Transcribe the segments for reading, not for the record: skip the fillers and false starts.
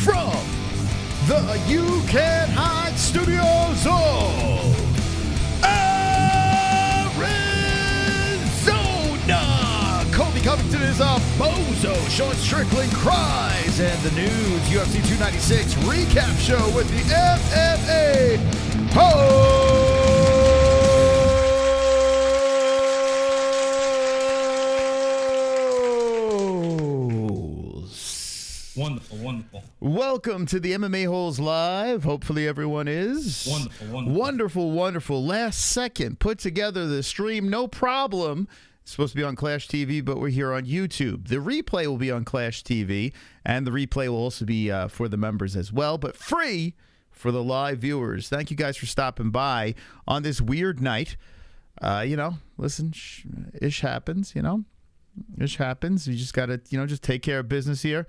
From the You Can't Hide Studios of Arizona, Colby Covington is a BOZO, showing Strickland, Cries, and the news. UFC 296 recap show with the MMA-Holes. Wonderful, wonderful. Welcome to the MMA-Holes Live. Hopefully everyone is. Wonderful. Last second, put together the stream, no problem. It's supposed to be on Clash TV, but we're here on YouTube. The replay will be on Clash TV, and the replay will also be for the members as well, but free for the live viewers. Thank you guys for stopping by on this weird night. Listen, ish happens, Ish happens. You just got to, just take care of business here.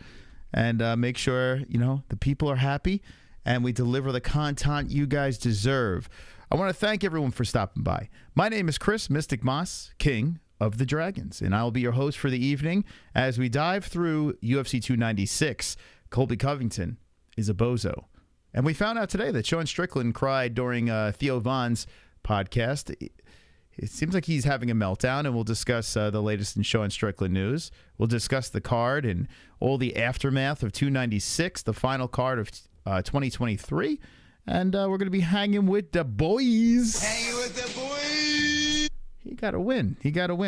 And make sure, the people are happy and we deliver the content you guys deserve. I want to thank everyone for stopping by. My name is Chris Mystic Moss, King of the Dragons, and I will be your host for the evening as we dive through UFC 296. Colby Covington is a bozo. And we found out today that Sean Strickland cried during Theo Von's podcast. It seems like he's having a meltdown, and we'll discuss the latest in Sean Strickland news. We'll discuss the card and all the aftermath of 296, the final card of 2023. And we're going to be hanging with the boys. He got a win.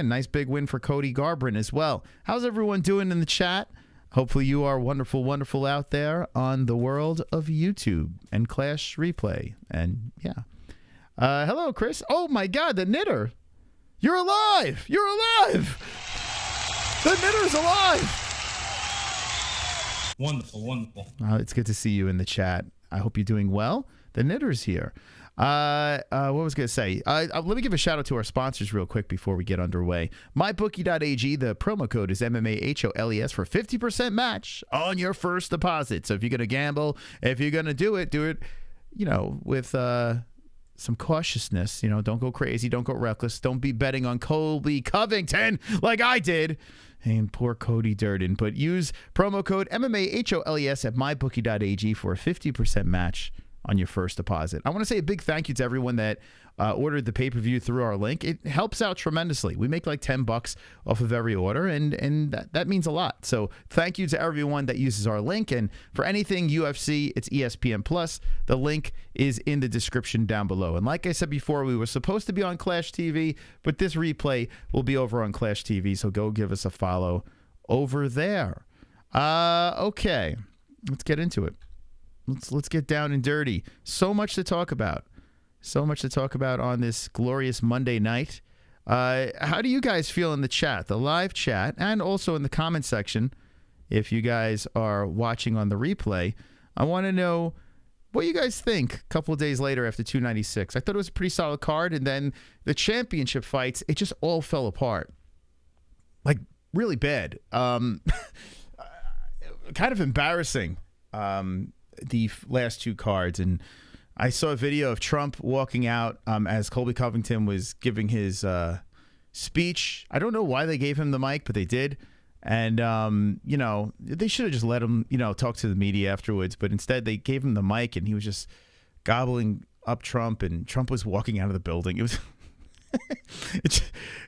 Nice big win for Cody Garbrandt as well. How's everyone doing in the chat? Hopefully you are wonderful out there on the world of YouTube and Clash Replay. And, yeah. Hello, Chris. Oh, my God, the knitter. You're alive. The knitter's alive. Wonderful. It's good to see you in the chat. I hope you're doing well. The knitter's here. What was I going to say? Let me give a shout out to our sponsors real quick before we get underway. MyBookie.ag, the promo code is MMA-Holes for 50% match on your first deposit. So if you're going to gamble, if you're going to do it, with some cautiousness. Don't go crazy. Don't go reckless. Don't be betting on Colby Covington like I did. And poor Cody Durden. But use promo code MMA-Holes at mybookie.ag for a 50% match on your first deposit. I want to say a big thank you to everyone that ordered the pay-per-view through our link. It helps out tremendously. We make like $10 off of every order, and that means a lot. So thank you to everyone that uses our link. And for anything UFC, it's ESPN+. The link is in the description down below. And like I said before, we were supposed to be on Clash TV, but this replay will be over on Clash TV, so go give us a follow over there. Okay, let's get into it. Let's get down and dirty. So much to talk about. On this glorious Monday night. How do you guys feel in the chat, the live chat, and also in the comment section if you guys are watching on the replay? I want to know what you guys think a couple of days later after 296. I thought it was a pretty solid card, and then the championship fights, it just all fell apart. Like, really bad. Kind of embarrassing. The last two cards, and I saw a video of Trump walking out as Colby Covington was giving his speech. I don't know why they gave him the mic, but they did. And, they should have just let him, talk to the media afterwards. But instead, they gave him the mic, and he was just gobbling up Trump, and Trump was walking out of the building. It was...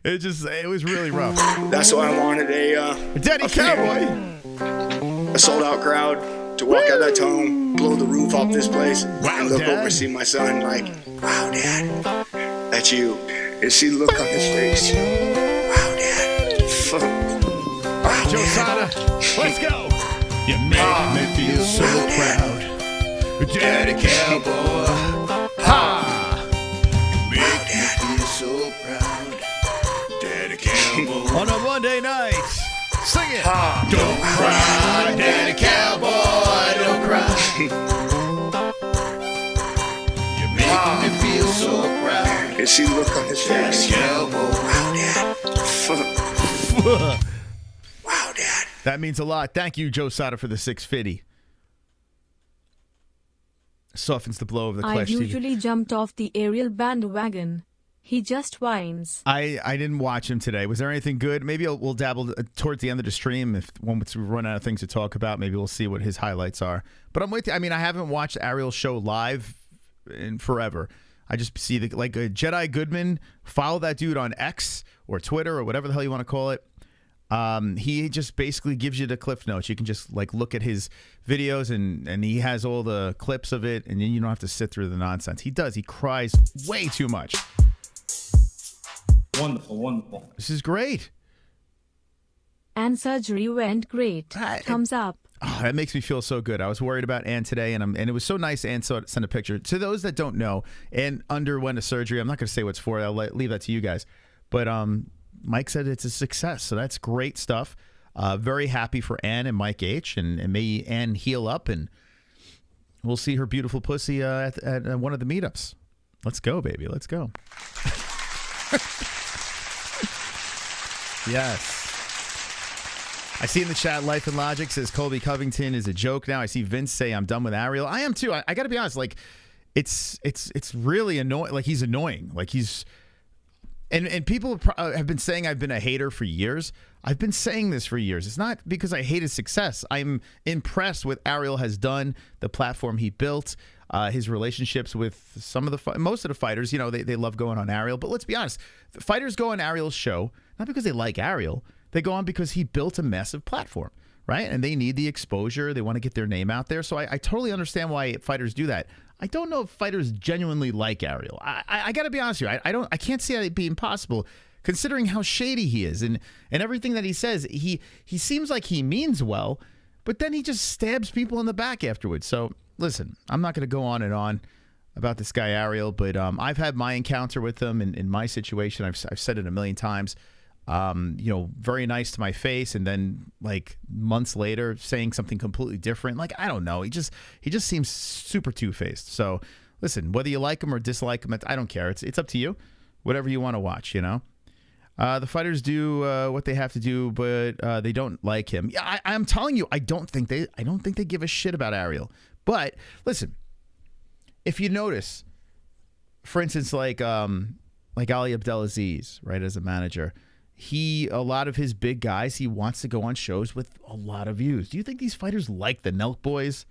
it was really rough. That's why I wanted a Daddy Cowboy, a sold-out crowd to walk out that tunnel, blow the roof off this place, and look Dad. over, see my son, like, wow, Dad, that's you. And see the look on his face. Wow, Dad. Wow, Osada, let's go. You make me feel so proud, Daddy Cowboy. Ha! Make me feel so proud, Daddy Cowboy. On a Monday night, sing it. Don't cry, Daddy Cowboy, don't cry. You make me feel so proud. And see the look on his face. Cowboy. Wow, Dad. Wow, Dad. That means a lot. Thank you, Joe Sada, for the 650. Softens the blow of the I Clash TV. usually jumped off the aerial bandwagon. He just whines. I didn't watch him today. Was there anything good? Maybe we'll dabble towards the end of the stream. If once we run out of things to talk about, maybe we'll see what his highlights are. But I'm with you. I mean, I haven't watched Ariel's show live in forever. I just see like a Jedi Goodman. Follow that dude on X or Twitter or whatever the hell you want to call it. He just basically gives you the cliff notes. You can just like look at his videos and he has all the clips of it, and then you don't have to sit through the nonsense. He does. He cries way too much. Wonderful, wonderful. This is great. And surgery went great. Thumbs up. Oh, that makes me feel so good. I was worried about Ann today, and it was so nice Ann sent a picture. To those that don't know, Ann underwent a surgery. I'm not going to say what's for. I'll leave that to you guys. But Mike said it's a success, so that's great stuff. Very happy for Ann and Mike H. And may Ann heal up, and we'll see her beautiful pussy at one of the meetups. Let's go, baby. Let's go. Yes. I see in the chat, Life and Logic says Colby Covington is a joke now. I see Vince say I'm done with Ariel. I am too. I got to be honest. Like, it's really annoying. Like, he's annoying. Like, he's and people have been saying I've been a hater for years. I've been saying this for years. It's not because I hate his success. I'm impressed with Ariel has done, the platform he built, his relationships with most of the fighters. You know, they love going on Ariel. But let's be honest, the fighters go on Ariel's show not because they like Ariel. They go on because he built a massive platform, right? And they need the exposure. They want to get their name out there. So I totally understand why fighters do that. I don't know if fighters genuinely like Ariel. I got to be honest here. I can't see that being possible, considering how shady he is and everything that he says. He seems like he means well, but then he just stabs people in the back afterwards. So listen, I'm not going to go on and on about this guy Ariel, but I've had my encounter with him in my situation. I've said it a million times. Very nice to my face, and then like months later saying something completely different. Like, I don't know. He just seems super two-faced. So listen, whether you like him or dislike him, I don't care. It's up to you. Whatever you want to watch, you know. The fighters do what they have to do, but they don't like him. Yeah, I'm telling you, I don't think they give a shit about Ariel. But listen, if you notice, for instance, like Ali Abdelaziz, right, as a manager. A lot of his big guys, he wants to go on shows with a lot of views. Do you think these fighters like the Nelk boys?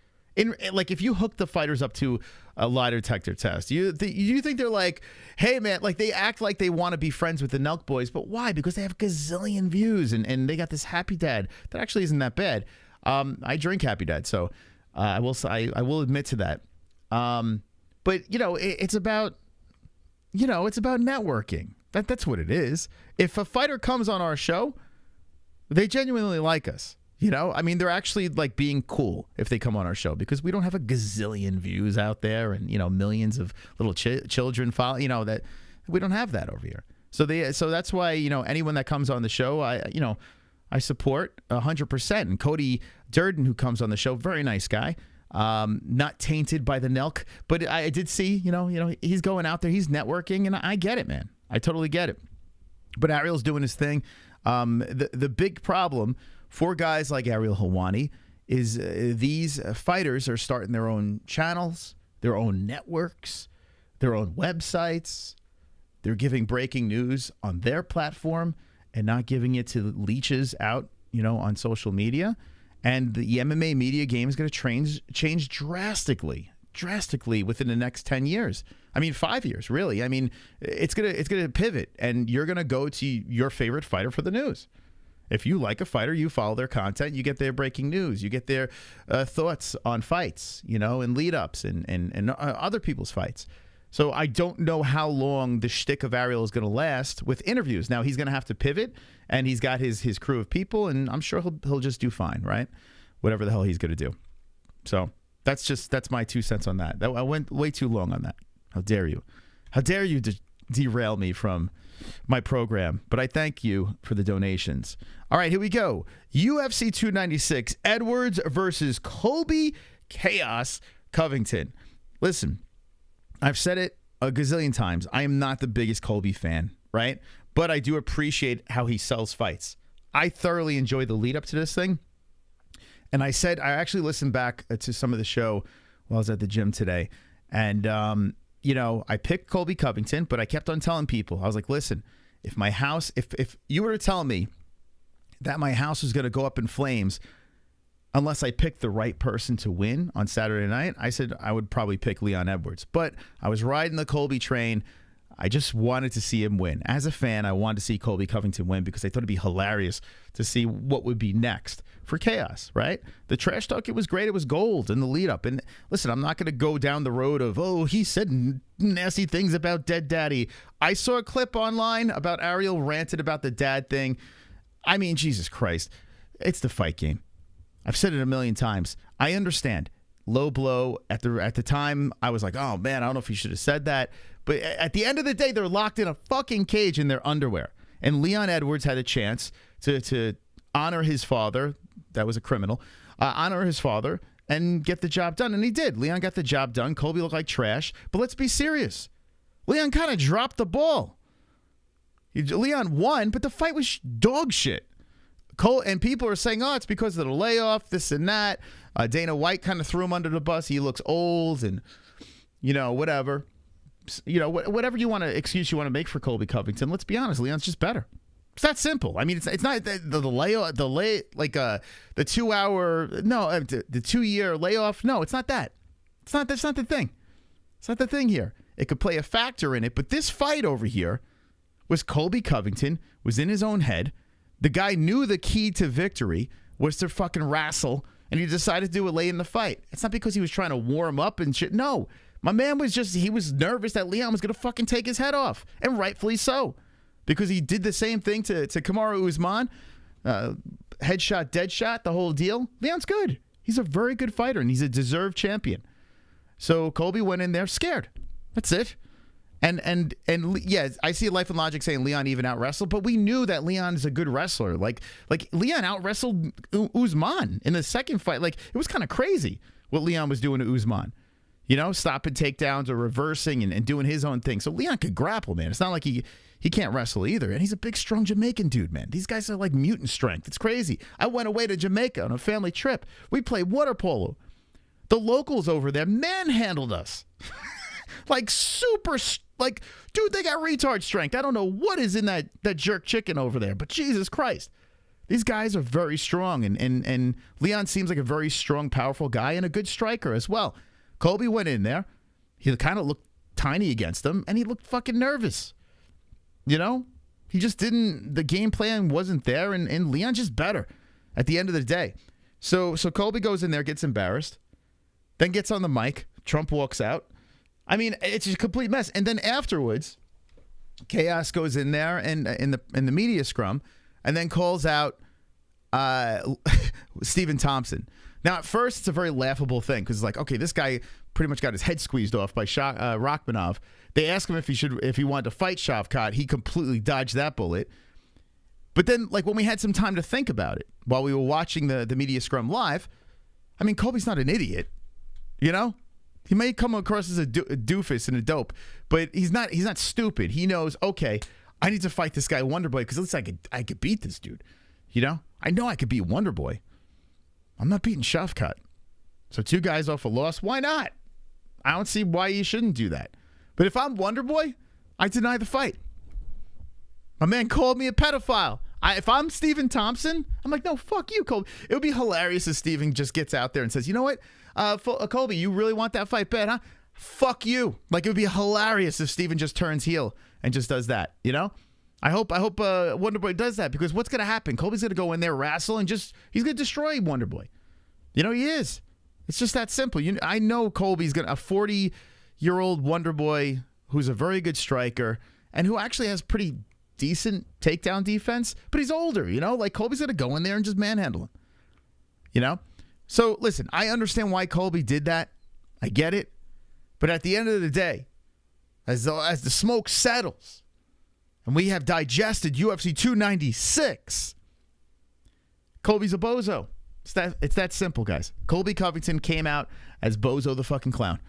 Like, if you hook the fighters up to a lie detector test, you think they're like, hey, man, like they act like they want to be friends with the Nelk boys, but why? Because they have a gazillion views, and they got this Happy Dad that actually isn't that bad. I drink Happy Dad, so I will admit to that. But, it's about networking. That's what it is. If a fighter comes on our show, they genuinely like us. I mean, they're actually like being cool if they come on our show, because we don't have a gazillion views out there and, millions of little children follow, that we don't have that over here. So that's why, anyone that comes on the show, I support 100%. And Cody Durden, who comes on the show, very nice guy. Not tainted by the Nelk, but I did see, he's going out there, he's networking, and I get it, man. I totally get it. But Ariel's doing his thing. The big problem for guys like Ariel Helwani is these fighters are starting their own channels, their own networks, their own websites. They're giving breaking news on their platform and not giving it to leeches out, on social media. And the MMA media game is going to change drastically within the next 10 years. I mean, 5 years, really. I mean, it's gonna pivot, and you're gonna go to your favorite fighter for the news. If you like a fighter, you follow their content, you get their breaking news, you get their thoughts on fights, and lead ups and other people's fights. So I don't know how long the shtick of Ariel is going to last with interviews. Now he's going to have to pivot, and he's got his crew of people, and I'm sure he'll just do fine, right? Whatever the hell he's going to do. So that's my 2 cents on that. I went way too long on that. How dare you? How dare you derail me from my program? But I thank you for the donations. All right, here we go. UFC 296, Edwards versus Colby Chaos Covington. Listen, I've said it a gazillion times. I am not the biggest Colby fan, right? But I do appreciate how he sells fights. I thoroughly enjoy the lead up to this thing. And I actually listened back to some of the show while I was at the gym today. And I picked Colby Covington, but I kept on telling people, I was like, listen, if my house, if you were to tell me that my house was going to go up in flames unless I picked the right person to win on Saturday night, I said I would probably pick Leon Edwards. But I was riding the Colby train. I just wanted to see him win. As a fan, I wanted to see Colby Covington win because I thought it'd be hilarious to see what would be next for Chaos, right? The trash talk, it was great. It was gold in the lead up. And listen, I'm not going to go down the road of, oh, he said nasty things about Dead Daddy. I saw a clip online about Ariel ranted about the dad thing. I mean, Jesus Christ. It's the fight game. I've said it a million times. I understand. Low blow. At the time, I was like, oh, man, I don't know if he should have said that. But at the end of the day, they're locked in a fucking cage in their underwear. And Leon Edwards had a chance to honor his father. That was a criminal. Honor his father and get the job done. And he did. Leon got the job done. Colby looked like trash. But let's be serious. Leon kind of dropped the ball. Leon won, but the fight was dog shit. And people are saying, oh, it's because of the layoff, this and that. Dana White kind of threw him under the bus. He looks old and, whatever. Whatever excuse you want to make for Colby Covington, let's be honest, Leon's just better. It's that simple. I mean, it's not the 2 hour, no, the 2 year layoff. No, it's not that. That's not the thing. It's not the thing here. It could play a factor in it, but this fight over here was Colby Covington was in his own head. The guy knew the key to victory was to fucking wrestle, and he decided to do it late in the fight. It's not because he was trying to warm up and shit. No. My man he was nervous that Leon was going to fucking take his head off, and rightfully so, because he did the same thing to Kamaru Usman, headshot, dead shot, the whole deal. Leon's good. He's a very good fighter, and he's a deserved champion. So Colby went in there scared. That's it. And yeah, I see Life and Logic saying Leon even out wrestled, but we knew that Leon is a good wrestler. Like Leon out wrestled Usman in the second fight. Like, it was kind of crazy what Leon was doing to Usman. Stopping takedowns or reversing and doing his own thing. So Leon could grapple, man. It's not like he can't wrestle either. And he's a big, strong Jamaican dude, man. These guys are like mutant strength. It's crazy. I went away to Jamaica on a family trip. We played water polo. The locals over there manhandled us. Dude, they got retard strength. I don't know what is in that jerk chicken over there, but Jesus Christ. These guys are very strong. And Leon seems like a very strong, powerful guy and a good striker as well. Colby went in there. He kind of looked tiny against him, and he looked fucking nervous. He just didn't, the game plan wasn't there, and Leon's just better at the end of the day. So Colby goes in there, gets embarrassed, then gets on the mic. Trump walks out. I mean, it's a complete mess. And then afterwards, Chaos goes in there and in the media scrum, and then calls out Stephen Thompson. Now, at first, it's a very laughable thing because it's like, okay, this guy pretty much got his head squeezed off by Rachmanov. They asked him if he wanted to fight Shavkat. He completely dodged that bullet. But then, when we had some time to think about it while we were watching the media scrum live, I mean, Colby's not an idiot, He may come across as a doofus and a dope, but he's not stupid. He knows, okay, I need to fight this guy Wonderboy because at least I could beat this dude. I know I could beat Wonderboy. I'm not beating Shavkat. So 2 guys off a loss, why not? I don't see why you shouldn't do that. But if I'm Wonderboy, I deny the fight. My man called me a pedophile. If I'm Stephen Thompson, I'm like, no, fuck you, Colby. It would be hilarious if Stephen just gets out there and says, you know what? Colby, you really want that fight bad, huh? Fuck you. It would be hilarious if Stephen just turns heel and just does that, I hope Wonderboy does that, because what's going to happen? Colby's going to go in there, wrestle, and he's going to destroy Wonderboy. He is. It's just that simple. I know Colby's a 40-year-old Wonderboy who's a very good striker and who actually has pretty decent takedown defense, but he's older, Colby's going to go in there and just manhandle him, So, listen, I understand why Colby did that. I get it. But at the end of the day, as the smoke settles, and we have digested UFC 296, Colby's a bozo. It's that simple, guys. Colby Covington came out as Bozo the fucking clown.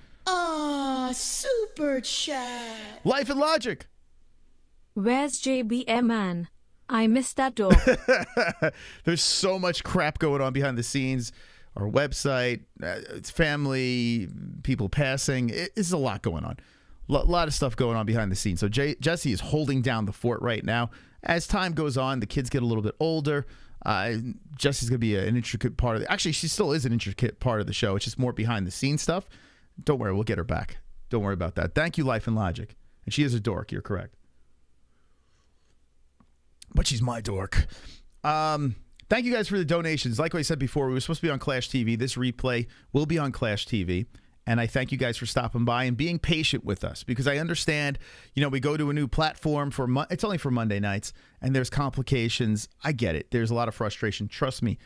Super chat. Life and Logic. Where's JBM man? I missed that door. There's so much crap going on behind the scenes. Our website, it's family, people passing. It's a lot going on. lot of stuff going on behind the scenes. So Jesse is holding down the fort right now. As time goes on, the kids get a little bit older. Jesse's going to be an intricate part of actually, she still is an intricate part of the show. It's just more behind the scenes stuff. Don't worry, we'll get her back. Don't worry about that. Thank you, Life and Logic. And she is a dork. You're correct. But she's my dork. Thank you guys for the donations. Like I said before, we were supposed to be on Clash TV. This replay will be on Clash TV. And I thank you guys for stopping by and being patient with us, because I understand, we go to a new platform it's only for Monday nights, and there's complications. I get it. There's a lot of frustration. Trust me.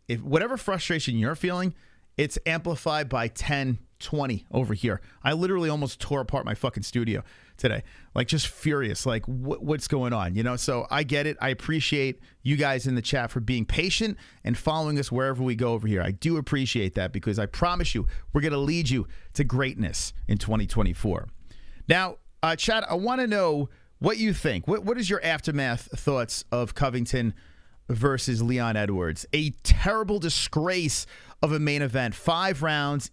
If whatever frustration you're feeling, it's amplified by 10, 20 over here. I literally almost tore apart my fucking studio today. Like, just furious. Like, what's going on? So I get it. I appreciate you guys in the chat for being patient and following us wherever we go over here. I do appreciate that, because I promise you, we're going to lead you to greatness in 2024. Now, Chad, I want to know what you think. What is your aftermath thoughts of Covington versus Leon Edwards? A terrible disgrace of a main event. 5 rounds.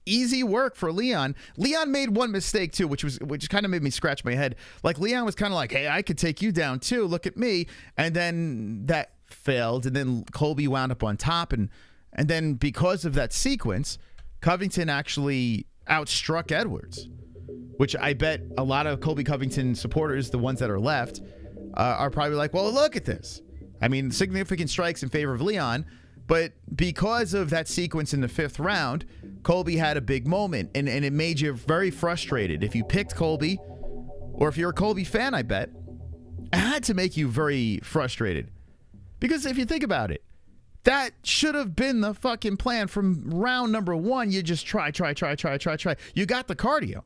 Easy work for Leon. Leon made one mistake too, which kind of made me scratch my head. Like, Leon was kind of like, hey, I could take you down too. Look at me. And then that failed. And then Colby wound up on top. And then because of that sequence, Covington actually outstruck Edwards, which I bet a lot of Colby Covington supporters, the ones that are left, are probably like, well, look at this. I mean, significant strikes in favor of Leon. But because of that sequence in the 5th round, Colby had a big moment, and it made you very frustrated. If you picked Colby, or if you're a Colby fan, I bet, it had to make you very frustrated. Because if you think about it, that should have been the fucking plan from round number 1. You just try. You got the cardio.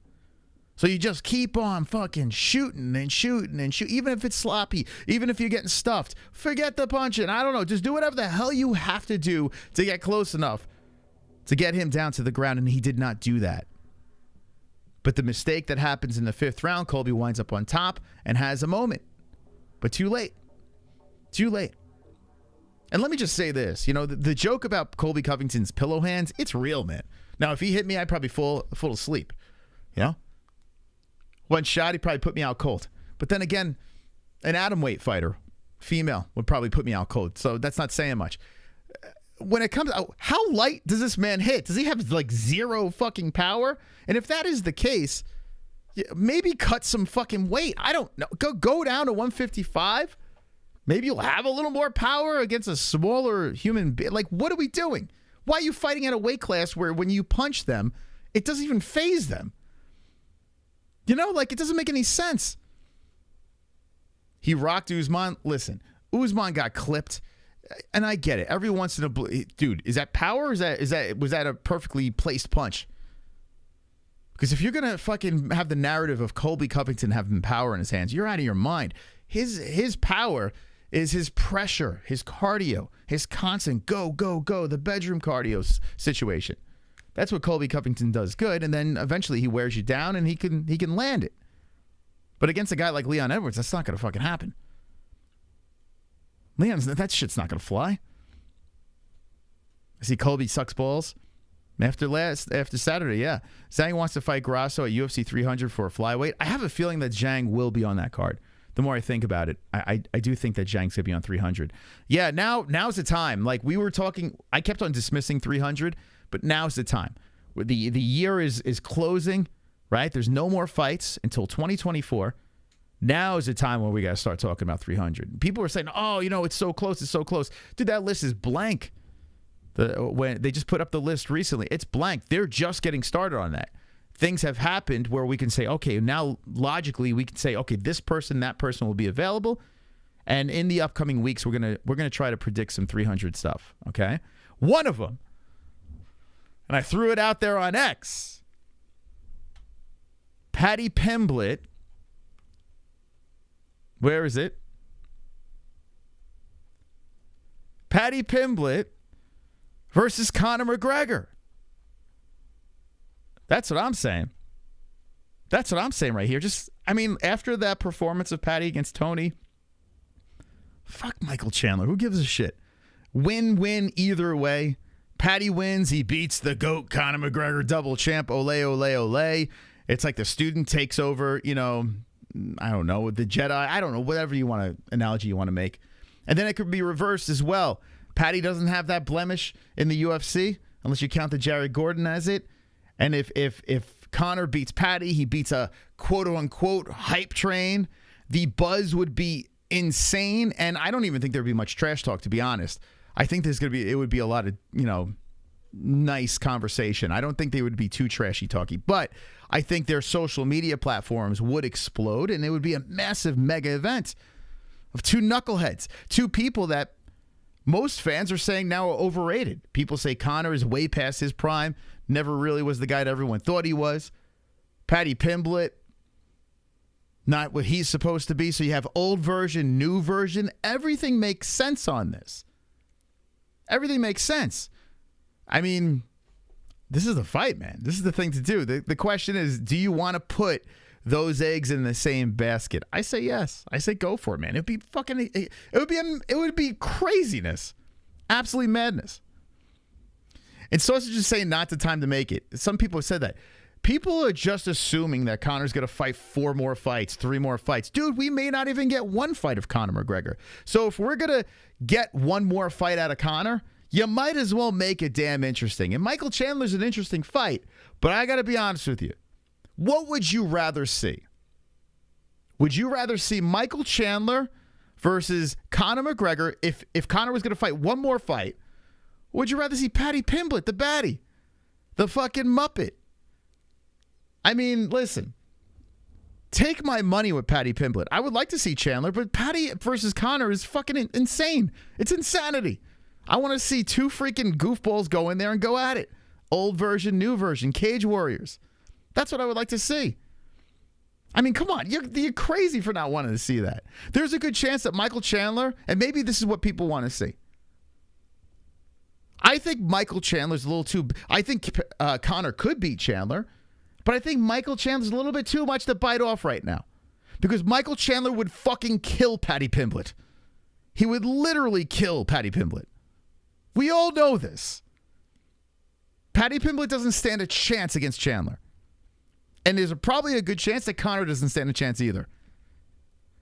So you just keep on fucking shooting and shooting and shoot. Even if it's sloppy, even if you're getting stuffed, forget the punching. I don't know. Just do whatever the hell you have to do to get close enough to get him down to the ground, and he did not do that. But the mistake that happens in the 5th round, Colby winds up on top and has a moment. But too late. Too late. And let me just say this. The joke about Colby Covington's pillow hands, it's real, man. Now, if he hit me, I'd probably fall asleep. One shot, he'd probably put me out cold. But then again, an atomweight fighter, female, would probably put me out cold. So that's not saying much. When it comes out, how light does this man hit? Does he have like 0 fucking power? And if that is the case, maybe cut some fucking weight. I don't know. Go down to 155. Maybe you'll have a little more power against a smaller human being. Like, what are we doing? Why are you fighting at a weight class where when you punch them, it doesn't even faze them? It doesn't make any sense. He rocked Usman. Listen, Usman got clipped, and I get it. Every once in a blue, dude, is that power? Or was that a perfectly placed punch? Because if you're gonna fucking have the narrative of Colby Covington having power in his hands, you're out of your mind. His power is his pressure, his cardio, his constant go, the bedroom cardio situation. That's what Colby Covington does good, and then eventually he wears you down and he can land it. But against a guy like Leon Edwards, that's not going to fucking happen. That shit's not going to fly. I see Colby sucks balls. After Saturday, yeah. Zhang wants to fight Grasso at UFC 300 for a flyweight. I have a feeling that Zhang will be on that card. The more I think about it, I do think that Zhang's going to be on 300. Yeah, now's the time. Like, we were talking, I kept on dismissing 300, but now's the time. The year is closing, right? There's no more fights until 2024. Now is the time where we got to start talking about 300. People were saying, oh, it's so close. It's so close. Dude, that list is blank. When they just put up the list recently, it's blank. They're just getting started on that. Things have happened where we can say, okay, now logically we can say, okay, this person, that person will be available. And in the upcoming weeks, we're gonna try to predict some 300 stuff, okay? One of them, and I threw it out there on X, Paddy Pimblett. Where is it? Paddy Pimblett versus Conor McGregor. That's what I'm saying. That's what I'm saying right here. After that performance of Paddy against Tony, fuck Michael Chandler. Who gives a shit? Win-win either way. Paddy wins. He beats the GOAT, Conor McGregor, double champ. Ole, ole, ole. It's like the student takes over, you know, I don't know, the Jedi. I don't know, whatever analogy you want to make. And then it could be reversed as well. Patty doesn't have that blemish in the UFC, unless you count the Jared Gordon as it. And if Conor beats Patty, he beats a quote-unquote hype train. The buzz would be insane, and I don't even think there'd be much trash talk, to be honest. I think it would be a lot of, you know, nice conversation. I don't think they would be too trashy talky, but I think their social media platforms would explode, and it would be a massive mega event of two knuckleheads, two people that most fans are saying now are overrated. People say Conor is way past his prime, never really was the guy that everyone thought he was. Paddy Pimblett, not what he's supposed to be. So you have old version, new version. Everything makes sense on this. Everything makes sense. I mean, this is the fight, man. This is the thing to do. The question is, do you want to put those eggs in the same basket? I say yes. I say go for it, man. It would be craziness. Absolute madness. And Sausage is saying not the time to make it. Some people have said that. People are just assuming that Conor's going to fight 4 more fights, 3 more fights. Dude, we may not even get one fight of Conor McGregor. So if we're going to get one more fight out of Conor, you might as well make it damn interesting. And Michael Chandler's an interesting fight, but I got to be honest with you. What would you rather see? Would you rather see Michael Chandler versus Conor McGregor if Conor was going to fight one more fight? Or would you rather see Paddy Pimblett, the baddie, the fucking Muppet? I mean, listen, take my money with Paddy Pimblett. I would like to see Chandler, but Paddy versus Conor is fucking insane. It's insanity. I want to see 2 freaking goofballs go in there and go at it. Old version, new version, Cage Warriors. That's what I would like to see. I mean, come on. You're crazy for not wanting to see that. There's a good chance that Michael Chandler, and maybe this is what people want to see. I think Michael Chandler's a little too... I think Conor could beat Chandler, but I think Michael Chandler's a little bit too much to bite off right now. Because Michael Chandler would fucking kill Paddy Pimblett. He would literally kill Paddy Pimblett. We all know this. Paddy Pimblett doesn't stand a chance against Chandler. And there's probably a good chance that Conor doesn't stand a chance either.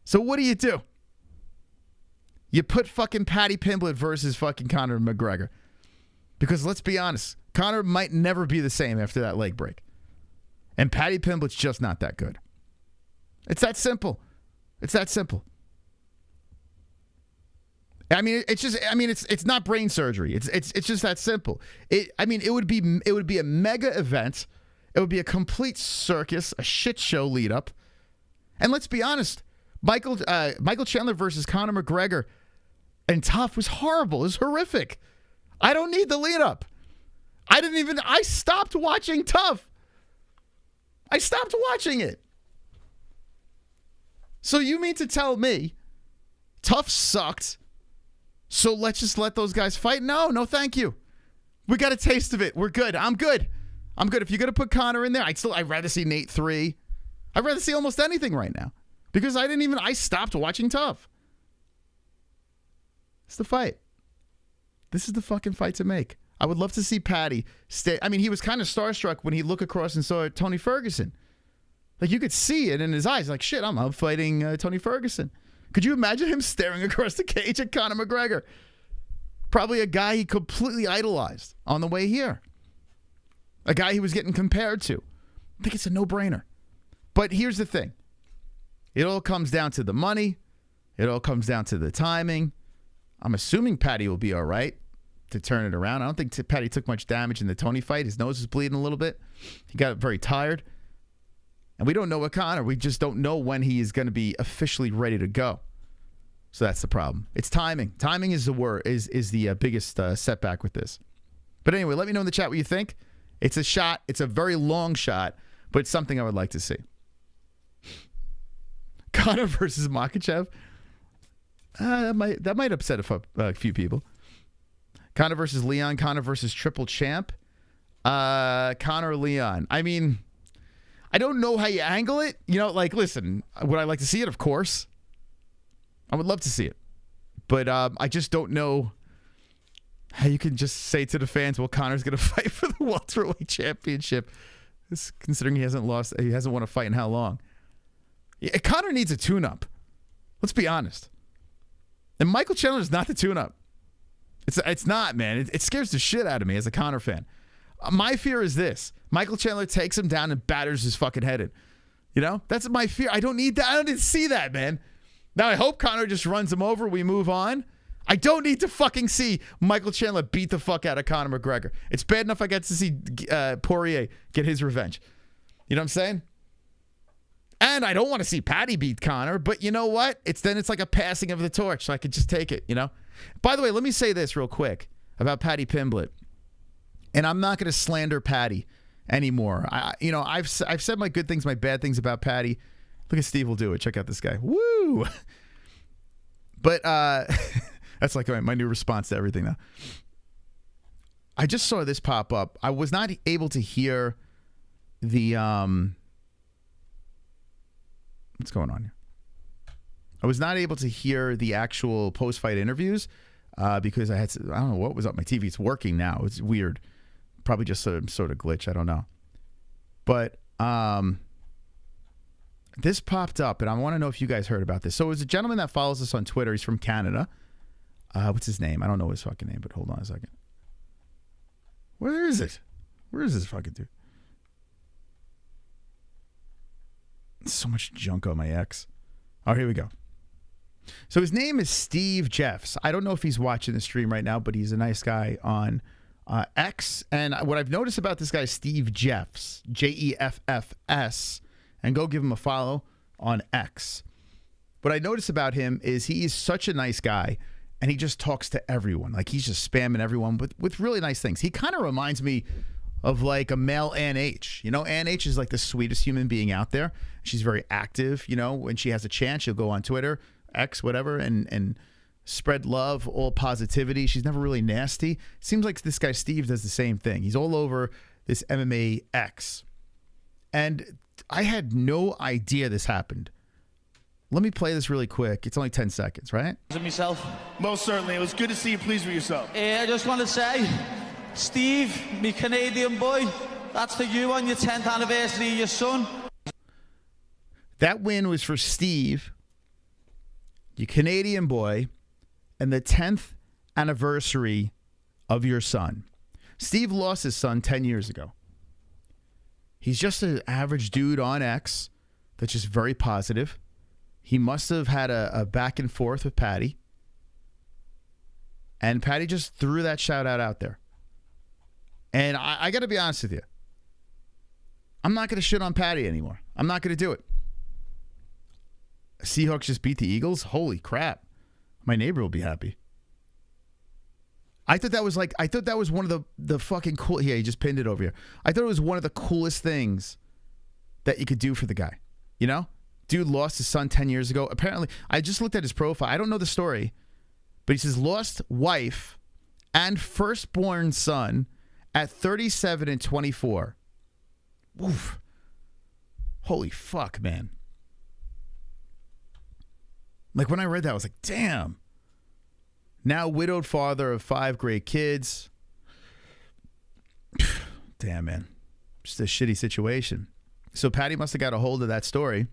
So what do? You put fucking Paddy Pimblett versus fucking Conor McGregor. Because let's be honest, Conor might never be the same after that leg break. And Paddy Pimblett's just not that good. It's that simple. It's that simple. I mean, it's not brain surgery. It's just that simple. It would be a mega event. It would be a complete circus, a shit show lead up. And let's be honest, Michael Chandler versus Conor McGregor and Tough was horrible. It was horrific. I don't need the lead up. I stopped watching Tough. I stopped watching it. So you mean to tell me Tough sucked, so let's just let those guys fight? No, thank you. We got a taste of it. We're good. I'm good. If you're going to put Conor in there, I'd rather see Nate 3. I'd rather see almost anything right now. Because I stopped watching Tough. It's the fight. This is the fucking fight to make. I would love to see Paddy stay. I mean, he was kind of starstruck when he looked across and saw Tony Ferguson. Like, you could see it in his eyes. Like, shit, I'm fighting Tony Ferguson. Could you imagine him staring across the cage at Conor McGregor? Probably a guy he completely idolized on the way here. A guy he was getting compared to. I think it's a no-brainer. But here's the thing. It all comes down to the money. It all comes down to the timing. I'm assuming Paddy will be all right to turn it around. I don't think Paddy took much damage in the Tony fight. His nose was bleeding a little bit. He got very tired. And we don't know what Conor. We just don't know when he is going to be officially ready to go. So that's the problem. It's timing. Timing is the word. Is the biggest setback with this. But anyway, let me know in the chat what you think. It's a shot. It's a very long shot, but it's something I would like to see. Conor versus Makhachev. That might upset a few people. Conor versus Leon. Conor versus Triple Champ. Conor Leon. I mean, I don't know how you angle it. You know, like, listen, would I like to see it? Of course. I would love to see it. But I just don't know how you can just say to the fans, well, Conor's going to fight for the welterweight championship. considering he hasn't won a fight in how long? Yeah, Conor needs a tune-up. Let's be honest. And Michael Chandler's not the tune-up. It's not, man. It scares the shit out of me as a Conor fan. My fear is this. Michael Chandler takes him down and batters his fucking head in. You know? That's my fear. I don't need that. I don't need to see that, man. Now, I hope Conor just runs him over. We move on. I don't need to fucking see Michael Chandler beat the fuck out of Conor McGregor. It's bad enough I get to see Poirier get his revenge. You know what I'm saying? And I don't want to see Paddy beat Conor, but you know what? It's like a passing of the torch, so I could just take it, you know? By the way, let me say this real quick about Paddy Pimblett. And I'm not going to slander Paddy anymore. I've said my good things, my bad things about Paddy. Look at Steve will do it. Check out this guy. Woo! But that's like my new response to everything now. I just saw this pop up. I was not able to hear the what's going on here? I was not able to hear the actual post-fight interviews because I don't know what was up my TV. It's working now. It's weird. Probably just some sort of glitch. I don't know. But this popped up, and I want to know if you guys heard about this. So it was a gentleman that follows us on Twitter. He's from Canada. What's his name? I don't know his fucking name, but hold on a second. Where is it? Where is this fucking dude? So much junk on my X. Oh, here we go. So his name is Steve Jeffs. I don't know if he's watching the stream right now, but he's a nice guy on X. And what I've noticed about this guy, Steve Jeffs, Jeffs, and go give him a follow on X. What I notice about him is he is such a nice guy, and he just talks to everyone. Like, he's just spamming everyone with really nice things. He kind of reminds me of like a male Ann H. You know, Ann H is like the sweetest human being out there. She's very active. You know, when she has a chance, she'll go on Twitter, X, whatever, and spread love, all positivity. She's never really nasty. Seems like this guy Steve does the same thing. He's all over this MMA X. And I had no idea this happened. Let me play this really quick. It's only 10 seconds, right? Myself. Most certainly. It was good to see you pleased with yourself. I just want to say, Steve, me Canadian boy, that's for you on your 10th anniversary of your son. That win was for Steve, you Canadian boy, and the 10th anniversary of your son. Steve lost his son 10 years ago. He's just an average dude on X that's just very positive. He must have had a back and forth with Paddy. And Paddy just threw that shout out there. And I got to be honest with you. I'm not going to shit on Paddy anymore. I'm not going to do it. Seahawks just beat the Eagles? Holy crap. My neighbor will be happy. I thought that was one of the fucking cool. Yeah, he just pinned it over here. I thought it was one of the coolest things that you could do for the guy. You know? Dude lost his son 10 years ago. Apparently, I just looked at his profile. I don't know the story, but he says lost wife and firstborn son at 37 and 24. Oof. Holy fuck, man. Like, when I read that, I was like, damn. Now widowed father of 5 great kids. Damn, man. Just a shitty situation. So Paddy must have got a hold of that story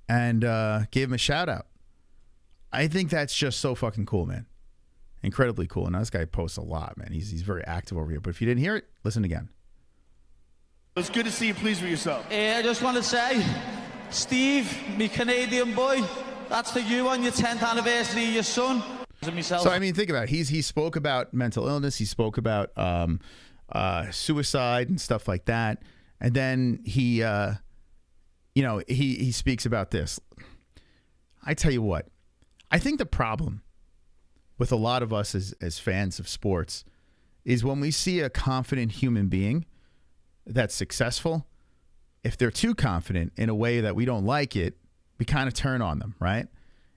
and gave him a shout out. I think that's just so fucking cool, man. Incredibly cool. And this guy posts a lot, man. He's very active over here. But if you didn't hear it, listen again. It was good to see you pleased with yourself. I just want to say, Steve, me Canadian boy, that's for you on your 10th anniversary of your son. So, I mean, think about it. He spoke about mental illness. He spoke about suicide and stuff like that. And then he speaks about this. I tell you what, I think the problem with a lot of us as fans of sports is when we see a confident human being that's successful, if they're too confident in a way that we don't like it, we kind of turn on them, right?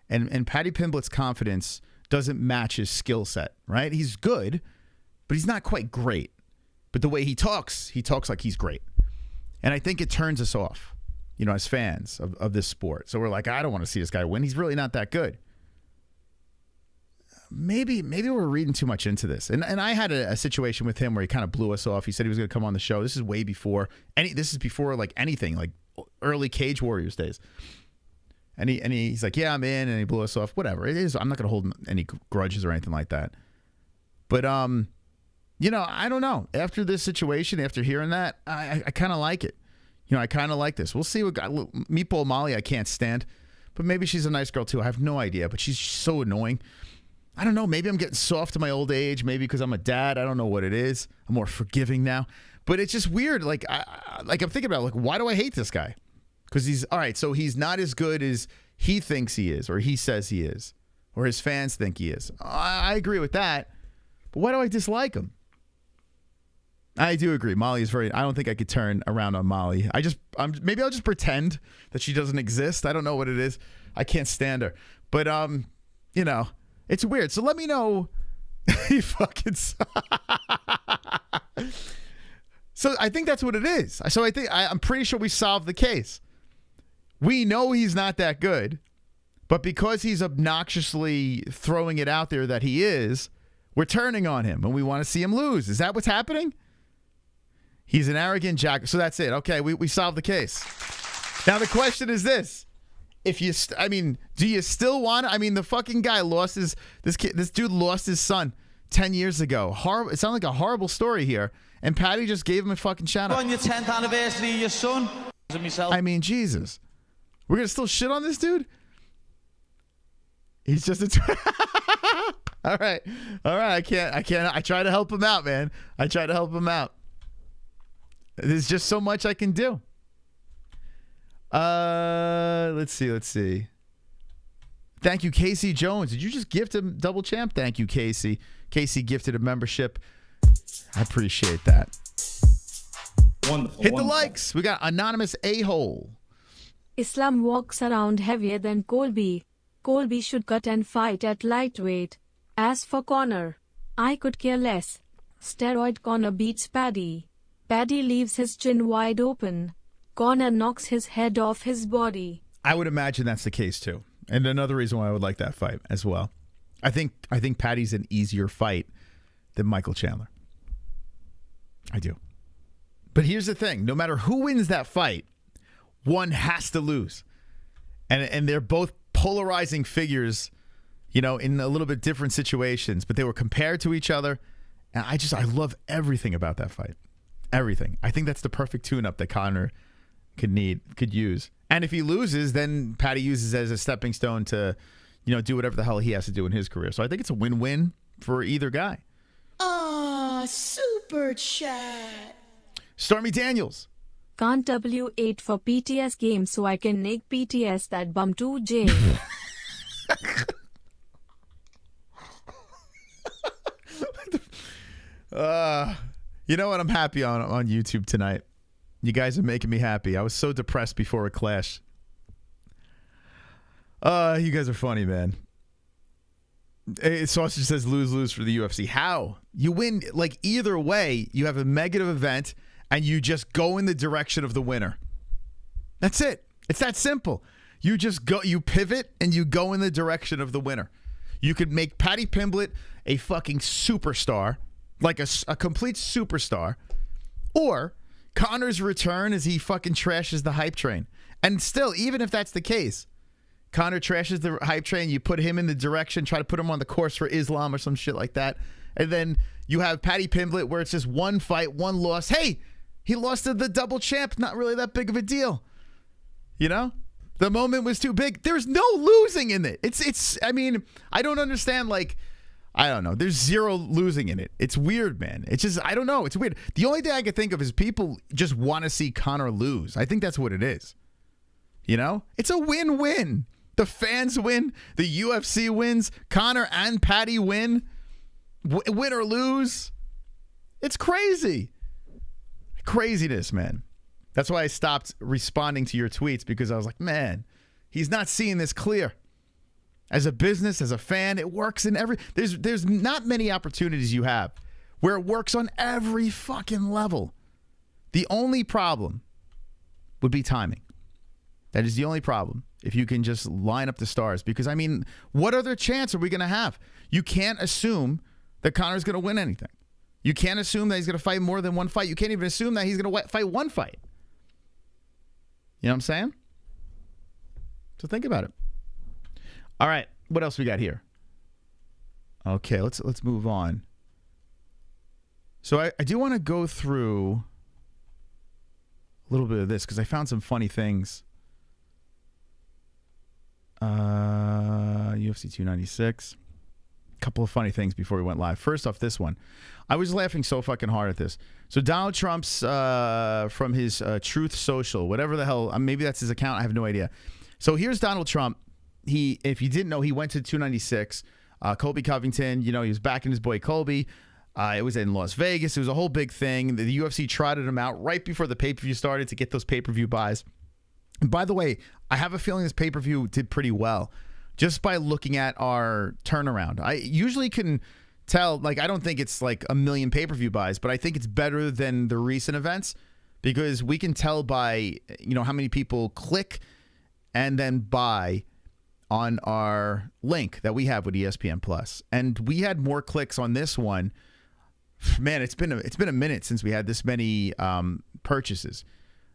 And Paddy Pimblett's confidence doesn't match his skill set, right? He's good, but he's not quite great. But the way he talks like he's great. And I think it turns us off, you know, as fans of this sport. So we're like, I don't want to see this guy win. He's really not that good. maybe we're reading too much into this. And I had a situation with him where he kind of blew us off. He said he was going to come on the show. This is way before this is before like anything, like early Cage Warriors days. And he's like, yeah, I'm in, and he blew us off. Whatever it is, I'm not going to hold any grudges or anything like that. But you know, I don't know. After this situation, after hearing that, I kind of like it. You know, I kind of like this. We'll see what Meatball Molly I can't stand. But maybe she's a nice girl, too. I have no idea. But she's so annoying. I don't know. Maybe I'm getting soft in my old age. Maybe because I'm a dad. I don't know what it is. I'm more forgiving now. But it's just weird. Like, I'm thinking about, like, why do I hate this guy? Because all right, so he's not as good as he thinks he is, or he says he is, or his fans think he is. I agree with that. But why do I dislike him? I do agree. Molly is I don't think I could turn around on Molly. Maybe I'll just pretend that she doesn't exist. I don't know what it is. I can't stand her. But you know, it's weird. So let me know. He fucking. So I think that's what it is. So I'm pretty sure we solved the case. We know he's not that good, but because he's obnoxiously throwing it out there that he is, we're turning on him and we want to see him lose. Is that what's happening? He's an arrogant jack. So that's it. Okay, we solved the case. Now the question is this: do you still want? The fucking guy lost this dude lost his son 10 years ago. It sounds like a horrible story here, and Patty just gave him a fucking shout out. On your 10th anniversary, your son. Jesus, we're gonna still shit on this dude. He's just all right. I can't. I try to help him out, man. I try to help him out. There's just so much I can do. Let's see. Thank you, Casey Jones. Did you just gift him double champ? Thank you, Casey. Casey gifted a membership. I appreciate that. Wonderful. Hit the likes. We got Anonymous A-Hole. Islam walks around heavier than Colby. Colby should cut and fight at lightweight. As for Conor, I could care less. Steroid Conor beats Paddy. Paddy leaves his chin wide open. Conor knocks his head off his body. I would imagine that's the case too. And another reason why I would like that fight as well. I think Paddy's an easier fight than Michael Chandler. I do. But here's the thing. No matter who wins that fight, one has to lose. And they're both polarizing figures, you know, in a little bit different situations, but they were compared to each other. And I love everything about that fight. Everything. I think that's the perfect tune-up that Conor could use. And if he loses, then Paddy uses it as a stepping stone to, you know, do whatever the hell he has to do in his career. So I think it's a win-win for either guy. Super chat. Stormy Daniels. Can't W8 for PTS game so I can make PTS that bum to jail. You know what? I'm happy on YouTube tonight. You guys are making me happy. I was so depressed before a clash. You guys are funny, man. Sausage says lose for the UFC. How? You win, like, either way, you have a negative event and you just go in the direction of the winner. That's it. It's that simple. You just go, you pivot and you go in the direction of the winner. You could make Paddy Pimblett a fucking superstar, like a complete superstar, or Conor's return as he fucking trashes the hype train. And still, even if that's the case, Conor trashes the hype train, you put him in the direction, try to put him on the course for Islam or some shit like that. And then you have Paddy Pimblett where it's just one fight, one loss. Hey, he lost to the double champ. Not really that big of a deal. You know? The moment was too big. There's no losing in it. I mean, I don't understand, like, I don't know. There's zero losing in it. It's weird, man. It's just, I don't know. It's weird. The only thing I can think of is people just want to see Conor lose. I think that's what it is. You know? It's a win-win. The fans win. The UFC wins. Conor and Paddy win. Win or lose. It's crazy. Craziness, man. That's why I stopped responding to your tweets, because I was like, man, he's not seeing this clear. As a business, as a fan, it works in every... There's not many opportunities you have where it works on every fucking level. The only problem would be timing. That is the only problem. if you can just line up the stars. Because, I mean, what other chance are we going to have? You can't assume that Conor's going to win anything. You can't assume that he's going to fight more than one fight. You can't even assume that he's going to fight one fight. You know what I'm saying? So think about it. All right, what else we got here? Okay, let's move on. So I do want to go through a little bit of this because I found some funny things. UFC 296. Couple of funny things before we went live. First off, this one. I was laughing so fucking hard at this. So Donald Trump's from his Truth Social, whatever the hell, maybe that's his account. I have no idea. So here's Donald Trump. If you didn't know, he went to 296. Colby Covington, he was backing his boy Colby. It was in Las Vegas. It was a whole big thing. The UFC trotted him out right before the pay-per-view started to get those pay-per-view buys. And by the way, I have a feeling this pay-per-view did pretty well just by looking at our turnaround. I usually can tell, I don't think it's like a million pay-per-view buys, but I think it's better than the recent events because we can tell by, how many people click and then buy on our link that we have with ESPN Plus. And we had more clicks on this one. Man, it's been a minute since we had this many purchases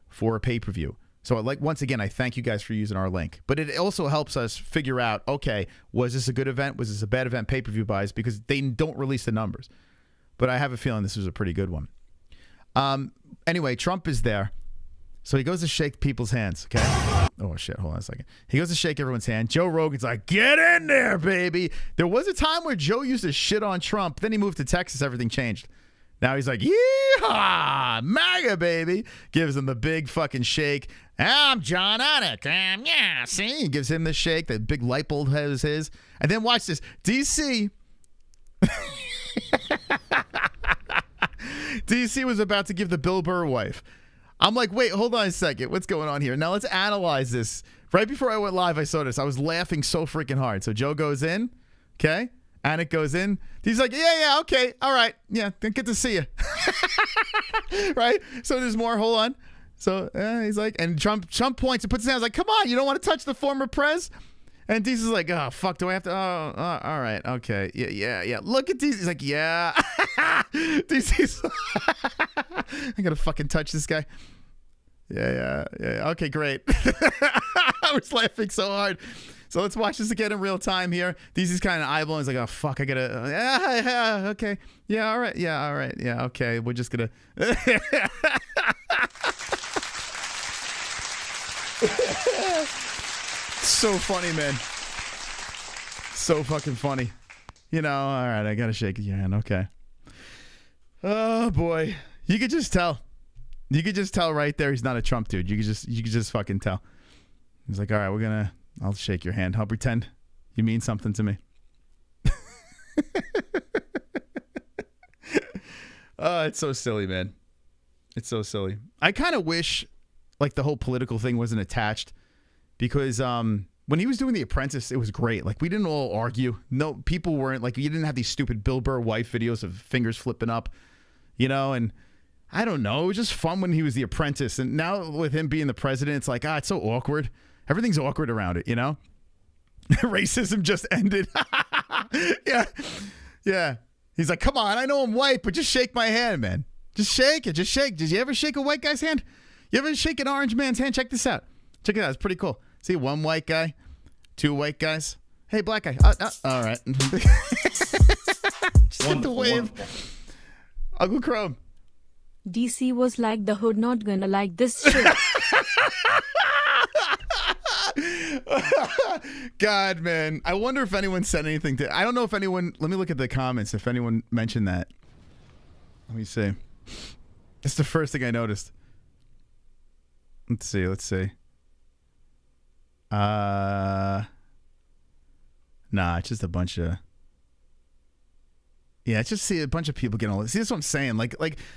for a pay-per-view. So once again, I thank you guys for using our link. But it also helps us figure out, okay, was this a good event? Was this a bad event? Pay-per-view buys, because they don't release the numbers. But I have a feeling this was a pretty good one. Anyway, Trump is there. So he goes to shake people's hands, okay? Oh, shit. Hold on a second. He goes to shake everyone's hand. Joe Rogan's like, get in there, baby. There was a time where Joe used to shit on Trump. Then he moved to Texas. Everything changed. Now he's like, yeehaw, MAGA, baby. Gives him the big fucking shake. I'm John Anik. Yeah, see? He gives him the shake. The big light bulb head is his. And then watch this. DC. DC was about to give the Bill Burr wife. I'm like, wait, hold on a second. What's going on here? Now let's analyze this. Right before I went live, I saw this. I was laughing so freaking hard. So Joe goes in. Okay. Anik goes in. He's like, yeah, okay. All right. Yeah, good to see you. Right? So there's more. Hold on. So he's like, and Trump points and puts his hands like, come on, you don't want to touch the former prez? And DC's like, oh, fuck, do I have to? Oh, all right. Okay. Yeah. Look at DC. He's like, yeah. DC's I got to fucking touch this guy. Yeah. Okay, great. I was laughing so hard. So let's watch this again in real time here. DC's kind of eyeballing. He's like, oh, fuck, I got to. Yeah, okay. Yeah, all right. Yeah, okay. We're just going to. So funny, man. So fucking funny. All right, I gotta shake your hand. Okay. Oh boy. You could just tell. You could just tell right there he's not a Trump dude. You could just fucking tell. He's like, all right, I'll shake your hand. I'll pretend you mean something to me. Oh, it's so silly, man. It's so silly. I kind of wish the whole political thing wasn't attached, because when he was doing The Apprentice, it was great. We didn't all argue. No, people weren't you didn't have these stupid Bill Burr wife videos of fingers flipping up, and I don't know. It was just fun when he was The Apprentice. And now with him being the president, it's it's so awkward. Everything's awkward around it, Racism just ended. Yeah. He's like, come on, I know I'm white, but just shake my hand, man. Just shake it. Just shake. Did you ever shake a white guy's hand? You ever shake an orange man's hand? Check this out. Check it out. It's pretty cool. See, one white guy, two white guys. Hey, black guy. All right. Just hit the wave. Uncle Chrome. DC was like, the hood not gonna like this shit. God, man. I wonder if anyone said anything to. I don't know if anyone. Let me look at the comments. If anyone mentioned that. Let me see. It's the first thing I noticed. Let's see. Nah, it's just a bunch of. Yeah, it's just a bunch of people getting all. See, that's what I'm saying. Like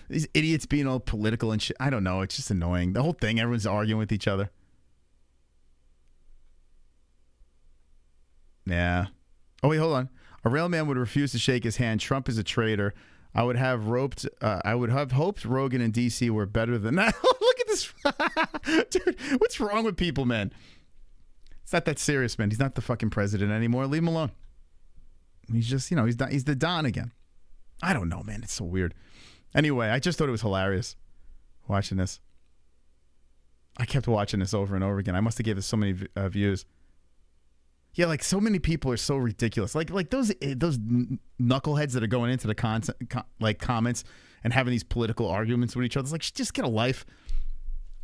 these idiots being all political and shit. I don't know. It's just annoying. The whole thing. Everyone's arguing with each other. Yeah. Oh wait, hold on. A real man would refuse to shake his hand. Trump is a traitor. I would have hoped Rogan and DC were better than that. Look at this. Dude, what's wrong with people, man? It's not that serious, man. He's not the fucking president anymore. Leave him alone. He's just, he's the Don again. I don't know, man. It's so weird. Anyway, I just thought it was hilarious watching this. I kept watching this over and over again. I must have gave this so many views. Yeah, like so many people are so ridiculous. Like those knuckleheads that are going into the comments and having these political arguments with each other. It's like, just get a life.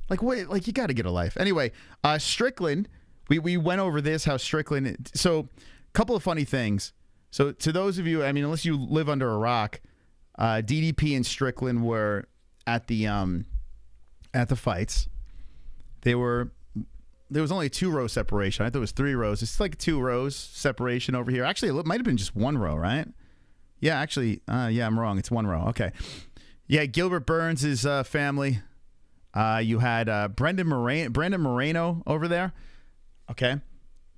Like what? Like you got to get a life. Anyway, Strickland. We went over this. How Strickland. So, a couple of funny things. So, to those of you, I mean, unless you live under a rock, DDP and Strickland were at the fights. There was only a 2-row separation. I thought it was 3 rows. It's like 2 rows separation over here. Actually, it might have been just 1 row, right? Yeah, actually, I'm wrong. It's 1 row. Okay. Yeah, Gilbert Burns' family. You had Brandon Moreno over there. Okay.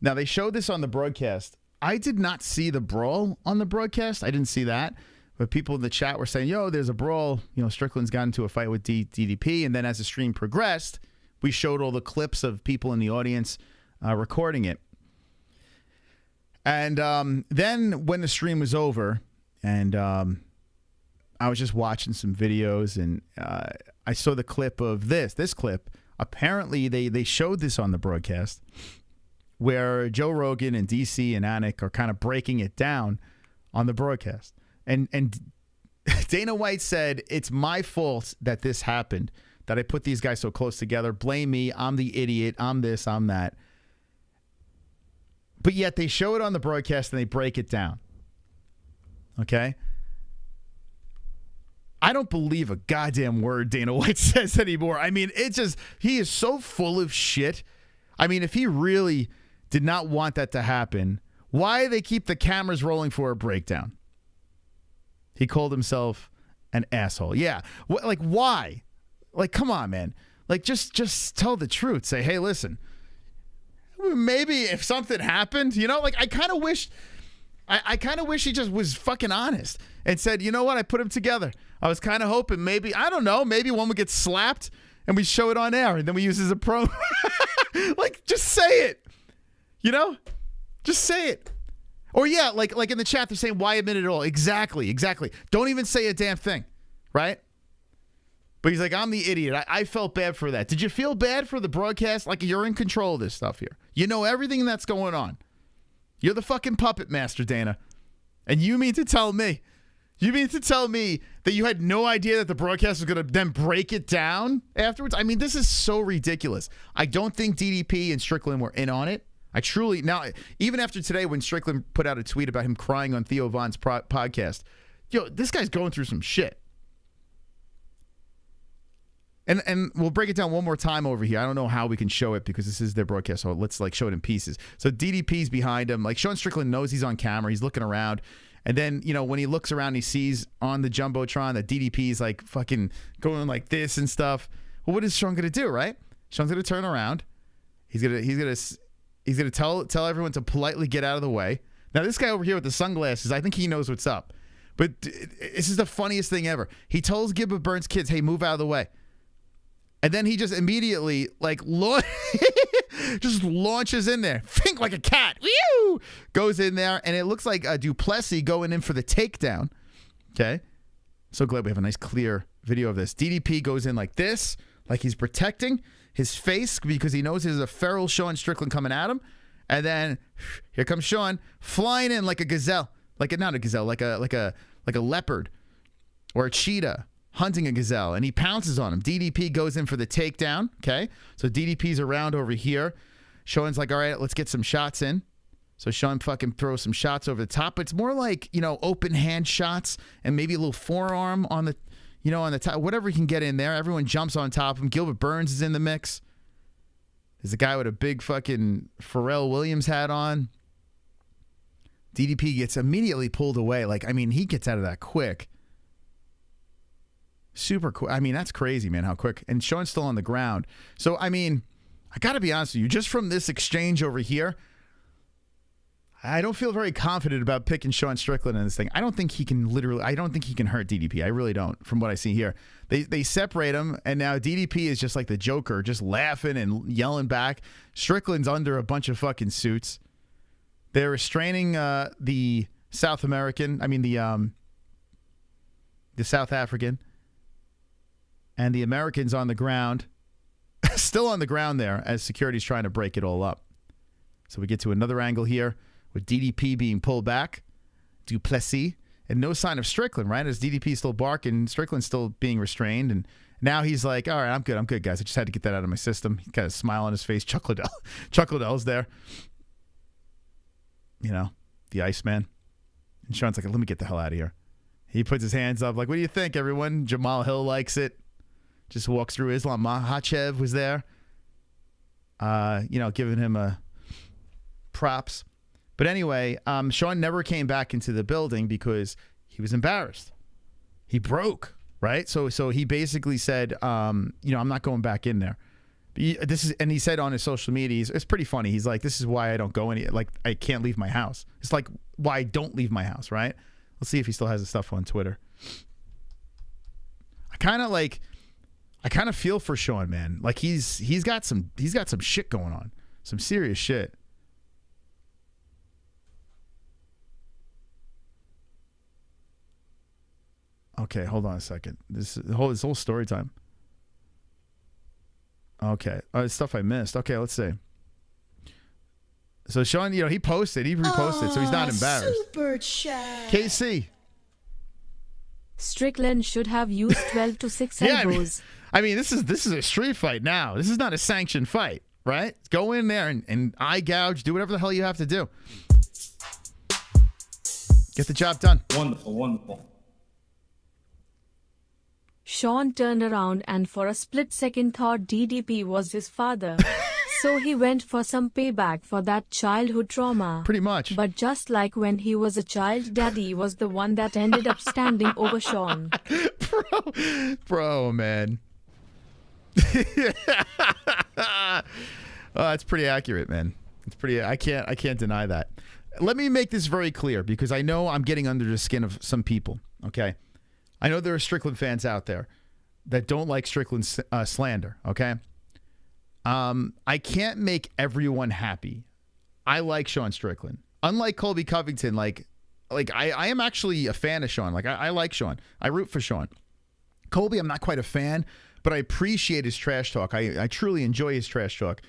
Now, they showed this on the broadcast. I did not see the brawl on the broadcast. I didn't see that. But people in the chat were saying, yo, there's a brawl. Strickland's got into a fight with DDP. And then as the stream progressed, we showed all the clips of people in the audience recording it. And then when the stream was over, and I was just watching some videos, and I saw the clip of this clip. Apparently, they showed this on the broadcast, where Joe Rogan and DC and Anik are kind of breaking it down on the broadcast. And Dana White said, it's my fault that this happened, that I put these guys so close together. Blame me. I'm the idiot. I'm this. I'm that. But yet they show it on the broadcast and they break it down. Okay? I don't believe a goddamn word Dana White says anymore. I mean, he is so full of shit. I mean, if he really did not want that to happen, why they keep the cameras rolling for a breakdown? He called himself an asshole. Yeah. Like, why? Like, come on, man. Like, just tell the truth. Say, hey, listen, maybe if something happened, like I kind of wish he just was fucking honest and said, you know what? I put them together. I was kind of hoping maybe one would get slapped and we show it on air and then we use it as a promo. Like, just say it. Just say it. Or yeah, like in the chat, they're saying, why admit it all? Exactly. Don't even say a damn thing, right? But he's like, I'm the idiot. I felt bad for that. Did you feel bad for the broadcast? Like, you're in control of this stuff here. You know everything that's going on. You're the fucking puppet master, Dana. And you mean to tell me that you had no idea that the broadcast was going to then break it down afterwards? I mean, this is so ridiculous. I don't think DDP and Strickland were in on it. Now, even after today, when Strickland put out a tweet about him crying on Theo Von's podcast, this guy's going through some shit. And we'll break it down one more time over here. I don't know how we can show it because this is their broadcast, so let's show it in pieces. So DDP's behind him. Like, Sean Strickland knows he's on camera. He's looking around. And then, when he looks around, he sees on the Jumbotron that DDP's like fucking going like this and stuff. Well, what is Sean going to do, right? Sean's going to turn around. He's going to tell everyone to politely get out of the way. Now, this guy over here with the sunglasses, I think he knows what's up. But this is the funniest thing ever. He tells Gilbert Burns' kids, hey, move out of the way. And then he just immediately, just launches in there. Think like a cat. Whew! Goes in there, and it looks like Duplessis going in for the takedown. Okay? So glad we have a nice, clear video of this. DDP goes in like this, like he's protecting his face because he knows there's a feral Sean Strickland coming at him. And then here comes Sean flying in like a gazelle. Not a gazelle, like a leopard or a cheetah. Hunting a gazelle, and he pounces on him. DDP goes in for the takedown, okay? So DDP's around over here. Sean's like, all right, let's get some shots in. So Sean fucking throws some shots over the top, but it's more like, open hand shots and maybe a little forearm on the, on the top, whatever he can get in there. Everyone jumps on top of him. Gilbert Burns is in the mix. There's a guy with a big fucking Pharrell Williams hat on. DDP gets immediately pulled away. He gets out of that quick. Super cool. I mean, that's crazy, man, how quick. And Sean's still on the ground. So, I got to be honest with you. Just from this exchange over here, I don't feel very confident about picking Sean Strickland in this thing. I don't think he can hurt DDP. I really don't, from what I see here. They separate him, and now DDP is just like the Joker, just laughing and yelling back. Strickland's under a bunch of fucking suits. They're restraining the South African, and the American's on the ground, still on the ground there as security's trying to break it all up. So we get to another angle here with DDP being pulled back, Duplessis, and no sign of Strickland, right? As DDP still barking, Strickland's still being restrained, and now he's like, all right, I'm good, guys. I just had to get that out of my system. He got a smile on his face. Chuck Liddell's there. You know, the Iceman. And Sean's like, let me get the hell out of here. He puts his hands up like, what do you think, everyone? Jamal Hill likes it. Just walks through Islam Makhachev was there. Giving him props. But anyway, Sean never came back into the building because he was embarrassed. He broke, right? So he basically said, I'm not going back in there. And he said on his social media, it's pretty funny. He's like, this is why I don't go I can't leave my house. It's like why I don't leave my house, right? Let's see if he still has his stuff on Twitter. I kind of feel for Sean, man. Like he's got some shit going on. Some serious shit. Okay, hold on a second. This whole story time. Okay, stuff I missed. Okay, let's see. So Sean, he reposted, so he's not embarrassed. Super chat. KC. Strickland should have used 12 to 6 elbows. I mean, this is a street fight now. This is not a sanctioned fight, right? Go in there and eye gouge, do whatever the hell you have to do. Get the job done. Wonderful, wonderful. Sean turned around and for a split second thought DDP was his father. So he went for some payback for that childhood trauma. Pretty much. But just like when he was a child, Daddy was the one that ended up standing over Sean. Bro, man. That's pretty accurate, man. It's pretty. I can't deny that. Let me make this very clear because I know I'm getting under the skin of some people. Okay, I know there are Strickland fans out there that don't like Strickland's slander. Okay. I can't make everyone happy. I like Sean Strickland. Unlike Colby Covington, like I am actually a fan of Sean. Like I like Sean. I root for Sean. Colby, I'm not quite a fan, but I appreciate his trash talk. I truly enjoy his trash talk.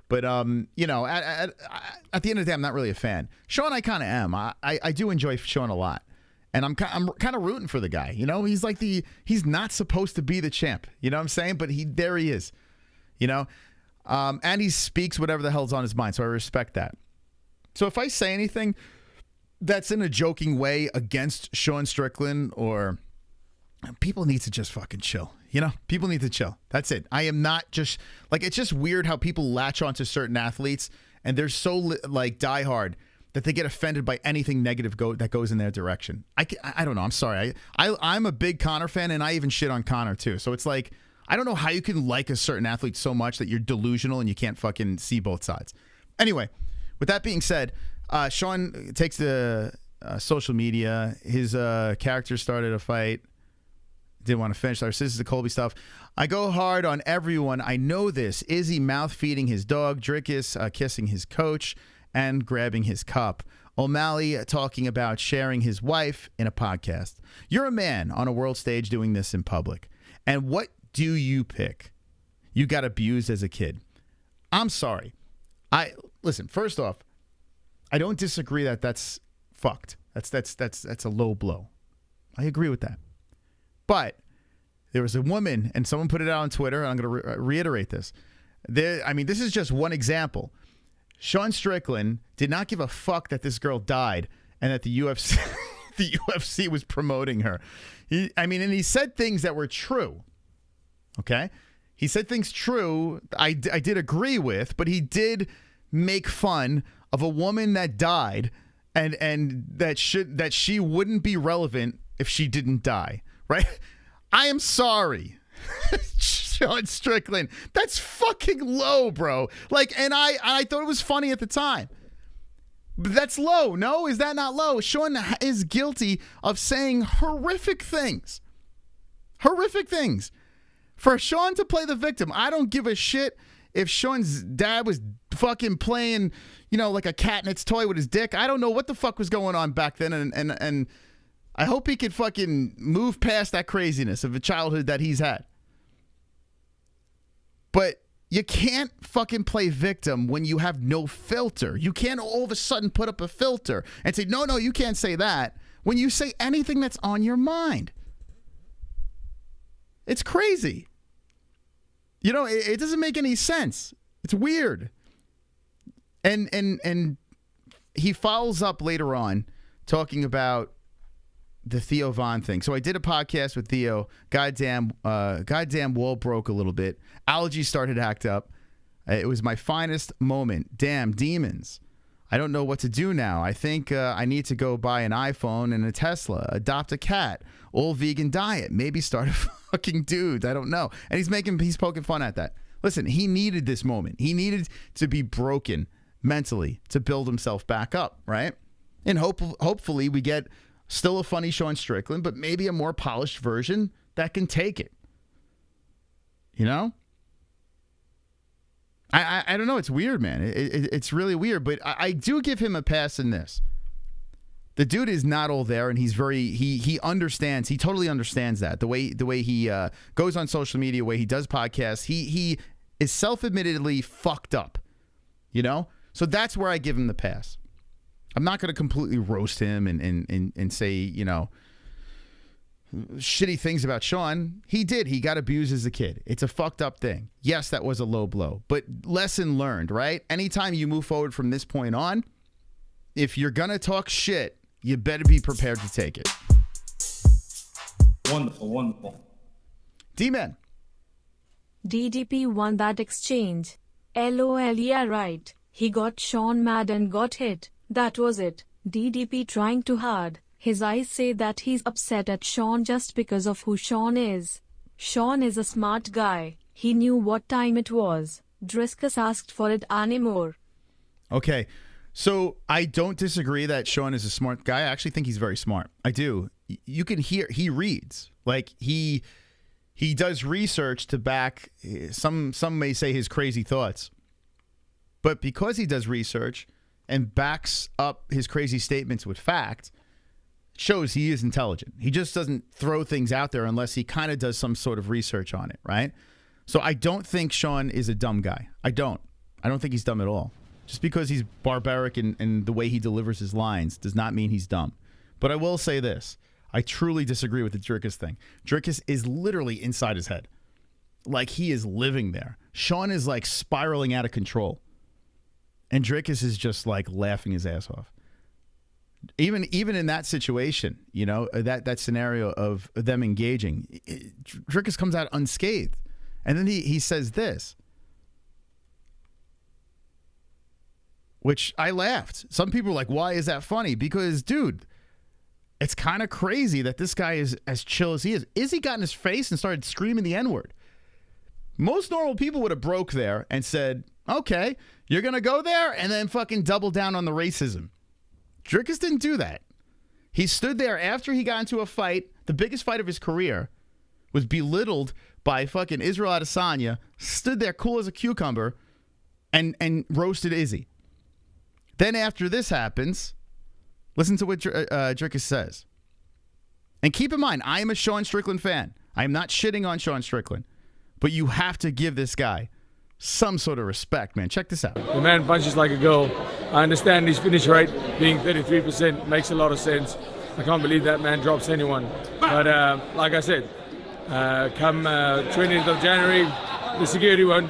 But at the end of the day, I'm not really a fan. Sean, I kind of am. I do enjoy Sean a lot. And I'm kind of rooting for the guy. You know, he's not supposed to be the champ. You know what I'm saying? But there he is. You know? And he speaks whatever the hell's on his mind, so I respect that. So if I say anything that's in a joking way against Sean Strickland, or people need to just fucking chill. You know, people need to chill. That's it. I am not just it's just weird how people latch onto certain athletes and they're so diehard that they get offended by anything negative that goes in their direction. I don't know. I'm sorry. I'm a big Conor fan, and I even shit on Conor too. So it's like, I don't know how you can like a certain athlete so much that you're delusional and you can't fucking see both sides. Anyway, with that being said, Sean takes the social media. His character started a fight. Didn't want to finish. This is the Colby stuff. I go hard on everyone. I know this. Izzy mouth feeding his dog. Drickus kissing his coach and grabbing his cup. O'Malley talking about sharing his wife in a podcast. You're a man on a world stage doing this in public. And what do you pick? You got abused as a kid. I'm sorry. Listen, first off, I don't disagree that that's fucked. That's a low blow. I agree with that. But there was a woman, and someone put it out on Twitter, and I'm going to reiterate this. This is just one example. Sean Strickland did not give a fuck that this girl died and that the UFC was promoting her. And he said things that were true. Okay, he said things true I did agree with, but he did make fun of a woman that died and that she wouldn't be relevant if she didn't die, right? I am sorry. Sean Strickland, that's fucking low, bro. And I thought it was funny at the time. But that's low. No, is that not low? Sean is guilty of saying horrific things. Horrific things. For Sean to play the victim, I don't give a shit if Sean's dad was fucking playing, like a cat and its toy with his dick. I don't know what the fuck was going on back then, and I hope he could fucking move past that craziness of a childhood that he's had. But you can't fucking play victim when you have no filter. You can't all of a sudden put up a filter and say, no, you can't say that, when you say anything that's on your mind. It's crazy. It doesn't make any sense. It's weird. And he follows up later on talking about the Theo Von thing. So I did a podcast with Theo. Goddamn wall broke a little bit. Allergies started to act up. It was my finest moment. Damn demons. I don't know what to do now. I think I need to go buy an iPhone and a Tesla, adopt a cat, all vegan diet, maybe start a fucking dude. I don't know. And he's poking fun at that. Listen, he needed this moment. He needed to be broken mentally to build himself back up, right? And hopefully we get still a funny Sean Strickland, but maybe a more polished version that can take it. I don't know. It's weird, man. It's really weird, but I do give him a pass in this. The dude is not all there, and he's he understands. He totally understands that. The way he goes on social media, the way he does podcasts, he is self-admittedly fucked up, So that's where I give him the pass. I'm not going to completely roast him and say, shitty things about Sean. He got abused as a kid. It's a fucked up thing. Yes, that was a low blow, but lesson learned, right? Anytime you move forward from this point on, if you're going to talk shit, you better be prepared to take it. Wonderful, wonderful. D-Man. DDP won that exchange. LOL, yeah, right. He got Sean mad and got hit. That was it. DDP trying too hard. His eyes say that he's upset at Sean just because of who Sean is. Sean is a smart guy. He knew what time it was. Driscus asked for it anymore. Okay, so I don't disagree that Sean is a smart guy. I actually think he's very smart. I do. You can hear he reads. Like he does research to back some may say his crazy thoughts. But because he does research and backs up his crazy statements with fact, shows he is intelligent. He just doesn't throw things out there unless he kind of does some sort of research on it, right? So I don't think Sean is a dumb guy. I don't think he's dumb at all. Just because he's barbaric in the way he delivers his lines does not mean he's dumb. But I will say this. I truly disagree with the Drickus thing. Drickus is literally inside his head. Like he is living there. Sean is like spiraling out of control. And Drickus is just like laughing his ass off. Even in that situation, that scenario of them engaging, Drickus comes out unscathed. And then he says this, which I laughed. Some people were like, why is that funny? Because, dude, it's kind of crazy that this guy is as chill as he is. Izzy got in his face and started screaming the N-word. Most normal people would have broke there and said, okay, you're going to go there and then fucking double down on the racism. Drickus didn't do that. He stood there after he got into a fight, the biggest fight of his career, was belittled by fucking Israel Adesanya, stood there cool as a cucumber, and roasted Izzy. Then after this happens, listen to what Drickus says. And keep in mind, I am a Sean Strickland fan. I am not shitting on Sean Strickland. But you have to give this guy some sort of respect, man. Check this out. The man punches like a girl. I understand his finish rate being 33% makes a lot of sense. I can't believe that man drops anyone. But like I said, come 20th of January, the security won't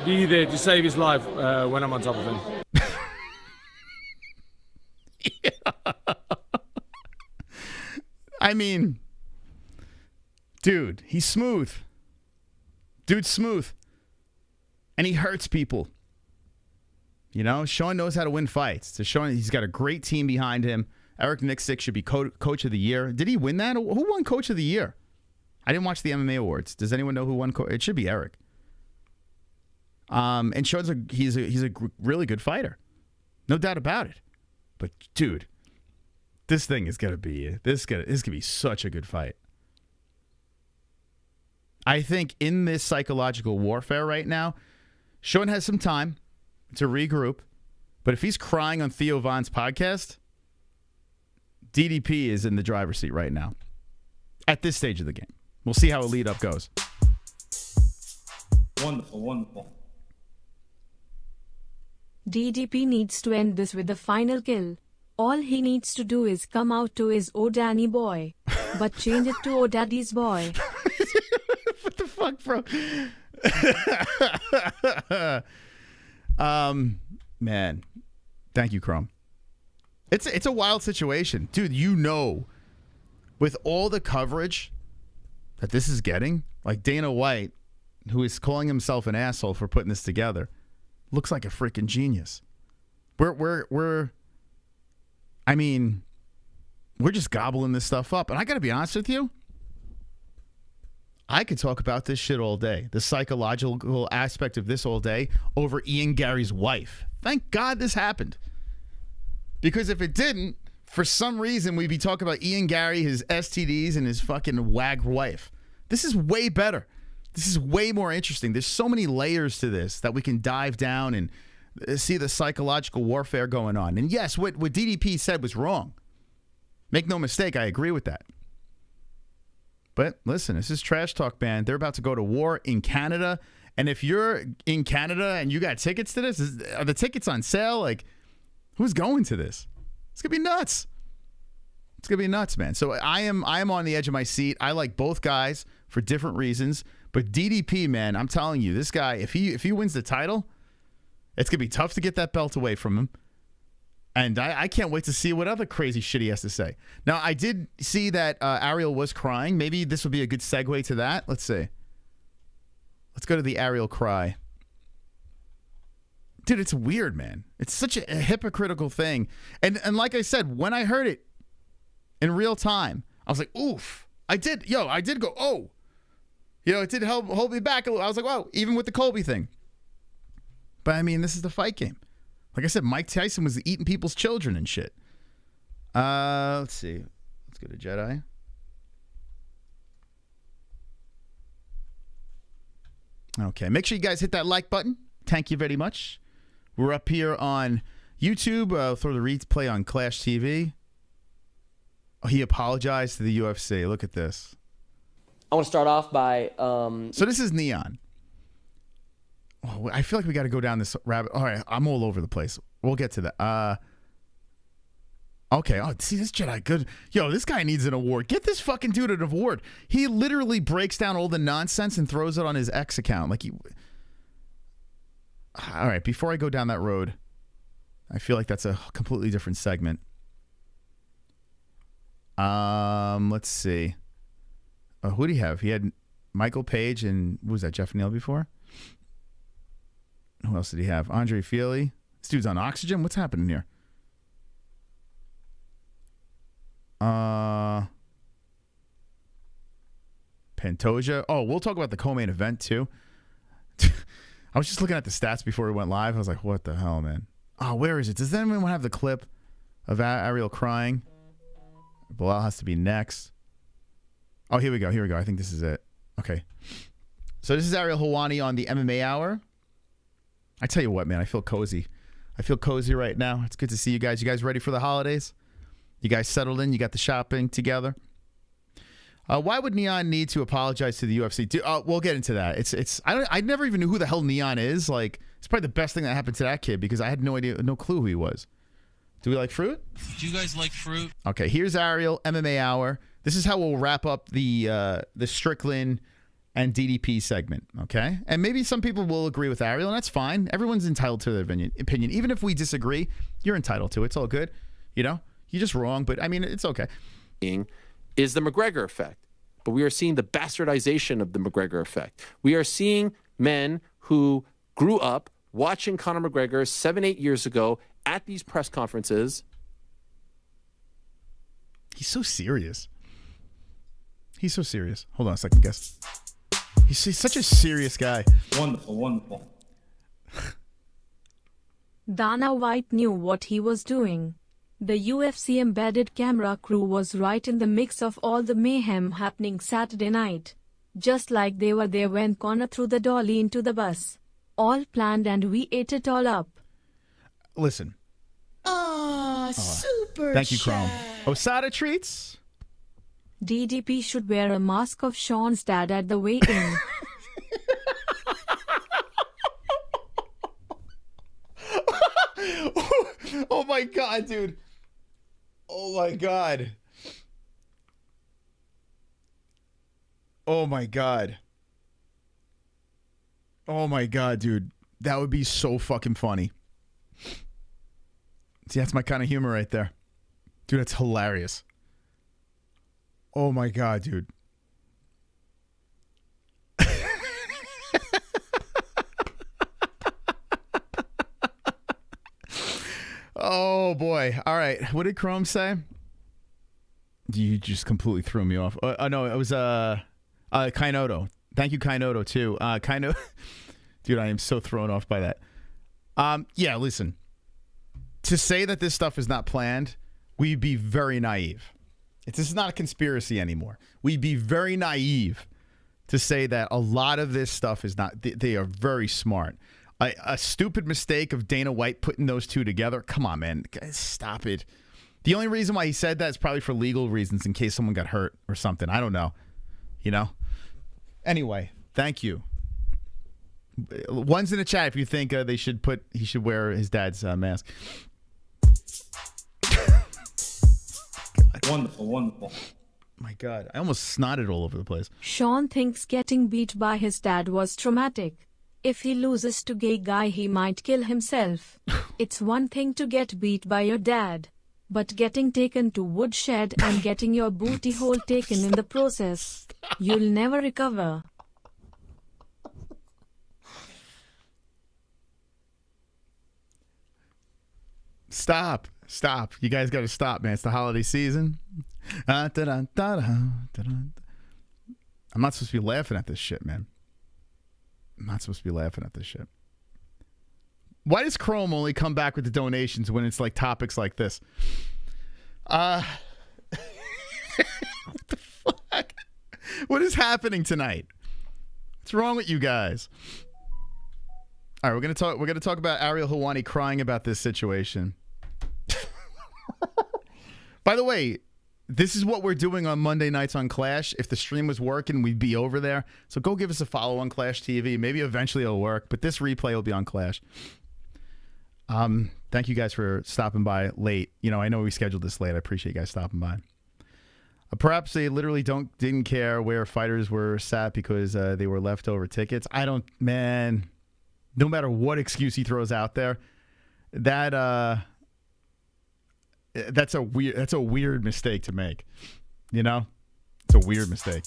be there to save his life when I'm on top of him. I mean, dude, he's smooth. Dude's smooth. And he hurts people. Sean knows how to win fights. So Sean, he's got a great team behind him. Eric Nixick should be coach of the year. Did he win that? Who won coach of the year? I didn't watch the MMA awards. Does anyone know who won? It should be Eric. And Sean's he's a really good fighter. No doubt about it. But dude, this thing is gonna be this is gonna be such a good fight. I think in this psychological warfare right now, Sean has some time to regroup. But if he's crying on Theo Von's podcast, DDP is in the driver's seat right now. At this stage of the game. We'll see how a lead-up goes. Wonderful, wonderful. DDP needs to end this with the final kill. All he needs to do is come out to his "Oh Danny boy," but change it to "Oh Daddy's boy." What the fuck, bro? Man. Thank you, Chrome. It's a wild situation. Dude, you know, with all the coverage that this is getting, like Dana White, who is calling himself an asshole for putting this together, looks like a freaking genius. We're just gobbling this stuff up. And I got to be honest with you, I could talk about this shit all day, the psychological aspect of this all day, over Ian Gary's wife. Thank God this happened. Because if it didn't, for some reason, we'd be talking about Ian Gary, his STDs, and his fucking wag wife. This is way better. This is way more interesting. There's so many layers to this that we can dive down and see the psychological warfare going on. And yes, what DDP said was wrong. Make no mistake, I agree with that. But listen, this is Trash Talk, man. They're about to go to war in Canada. And if you're in Canada and you got tickets to this, are the tickets on sale? Like, who's going to this? It's going to be nuts. It's going to be nuts, man. So I am on the edge of my seat. I like both guys for different reasons. But DDP, man, I'm telling you, this guy, if he wins the title, it's going to be tough to get that belt away from him. And I can't wait to see what other crazy shit he has to say. Now, I did see that Ariel was crying. Maybe this would be a good segue to that. Let's see. Let's go to the Ariel cry. Dude, it's weird, man. It's such a hypocritical thing. And like I said, when I heard it in real time, I was like, oof. I did go, oh. You know, it did hold me back a little. I was like, wow, even with the Colby thing. But, I mean, this is the fight game. Like I said, Mike Tyson was eating people's children and shit. Let's see. Let's go to Jedi. Okay, make sure you guys hit that like button. Thank you very much. We're up here on YouTube. Throw the replay on Clash TV. Oh, he apologized to the UFC. Look at this. I want to start off by... So this is Neon. Oh, I feel like we got to go down this rabbit. All right, I'm all over the place. We'll get to that. Okay. Oh, see, this Jedi good. Yo, this guy needs an award. Get this fucking dude an award. He literally breaks down all the nonsense and throws it on his X account. Like all right, before I go down that road, I feel like that's a completely different segment. Let's see. Who do you have? He had Michael Page and what was that, Jeff Neal before? Who else did he have? Andre Feely. This dude's on oxygen. What's happening here? Pantoja. Oh, we'll talk about the co-main event too. I was just looking at the stats before we went live. I was like, what the hell, man? Oh, where is it? Does anyone have the clip of Ariel crying? Bilal has to be next. Oh, here we go. Here we go. I think this is it. Okay. So this is Ariel Helwani on the MMA Hour. I tell you what, man, I feel cozy. I feel cozy right now. It's good to see you guys. You guys ready for the holidays? You guys settled in? You got the shopping together? Why would Neon need to apologize to the UFC? We'll get into that. I never even knew who the hell Neon is. Like, it's probably the best thing that happened to that kid because I had no idea, no clue who he was. Do we like fruit? Do you guys like fruit? Okay, here's Ariel, MMA Hour. This is how we'll wrap up the Strickland and DDP segment, okay? And maybe some people will agree with Ariel, and that's fine. Everyone's entitled to their opinion. Even if we disagree, you're entitled to it. It's all good. You know? You're just wrong, but, I mean, it's okay. Is the McGregor effect. But we are seeing the bastardization of the McGregor effect. We are seeing men who grew up watching Conor McGregor 7-8 years ago at these press conferences. He's so serious. He's so serious. Hold on a second, guys. He's such a serious guy. Wonderful, wonderful. Dana White knew what he was doing. The UFC embedded camera crew was right in the mix of all the mayhem happening Saturday night. Just like they were there when Conor threw the dolly into the bus. All planned and we ate it all up. Listen. Super Thank you, Chrome. Osada treats? DDP should wear a mask of Sean's dad at the weigh-in. Oh my God, dude. Oh my God. Oh my God. Oh my God, dude. That would be so fucking funny. See, that's my kind of humor right there. Dude, that's hilarious. Oh my God, dude. Oh boy. All right. What did Chrome say? You just completely threw me off. No, it was Kainotto. Thank you, Kainotto, too. Kainotto. Dude, I am so thrown off by that. Yeah, listen. To say that this stuff is not planned, we'd be very naive. This is not a conspiracy anymore. We'd be very naive to say that a lot of this stuff is not. They are very smart. A stupid mistake of Dana White putting those two together. Come on, man. Guys, stop it. The only reason why he said that is probably for legal reasons in case someone got hurt or something. I don't know. You know? Anyway, thank you. One's in the chat if you think he should wear his dad's mask. Wonderful, wonderful. My God, I almost snotted all over the place. Sean thinks getting beat by his dad was traumatic. If he loses to gay guy, he might kill himself. It's one thing to get beat by your dad, but getting taken to woodshed and getting your booty hole taken in the process, you'll never recover. Stop. You guys got to stop, man. It's the holiday season. I'm not supposed to be laughing at this shit, man. I'm not supposed to be laughing at this shit. Why does Chrome only come back with the donations when it's like topics like this? What the fuck? What is happening tonight? What's wrong with you guys? All right, we're gonna talk about Ariel Helwani crying about this situation. By the way, this is what we're doing on Monday nights on Clash. If the stream was working, we'd be over there. So go give us a follow on Clash TV. Maybe eventually it'll work, but this replay will be on Clash. Thank you guys for stopping by late. You know, I know we scheduled this late. I appreciate you guys stopping by. Perhaps they literally didn't care where fighters were sat because they were leftover tickets. Man, no matter what excuse he throws out there, that's a weird mistake to make. You know? It's a weird mistake.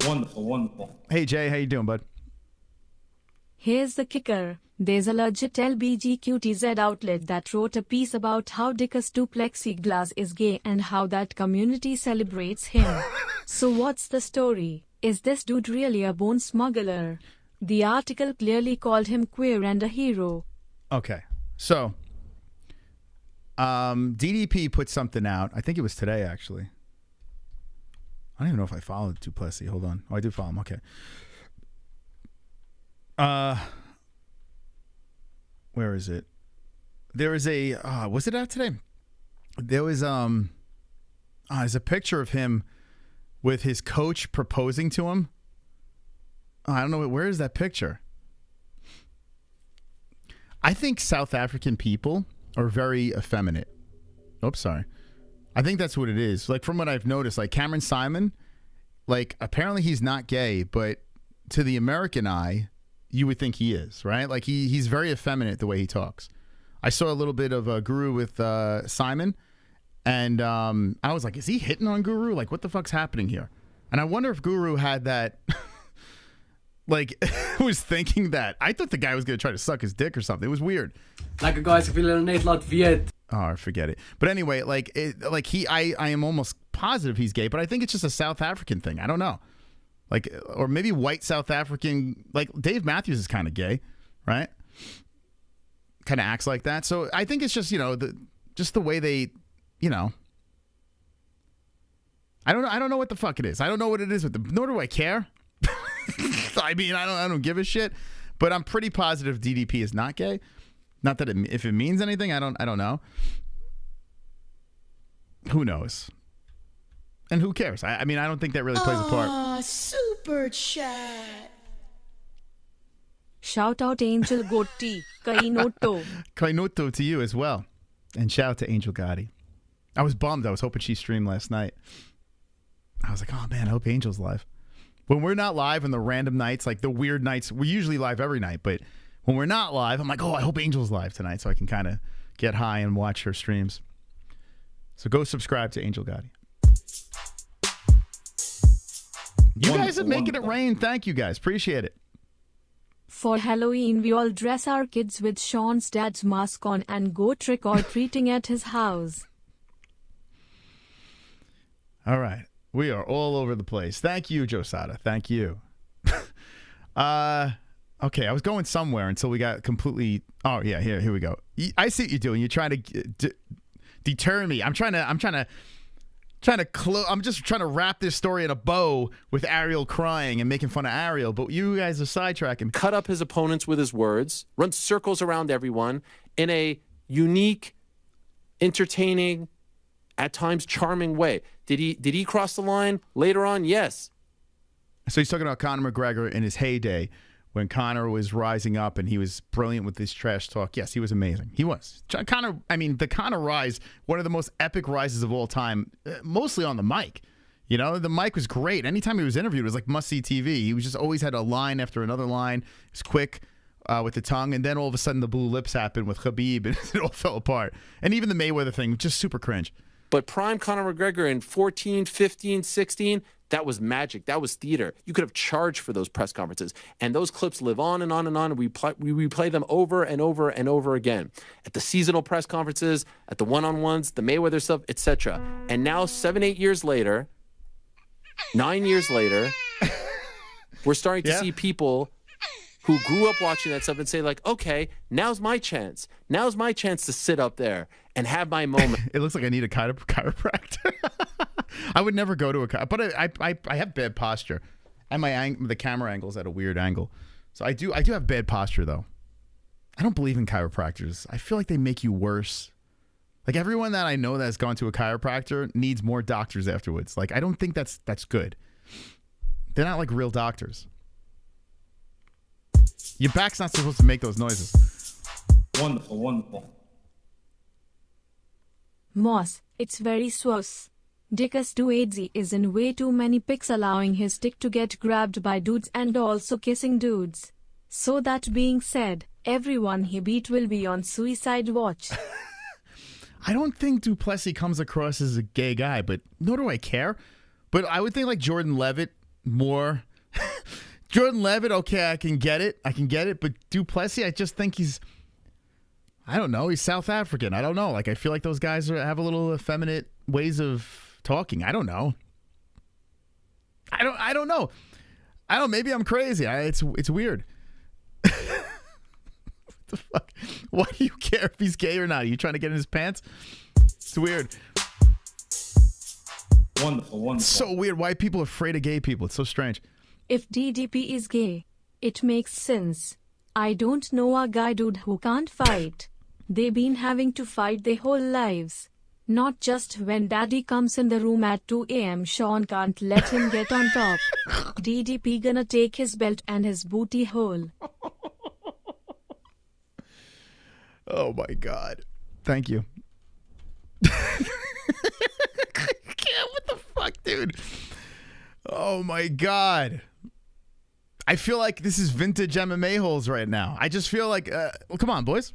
Wonderful, wonderful. Hey Jay, how you doing, bud? Here's the kicker. There's a legit LBGQTZ outlet that wrote a piece about how Dickus du Plexiglas is gay and how that community celebrates him. So what's the story? Is this dude really a bone smuggler? The article clearly called him queer and a hero. Okay, so DDP put something out. I think it was today, actually. I don't even know if I followed Duplessis. Hold on. Oh, I do follow him. Okay. Where is it? There is a was it out today? There was there's a picture of him with his coach proposing to him. I don't know, where is that picture? I think South African people are very effeminate. Oops, sorry. I think that's what it is. Like, from what I've noticed, like Cameron Simon, like, apparently he's not gay, but to the American eye, you would think he is, right? Like, he's very effeminate the way he talks. I saw a little bit of a Guru with Simon, and I was like, is he hitting on Guru? Like, what the fuck's happening here? And I wonder if Guru had that, like, was thinking that. I thought the guy was going to try to suck his dick or something. It was weird. Like a guy's feeling net laat weet. Oh, forget it. But anyway, I am almost positive he's gay, but I think it's just a South African thing. I don't know. Like, or maybe white South African, like Dave Matthews is kind of gay, right? kind of acts like that. So I think it's just, just the way they, I don't know what the fuck it is. I don't know what it is with them, nor do I care. I mean, I don't give a shit, but I'm pretty positive DDP is not gay. Not that if it means anything, I don't know. Who knows? And who cares? I mean, I don't think that really plays a part. Super chat. Shout out Angel Gotti, Kainotto. Kainotto to you as well. And shout out to Angel Gotti. I was bummed. I was hoping she streamed last night. I was like, oh man, I hope Angel's live. When we're not live on the random nights, like the weird nights, we're usually live every night, but when we're not live, I'm like, oh, I hope Angel's live tonight so I can kind of get high and watch her streams. So go subscribe to Angel Gotti. You guys are making it rain. Thank you guys. Appreciate it. For Halloween, we all dress our kids with Sean's dad's mask on and go trick-or-treating at his house. All right. We are all over the place. Thank you, Osada. Thank you. Okay, I was going somewhere until we got completely... Oh, yeah, here we go. I see what you're doing. You're trying to deter me. I'm just trying to wrap this story in a bow with Ariel crying and making fun of Ariel, but you guys are sidetracking. Cut up his opponents with his words, run circles around everyone in a unique, entertaining, at times charming way. Did he cross the line later on? Yes. So he's talking about Conor McGregor in his heyday when Conor was rising up and he was brilliant with his trash talk. Yes, he was amazing. He was. Conor, I mean, the Conor rise, one of the most epic rises of all time, mostly on the mic. The mic was great. Anytime he was interviewed, it was like must-see TV. He was just always had a line after another line. He was quick with the tongue, and then all of a sudden the blue lips happened with Khabib, and it all fell apart. And even the Mayweather thing, just super cringe. But prime Conor McGregor in 14, 15, 16, that was magic. That was theater. You could have charged for those press conferences. And those clips live on and on and on. And we replay them over and over and over again. At the seasonal press conferences, at the one-on-ones, the Mayweather stuff, etc. And now 7, 8 years later, 9 years later, we're starting to see people who grew up watching that stuff and say, like, okay, now's my chance. Now's my chance to sit up there and have my moment. It looks like I need a chiropractor. I would never go to a chiropractor, but I have bad posture. And the camera angle's at a weird angle. So I do have bad posture, though. I don't believe in chiropractors. I feel like they make you worse. Like, everyone that I know that has gone to a chiropractor needs more doctors afterwards. Like, I don't think that's good. They're not like real doctors. Your back's not supposed to make those noises. Wonderful, wonderful. Moss, it's very sus. Dickus 280 is in way too many pics allowing his dick to get grabbed by dudes and also kissing dudes. So that being said, everyone he beat will be on suicide watch. I don't think Duplessis comes across as a gay guy, but nor do I care. But I would think like Jordan Levitt more... Jordan Levitt, okay, I can get it. But Duplessis, I just think he's, I don't know, he's South African. I don't know. Like, I feel like those guys have a little effeminate ways of talking. I don't know. I don't know. Maybe I'm crazy. It's weird. What the fuck? Why do you care if he's gay or not? Are you trying to get in his pants? It's weird. Wonderful, wonderful. So weird. Why are people afraid of gay people? It's so strange. If DDP is gay, it makes sense. I don't know a guy dude who can't fight. They've been having to fight their whole lives. Not just when daddy comes in the room at 2 a.m. Sean can't let him get on top. DDP gonna take his belt and his booty hole. Oh my God. Thank you. What the fuck, dude? Oh my God. I feel like this is vintage MMA-Holes right now. I just feel like, well, come on, boys.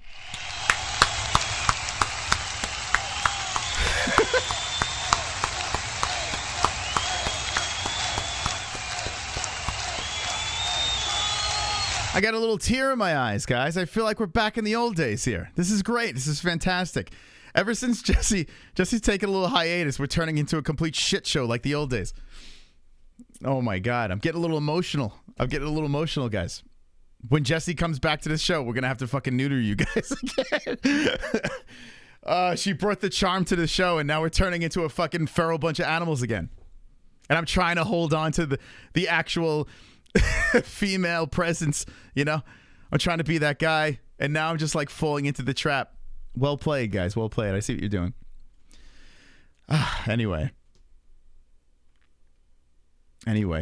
I got a little tear in my eyes, guys. I feel like we're back in the old days here. This is great. This is fantastic. Ever since Jesse's taken a little hiatus, we're turning into a complete shit show like the old days. Oh my God, I'm getting a little emotional. Guys. When Jesse comes back to the show, we're going to have to fucking neuter you guys again. She brought the charm to the show, and now we're turning into a fucking feral bunch of animals again. And I'm trying to hold on to the actual female presence, you know? I'm trying to be that guy, and now I'm just like falling into the trap. Well played, guys. Well played. I see what you're doing. Anyway,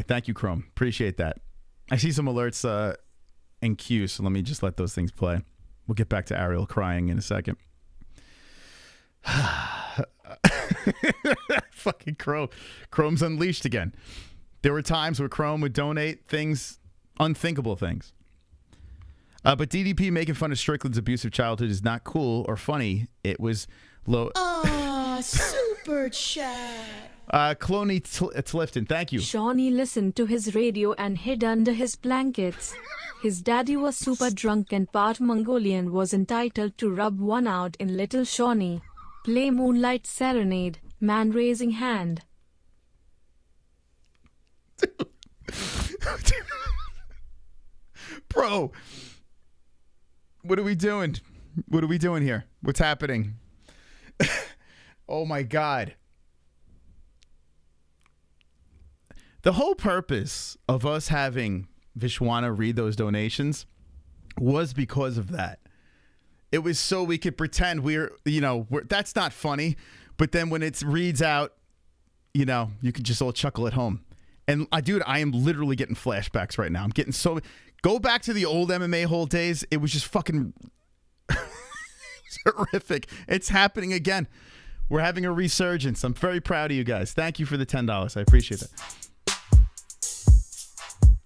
thank you, Chrome. Appreciate that. I see some alerts in queue, so let me just let those things play. We'll get back to Ariel crying in a second. Fucking Chrome. Chrome's unleashed again. There were times where Chrome would donate things, unthinkable things. But DDP making fun of Strickland's abusive childhood is not cool or funny. It was low. Oh, super chat. Cloney Tlifton, thank you. Shawnee listened to his radio and hid under his blankets. His daddy was super drunk and part Mongolian, was entitled to rub one out in Little Shawnee. Play Moonlight Serenade. Man raising hand. Bro, what are we doing? What are we doing here? What's happening? Oh my God. The whole purpose of us having Vishwana read those donations was because of that. It was so we could pretend we're that's not funny. But then when it reads out, you can just all chuckle at home. And dude, I am literally getting flashbacks right now. I'm getting so... Go back to the old MMA-Hole days. It was just fucking... It's horrific. It's happening again. We're having a resurgence. I'm very proud of you guys. Thank you for the $10. I appreciate it.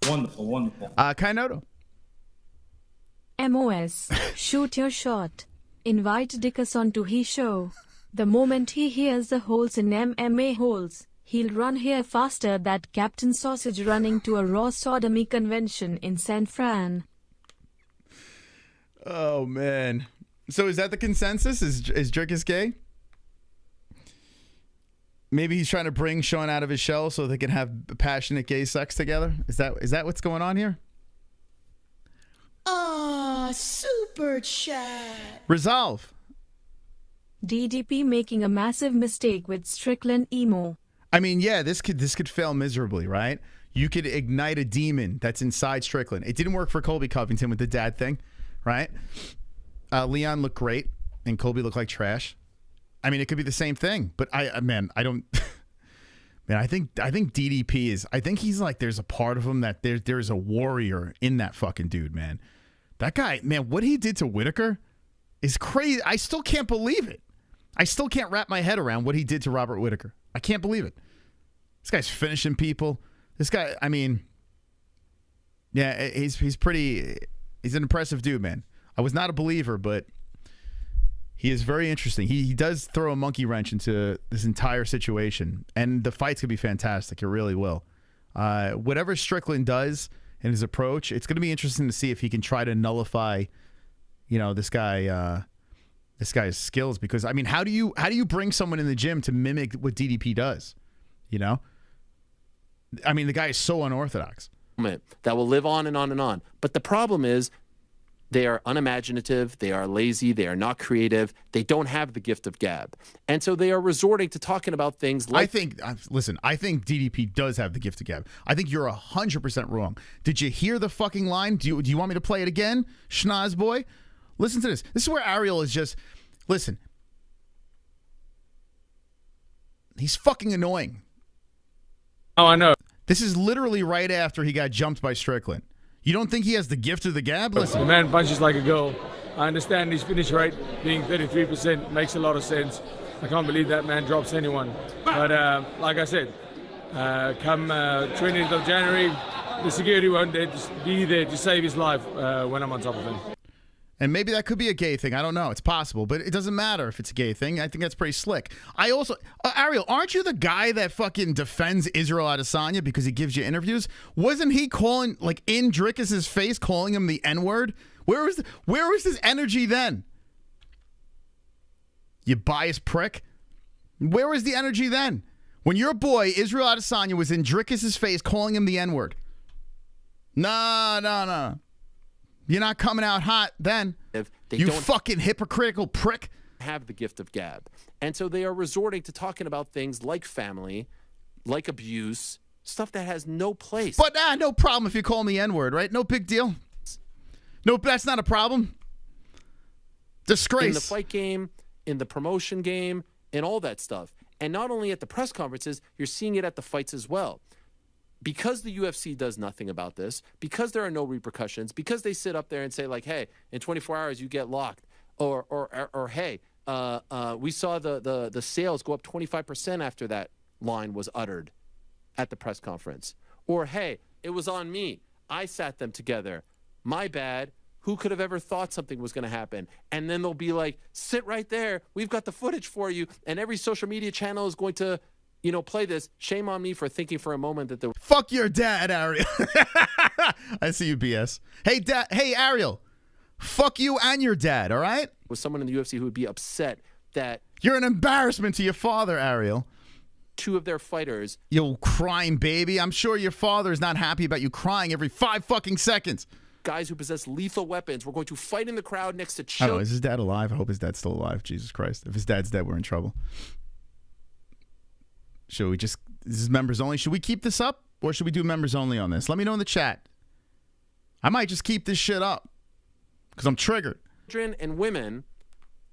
Wonderful, wonderful. Kainotto. MOS. Shoot your shot. Invite Dickerson to his show. The moment he hears the holes in MMA-Holes, he'll run here faster than Captain Sausage running to a raw sodomy convention in San Fran. Oh, man. So is that the consensus? Is Drickus gay? Maybe he's trying to bring Sean out of his shell so they can have passionate gay sex together? Is that what's going on here? Ah, super chat. Resolve. DDP making a massive mistake with Strickland emo. I mean, yeah, this could fail miserably, right? You could ignite a demon that's inside Strickland. It didn't work for Colby Covington with the dad thing, right? Leon looked great, and Colby looked like trash. I mean, it could be the same thing, but I think DDP is. I think he's like, there's a part of him that there's a warrior in that fucking dude, man. That guy, man, what he did to Whitaker is crazy. I still can't believe it. I still can't wrap my head around what he did to Robert Whitaker. I can't believe it. This guy's finishing people. This guy, I mean, yeah, he's an impressive dude, man. I was not a believer, but he is very interesting. He does throw a monkey wrench into this entire situation, and the fights could be fantastic. It really will. Whatever Strickland does in his approach, it's going to be interesting to see if he can try to nullify, this guy's skills. Because I mean, how do you bring someone in the gym to mimic what DDP does? I mean, the guy is so unorthodox. That will live on and on and on. But the problem is, they are unimaginative, they are lazy, they are not creative, they don't have the gift of gab. And so they are resorting to talking about things like... I think DDP does have the gift of gab. I think you're 100% wrong. Did you hear the fucking line? Do you want me to play it again, schnoz boy? Listen to this. This is where Ariel is just... Listen. He's fucking annoying. Oh, I know. This is literally right after he got jumped by Strickland. You don't think he has the gift of the gab? Listen. The man punches like a girl. I understand his finish rate being 33% makes a lot of sense. I can't believe that man drops anyone. But like I said, come 20th of January, the security won't be there to save his life when I'm on top of him. And maybe that could be a gay thing. I don't know. It's possible. But it doesn't matter if it's a gay thing. I think that's pretty slick. I also... Ariel, aren't you the guy that fucking defends Israel Adesanya because he gives you interviews? Wasn't he calling, like, in Drickus' face, calling him the N-word? Where was his energy then? You biased prick. Where was the energy then? When your boy, Israel Adesanya, was in Drickus' face calling him the N-word. No. You're not coming out hot then. If they you don't fucking hypocritical prick. have the gift of gab. And so they are resorting to talking about things like family, like abuse, stuff that has no place. But no problem if you call me N-word, right? No big deal. No, that's not a problem. Disgrace. In the fight game, in the promotion game, in all that stuff. And not only at the press conferences, you're seeing it at the fights as well. Because the UFC does nothing about this, because there are no repercussions, because they sit up there and say, like, hey, in 24 hours you get locked, or hey, we saw the sales go up 25% after that line was uttered at the press conference. Or, hey, it was on me. I sat them together. My bad. Who could have ever thought something was going to happen? And then they'll be like, sit right there. We've got the footage for you. And every social media channel is going to, play this. Shame on me for thinking for a moment that Fuck your dad, Ariel. I see you, BS. Hey, Dad. Hey, Ariel. Fuck you and your dad, all right? Was someone in the UFC who would be upset that you're an embarrassment to your father, Ariel. Two of their fighters. You crying baby. I'm sure your father is not happy about you crying every 5 fucking seconds. Guys who possess lethal weapons were going to fight in the crowd next to I don't children. know. Is his dad alive? I hope his dad's still alive. Jesus Christ. If his dad's dead, we're in trouble. Should we just... This is members only. Should we keep this up? Or should we do members only on this? Let me know in the chat. I might just keep this shit up. Because I'm triggered. Children and women,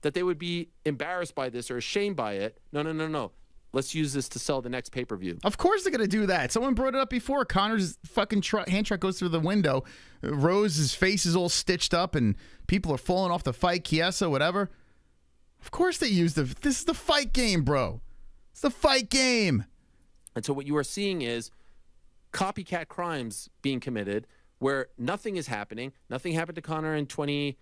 that they would be embarrassed by this or ashamed by it. No. Let's use this to sell the next pay-per-view. Of course they're going to do that. Someone brought it up before. Connor's fucking hand truck goes through the window. Rose's face is all stitched up and people are falling off the fight. Chiesa, whatever. Of course they use this is the fight game, bro. It's the fight game. And so what you are seeing is copycat crimes being committed where nothing is happening. Nothing happened to Connor in 20...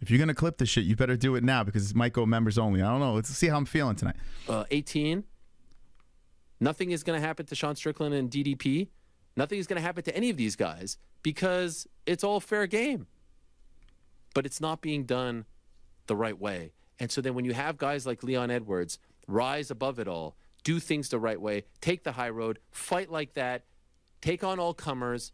If you're going to clip this shit, you better do it now because it might go members only. I don't know. Let's see how I'm feeling tonight. 18. Nothing is going to happen to Sean Strickland and DDP. Nothing is going to happen to any of these guys because it's all fair game. But it's not being done the right way. And so then when you have guys like Leon Edwards rise above it all, do things the right way, take the high road, fight like that, take on all comers,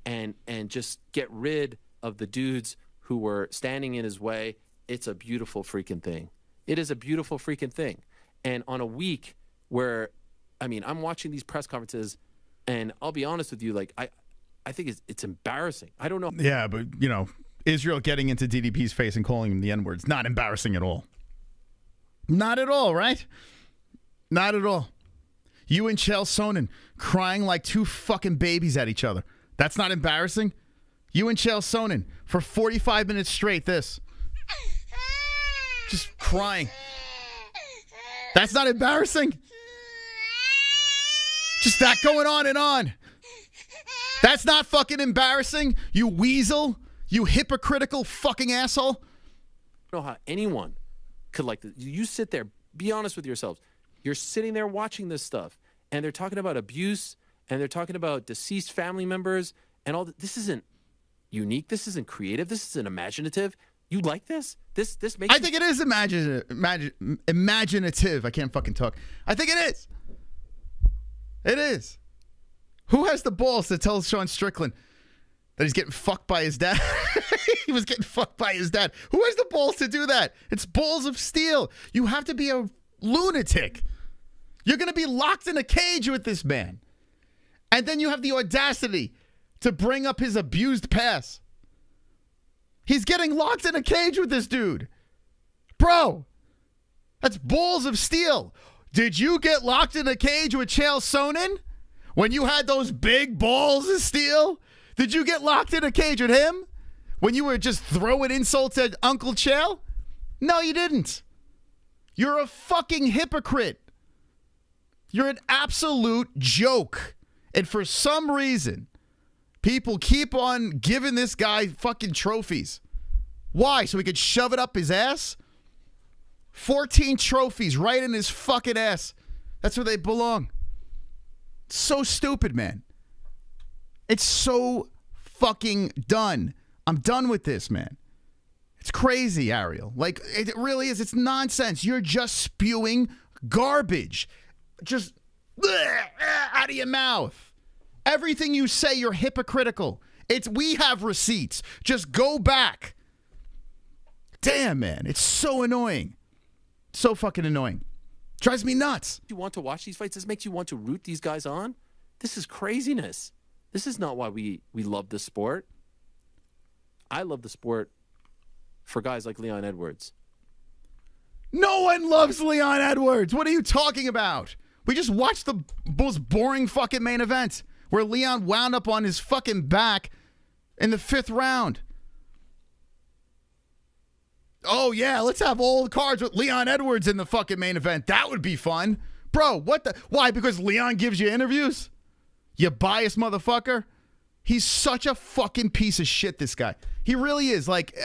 and just get rid of the dudes who were standing in his way, it's a beautiful freaking thing. It is a beautiful freaking thing. And on a week where, I'm watching these press conferences, and I'll be honest with you, like, I think it's embarrassing. I don't know. Yeah, but, Israel getting into DDP's face and calling him the N-words, not embarrassing at all. Not at all, right? Not at all. You and Chael Sonnen crying like two fucking babies at each other. That's not embarrassing? You and Chael Sonnen for 45 minutes straight, this. Just crying. That's not embarrassing? Just that going on and on. That's not fucking embarrassing, you weasel. You hypocritical fucking asshole. I don't know how anyone could like this. You sit there, be honest with yourselves. You're sitting there watching this stuff, and they're talking about abuse, and they're talking about deceased family members, and all this isn't unique. This isn't creative. This isn't imaginative. You like this? This makes. I think it is imaginative. I can't fucking talk. I think it is. It is. Who has the balls to tell Sean Strickland that he's getting fucked by his dad? He was getting fucked by his dad. Who has the balls to do that? It's balls of steel. You have to be a lunatic. You're going to be locked in a cage with this man. And then you have the audacity to bring up his abused past. He's getting locked in a cage with this dude. Bro, that's balls of steel. Did you get locked in a cage with Chael Sonnen when you had those big balls of steel? Did you get locked in a cage with him when you were just throwing insults at Uncle Chael? No, you didn't. You're a fucking hypocrite. You're an absolute joke. And for some reason, people keep on giving this guy fucking trophies. Why? So he could shove it up his ass? 14 trophies right in his fucking ass. That's where they belong. So stupid, man. It's so fucking done. I'm done with this, man. It's crazy, Ariel. Like, it really is. It's nonsense. You're just spewing garbage. Just out of your mouth. Everything you say, you're hypocritical. We have receipts. Just go back. Damn, man. It's so annoying. So fucking annoying. Drives me nuts. You want to watch these fights? This makes you want to root these guys on? This is craziness. This is not why we love this sport. I love the sport for guys like Leon Edwards. No one loves Leon Edwards. What are you talking about? We just watched the most boring fucking main event where Leon wound up on his fucking back in the 5th round. Oh, yeah, let's have all the cards with Leon Edwards in the fucking main event. That would be fun. Bro, what the? Why? Because Leon gives you interviews? You biased motherfucker? He's such a fucking piece of shit, this guy. He really is. Like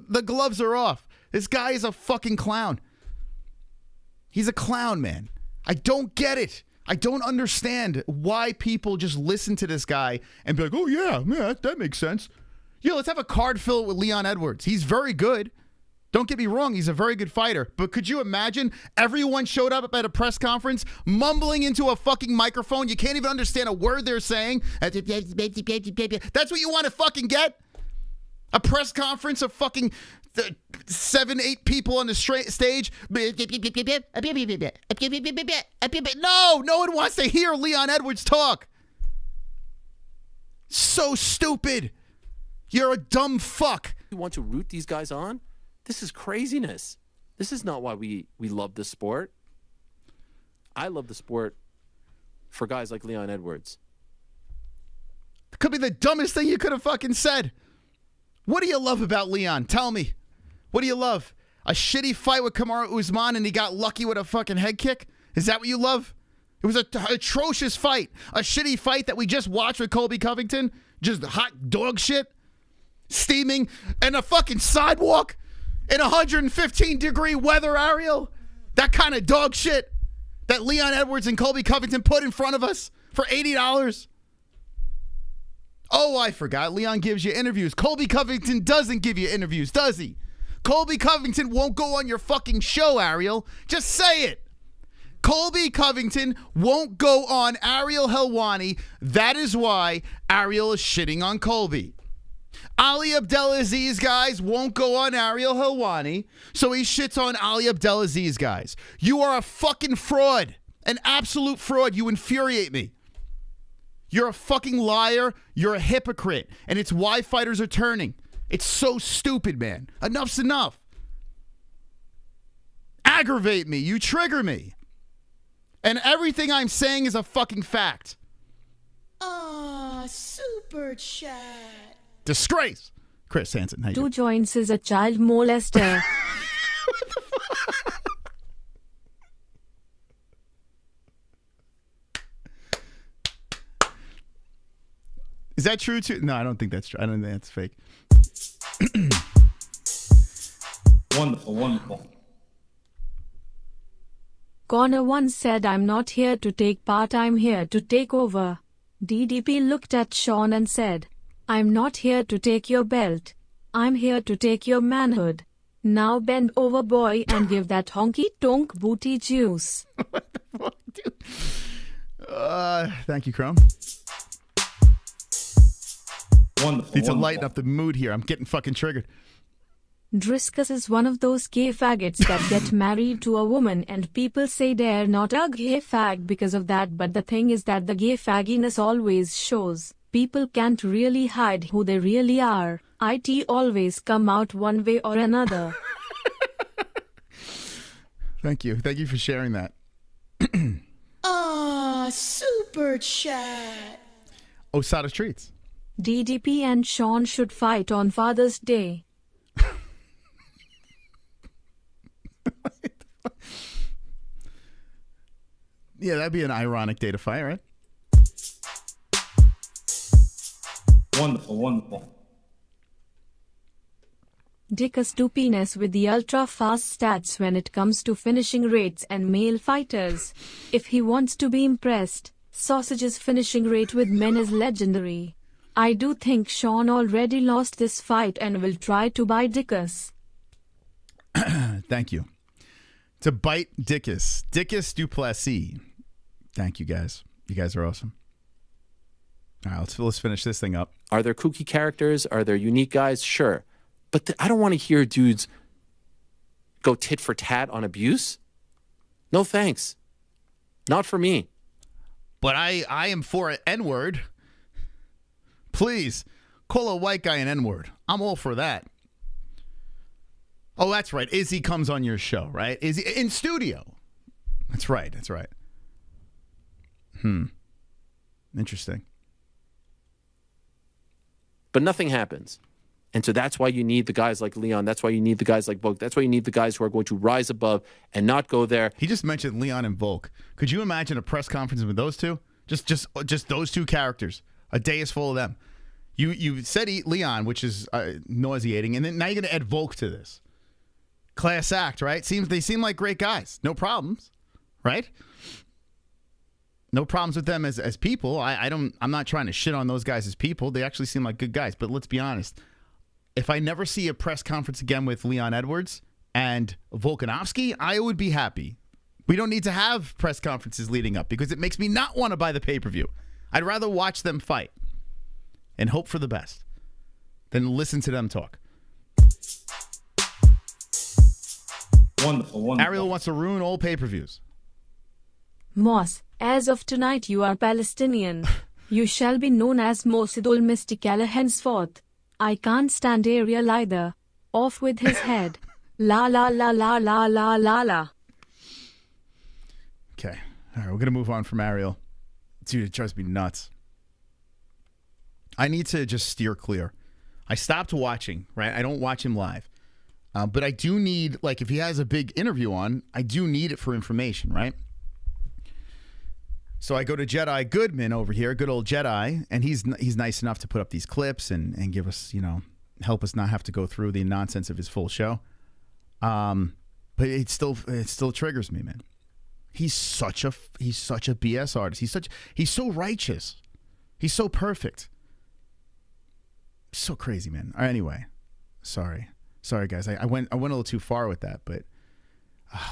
the gloves are off. This guy is a fucking clown. He's a clown, man. I don't get it. I don't understand why people just listen to this guy and be like, oh, yeah, that makes sense. Yeah, let's have a card fill with Leon Edwards. He's very good. Don't get me wrong, he's a very good fighter. But could you imagine everyone showed up at a press conference mumbling into a fucking microphone? You can't even understand a word they're saying. That's what you want to fucking get? A press conference of fucking 7, 8 people on the stage. No one wants to hear Leon Edwards talk. So stupid. You're a dumb fuck. You want to root these guys on? This is craziness. This is not why we love this sport. I love the sport for guys like Leon Edwards. It could be the dumbest thing you could have fucking said. What do you love about Leon? Tell me. What do you love? A shitty fight with Kamaru Usman and he got lucky with a fucking head kick? Is that what you love? It was an atrocious fight. A shitty fight that we just watched with Colby Covington. Just hot dog shit. Steaming. And a fucking sidewalk. In 115-degree weather, Ariel. That kind of dog shit that Leon Edwards and Colby Covington put in front of us for $80. Oh, I forgot. Leon gives you interviews. Colby Covington doesn't give you interviews, does he? Colby Covington won't go on your fucking show, Ariel. Just say it. Colby Covington won't go on Ariel Helwani. That is why Ariel is shitting on Colby. Ali Abdelaziz guys won't go on Ariel Helwani, so he shits on Ali Abdelaziz guys. You are a fucking fraud. An absolute fraud. You infuriate me. You're a fucking liar. You're a hypocrite. And it's why fighters are turning. It's so stupid, man. Enough's enough. Aggravate me. You trigger me. And everything I'm saying is a fucking fact. Ah, super chat. Disgrace. Chris Hansen. How you 2 doing? joints is a child molester. Is that true too? No, I don't think that's true. I don't think that's fake. Wonderful, wonderful. Connor once said, I'm not here to take part, I'm here to take over. DDP looked at Sean and said, I'm not here to take your belt. I'm here to take your manhood. Now bend over, boy, and give that honky tonk booty juice. What the fuck, dude? Thank you, Chrome. Wonderful. Need to lighten up the mood here. I'm getting fucking triggered. Driscus is one of those gay faggots that get married to a woman and people say they're not a gay fag because of that, but the thing is that the gay fagginess always shows. People can't really hide who they really are. IT always come out one way or another. Thank you. Thank you for sharing that. Ah, super chat. Osada treats. DDP and Sean should fight on Father's Day. Yeah, that'd be an ironic day to fight, right? Wonderful, wonderful. Dickus do penis with the ultra-fast stats when it comes to finishing rates and male fighters. If he wants to be impressed, Sausage's finishing rate with men is legendary. I do think Sean already lost this fight and will try to buy Dickus. Thank you. To bite Dickus. Dickus Duplessis. Thank you, guys. You guys are awesome. All right, let's finish this thing up. Are there kooky characters? Are there unique guys? Sure. But I don't want to hear dudes go tit for tat on abuse. No thanks. Not for me. But I am for an N-word. Please, call a white guy an N-word. I'm all for that. Oh, that's right. Izzy comes on your show, right? Izzy in studio. That's right. Interesting. But nothing happens. And so that's why you need the guys like Leon. That's why you need the guys like Volk. That's why you need the guys who are going to rise above and not go there. He just mentioned Leon and Volk. Could you imagine a press conference with those two? Just those two characters. A day is full of them. You said Leon, which is nauseating, and then now you're going to add Volk to this. Class act, right? They seem like great guys. No problems, right? No problems with them as people. I'm not trying to shit on those guys as people. They actually seem like good guys. But let's be honest. If I never see a press conference again with Leon Edwards and Volkanovski, I would be happy. We don't need to have press conferences leading up because it makes me not want to buy the pay-per-view. I'd rather watch them fight and hope for the best than listen to them talk. Wonderful. Ariel wants to ruin all pay-per-views. Moss, as of tonight you are Palestinian. You shall be known as Mosidul Mysticala henceforth. I can't stand Ariel either. Off with his head. La la la la la la la la. Okay. All right, we're going to move on from Ariel. Dude, it drives me nuts. I need to just steer clear. I stopped watching, right? I don't watch him live. But I do need, like, if he has a big interview on, I do need it for information, right? So I go to Jedi Goodman over here, good old Jedi, and he's nice enough to put up these clips and give us, help us not have to go through the nonsense of his full show. But it still triggers me, man. He's such a BS artist. He's so righteous. He's so perfect. So crazy, man. Anyway, sorry guys. I went a little too far with that, but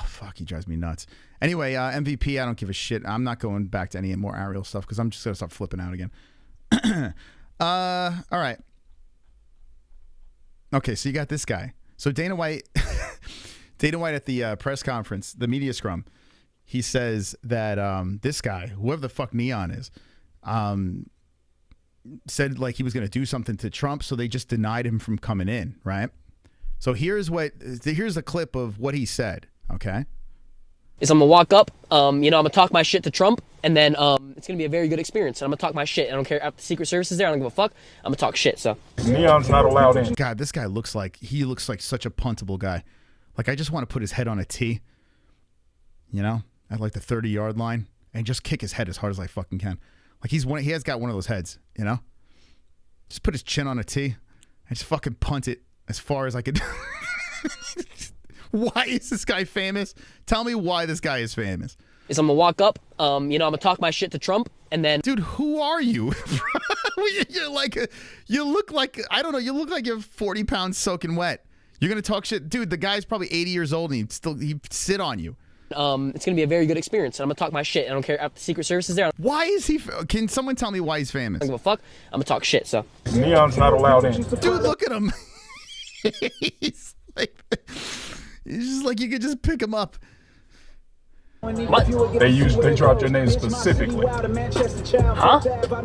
fuck, he drives me nuts. Anyway, MVP, I don't give a shit. I'm not going back to any more Ariel stuff because I'm just gonna start flipping out again. All right. Okay, so you got this guy. So Dana White at the press conference, the media scrum, he says that this guy, whoever the fuck Neon is, said like he was gonna do something to Trump, so they just denied him from coming in, right? So here's a clip of what he said. Okay. Is I'm gonna walk up, I'm gonna talk my shit to Trump, and then it's gonna be a very good experience. And I'm gonna talk my shit. I don't care if the Secret Service is there. I don't give a fuck. I'm gonna talk shit. So Neon's not allowed in. God, this guy looks like such a puntable guy. Like I just want to put his head on a tee, at like the 30-yard line, and just kick his head as hard as I fucking can. Like he has got one of those heads, Just put his chin on a tee and just fucking punt it as far as I could. Why is this guy famous? Tell me why this guy is famous. Is I'm gonna walk up, I'm gonna talk my shit to Trump, and then dude, who are you? You look like I don't know. You look like you're 40 pounds soaking wet. You're gonna talk shit, dude. The guy's probably 80 years old and he'd sit on you. It's gonna be a very good experience, and I'm gonna talk my shit. I don't care if the Secret Service is there. Why is he? Can someone tell me why he's famous? I don't give a fuck. I'm gonna talk shit. So Neon's not allowed in. Dude, look at him. He's just like you could just pick him up. What? They dropped your name specifically. Huh?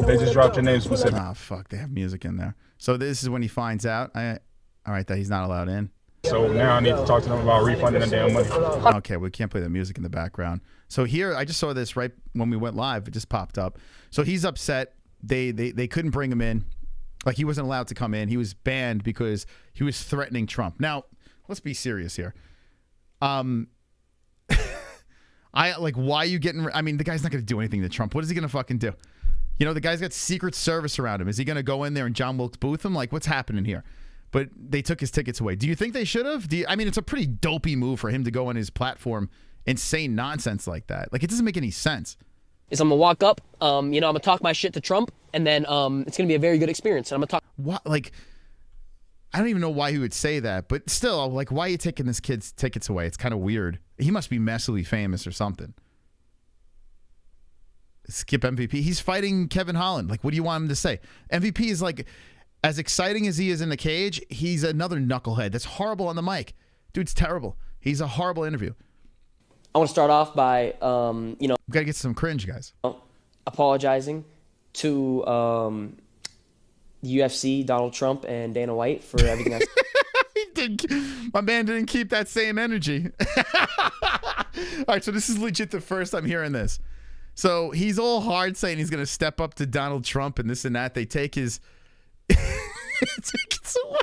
They just dropped your name specifically. Oh fuck, they have music in there. So this is when he finds out. All right, that he's not allowed in. So now I need to talk to them about refunding the damn money. Okay, we can't play the music in the background. So here, I just saw this right when we went live. It just popped up. So he's upset. They couldn't bring him in. Like he wasn't allowed to come in. He was banned because he was threatening Trump. Now, let's be serious here. Why are you getting? I mean, the guy's not going to do anything to Trump. What is he going to fucking do? The guy's got Secret Service around him. Is he going to go in there and John Wilkes Booth him? Like, what's happening here? But they took his tickets away. Do you think they should have? It's a pretty dopey move for him to go on his platform and say nonsense like that. Like, it doesn't make any sense. Is I'm gonna walk up, I'm gonna talk my shit to Trump, and then it's gonna be a very good experience. And I'm gonna talk. What? Like, I don't even know why he would say that, but still, like, why are you taking this kid's tickets away? It's kind of weird. He must be massively famous or something. Skip MVP. He's fighting Kevin Holland. Like, what do you want him to say? MVP is like, as exciting as he is in the cage, he's another knucklehead that's horrible on the mic. Dude's terrible. He's a horrible interview. I want to start off by, we got to get some cringe, guys. Apologizing to UFC, Donald Trump, and Dana White for everything My man didn't keep that same energy. All right, so this is legit the first I'm hearing this. So he's all hard saying he's going to step up to Donald Trump and this and that. They take his... take it away.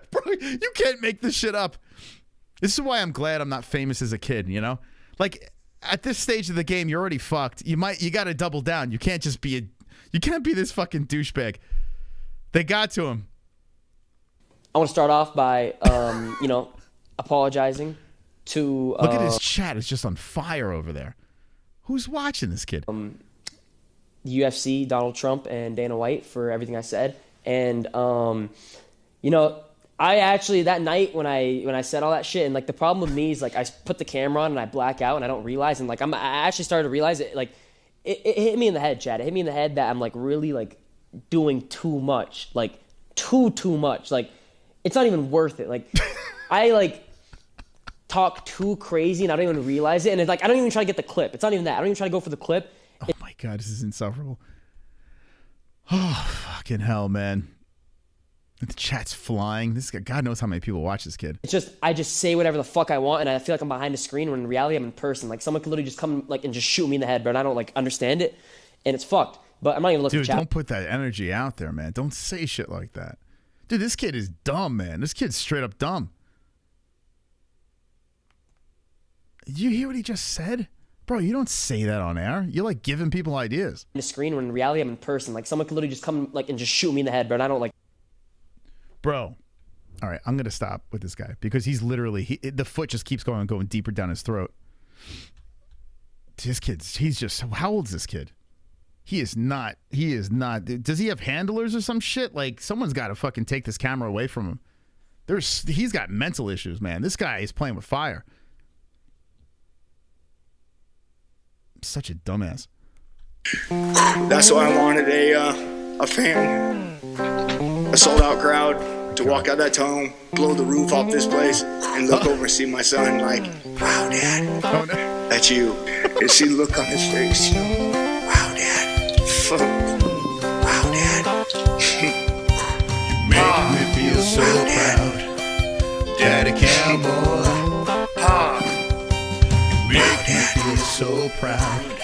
Bro, you can't make this shit up. This is why I'm glad I'm not famous as a kid, you know? Like, at this stage of the game, you're already fucked. You got to double down. You can't just be you can't be this fucking douchebag. They got to him. I want to start off by, apologizing to... Look at his chat. It's just on fire over there. Who's watching this kid? UFC, Donald Trump, and Dana White for everything I said. And, I actually, that night when I said all that shit, and, like, the problem with me is, like, I put the camera on and I black out and I don't realize. And, like, I actually started to realize it, like, it hit me in the head, Chad. It hit me in the head that I'm, like, really, like, doing too much. Like, too much. Like, it's not even worth it. Like, I, like... talk too crazy and I don't even realize it, and it's like I don't even try to get the clip. It's not even that. I don't even try to go for the clip. Oh my god, this is insufferable. Oh fucking hell, man. The chat's flying. This guy, God knows how many people watch this kid. It's just I just say whatever the fuck I want, and I feel like I'm behind a screen when in reality I'm in person. Like someone could literally just come like and just shoot me in the head, but I don't like understand it, and it's fucked. But I'm not even looking. Dude, don't put that energy out there, man. Don't say shit like that. Dude, this kid is dumb, man. This kid's straight up dumb. Did you hear what he just said? Bro, you don't say that on air. You're like giving people ideas. The screen when in reality I'm in person. Like someone could literally just come like and just shoot me in the head, but I don't like. Bro, all right, I'm gonna stop with this guy because he's literally the foot just keeps going deeper down his throat. This kid's he's just how old is this kid? He is not. Does he have handlers or some shit? Like someone's got to fucking take this camera away from him. He's got mental issues, man. This guy is playing with fire. Such a dumbass. That's why I wanted a fan, a sold out crowd to walk out that tunnel, blow the roof off this place, and look over and see my son like, wow, Dad, that's you. And see the look on his face. Wow, Dad. Wow, Dad. You make me feel so proud, Daddy Cowboy. Make me feel so proud,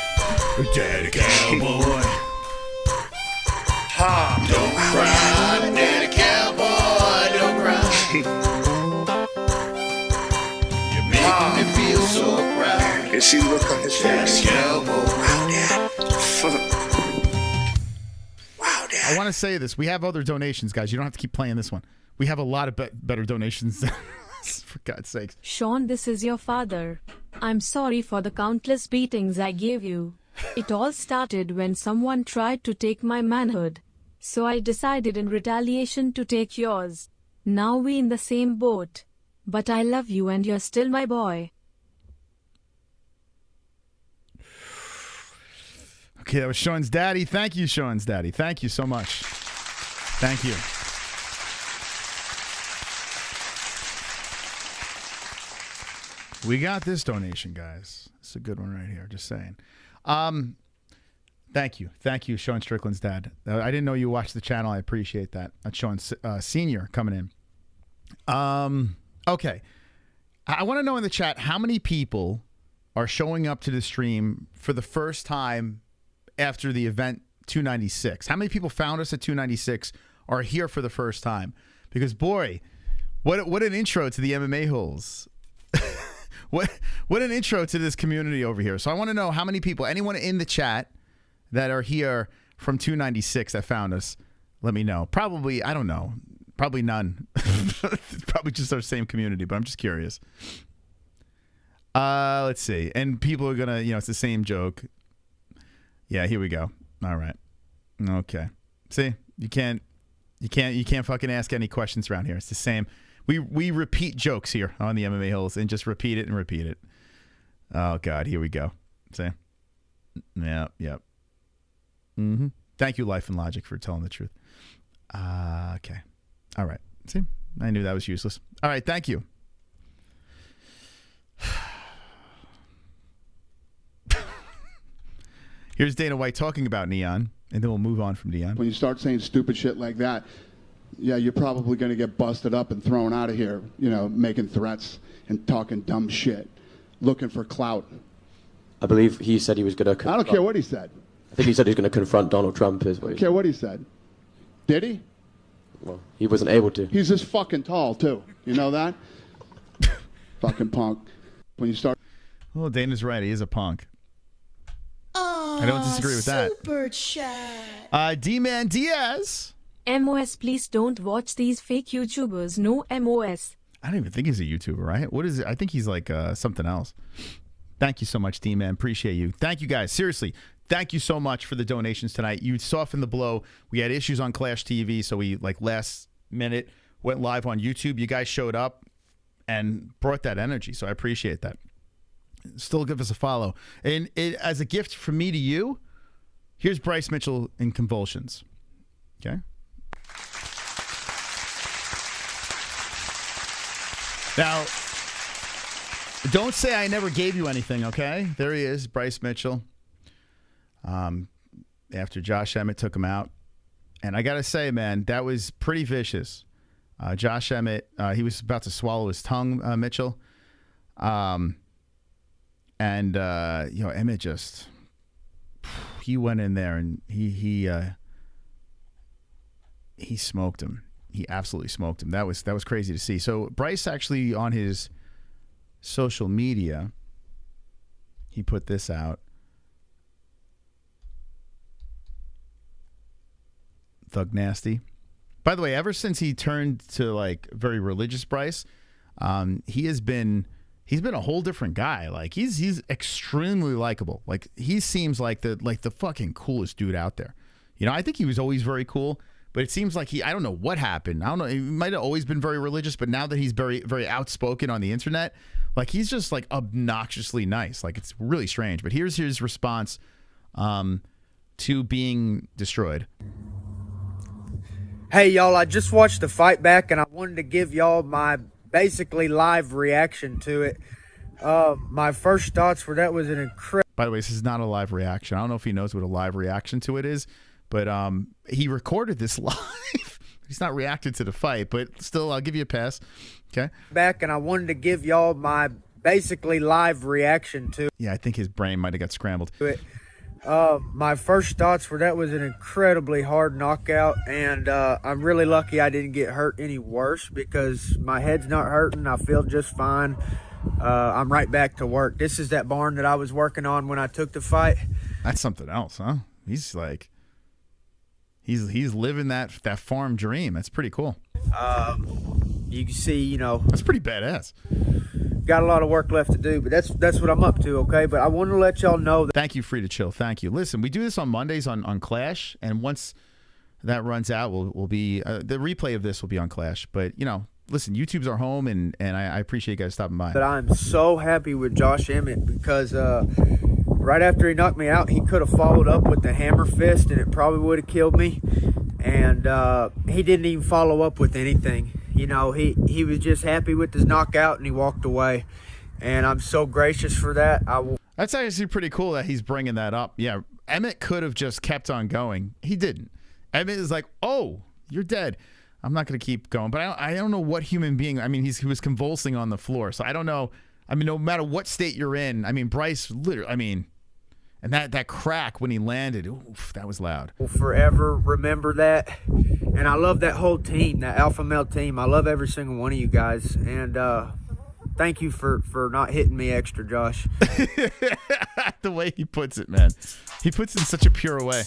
Daddy Cowboy. Don't cry, Daddy Cowboy, don't cry. You make me feel so proud. And see the look on his face. Daddy Cowboy. Wow, Dad. Wow, Dad. I want to say this. We have other donations, guys. You don't have to keep playing this one. We have a lot of better donations. For God's sakes. Sean, this is your father. I'm sorry for the countless beatings I gave you. It all started when someone tried to take my manhood. So I decided in retaliation to take yours. Now we in the same boat. But I love you and you're still my boy. Okay, that was Sean's daddy. Thank you, Sean's daddy. Thank you so much. Thank you. We got this donation, guys. It's a good one right here. Just saying. Thank you. Thank you, Sean Strickland's dad. I didn't know you watched the channel. I appreciate that. That's Sean Sr. coming in. Okay. I want to know in the chat how many people are showing up to the stream for the first time after the event 296. How many people found us at 296 are here for the first time? Because, boy, what an intro to the MMA-Holes. What an intro to this community over here. So I want to know how many people, anyone in the chat that are here from 296 that found us, let me know. Probably, I don't know. Probably none. Probably just our same community, but I'm just curious. Let's see. And people are going to, it's the same joke. Yeah, here we go. All right. Okay. See, you can't fucking ask any questions around here. It's the same. We repeat jokes here on the MMA Holes and just repeat it and repeat it. Oh God, here we go. See, Yeah, yep. Thank you, Life and Logic, for telling the truth. Okay. All right. See? I knew that was useless. All right, thank you. Here's Dana White talking about Neon, and then we'll move on from Neon. When you start saying stupid shit like that, yeah, you're probably going to get busted up and thrown out of here, you know, making threats and talking dumb shit, looking for clout. I believe he said he was going to... I don't care what he said. I think he said he was going to confront Donald Trump. Is what I don't care what he said. Did he? Well, he wasn't able to. He's this fucking tall, too. You know that? Fucking punk. When you start... Well, Dana's right. He is a punk. I don't disagree with that. Super chat. D-Man Diaz. MOS, please don't watch these fake YouTubers. No MOS. I don't even think he's a YouTuber, right? What is it? I think he's like something else. Thank you so much, D-Man. Appreciate you. Thank you, guys. Seriously, thank you so much for the donations tonight. You softened the blow. We had issues on Clash TV, so we, like, last minute went live on YouTube. You guys showed up and brought that energy, so I appreciate that. Still give us a follow. And as a gift from me to you, here's Bryce Mitchell in Convulsions. Okay? Now, don't say I never gave you anything, okay? There he is, Bryce Mitchell. After Josh Emmett took him out. And I got to say, man, that was pretty vicious. Josh Emmett, he was about to swallow his tongue, Mitchell. And Emmett just, he went in there and he smoked him. He absolutely smoked him. That was crazy to see. So Bryce actually on his social media, he put this out. Thug Nasty. By the way, ever since he turned to like very religious Bryce, he's been a whole different guy. Like he's extremely likable. Like he seems like the fucking coolest dude out there. You know, I think he was always very cool, but it seems like I don't know what happened. I don't know. He might have always been very religious, but now that he's very, very outspoken on the internet, like he's just like obnoxiously nice. Like it's really strange. But here's his response to being destroyed. Hey y'all, I just watched the fight back and I wanted to give y'all my basically live reaction to it. My first thoughts were that was an incredible... By the way, this is not a live reaction. I don't know if he knows what a live reaction to it is, but he recorded this live. He's not reacted to the fight, but still, I'll give you a pass. Okay. Back, and I wanted to give y'all my basically live reaction to... Yeah, I think his brain might have got scrambled. ...it. My first thoughts were that was an incredibly hard knockout, and I'm really lucky I didn't get hurt any worse because my head's not hurting. I feel just fine. I'm right back to work. This is that barn that I was working on when I took the fight. That's something else, huh? He's like, he's living that farm dream. That's pretty cool. You can see, you know, that's pretty badass. Got a lot of work left to do, but that's what I'm up to, okay? But I want to let y'all know that... Thank you, Free to Chill. Thank you. Listen, we do this on Mondays on Clash, and once that runs out, we'll be... the replay of this will be on Clash. But, you know, listen, YouTube's our home, and I appreciate you guys stopping by. But I'm so happy with Josh Emmett because right after he knocked me out, he could have followed up with the hammer fist, and it probably would have killed me. And he didn't even follow up with anything. You know, he was just happy with his knockout, and he walked away. And I'm so gracious for that. That's actually pretty cool that he's bringing that up. Yeah, Emmett could have just kept on going. He didn't. Emmett is like, oh, you're dead. I'm not going to keep going. But I don't know what human being. I mean, he was convulsing on the floor. So I don't know. I mean, no matter what state you're in. I mean, Bryce, literally, I mean, and that crack when he landed, oof, that was loud. Will forever remember that. And I love that whole team, that alpha male team. I love every single one of you guys. And thank you for not hitting me extra, Josh. The way he puts it, man. He puts it in such a pure way.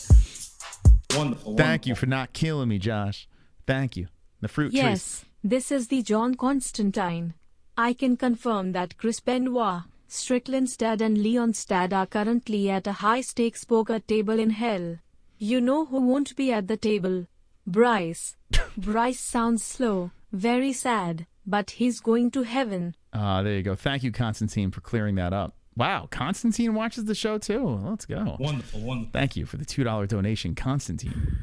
Wonderful. Thank you for not killing me, Josh. Thank you. The fruit trees. Yes, this is the John Constantine. I can confirm that Chris Benoit, Strickland's dad and Leon's dad are currently at a high-stakes poker table in hell. You know who won't be at the table? Bryce. Bryce sounds slow, very sad, but he's going to heaven. There you go. Thank you, Constantine, for clearing that up. Wow, Constantine watches the show too. Let's go. Wonderful, wonderful. Thank you for the $2 donation, Constantine.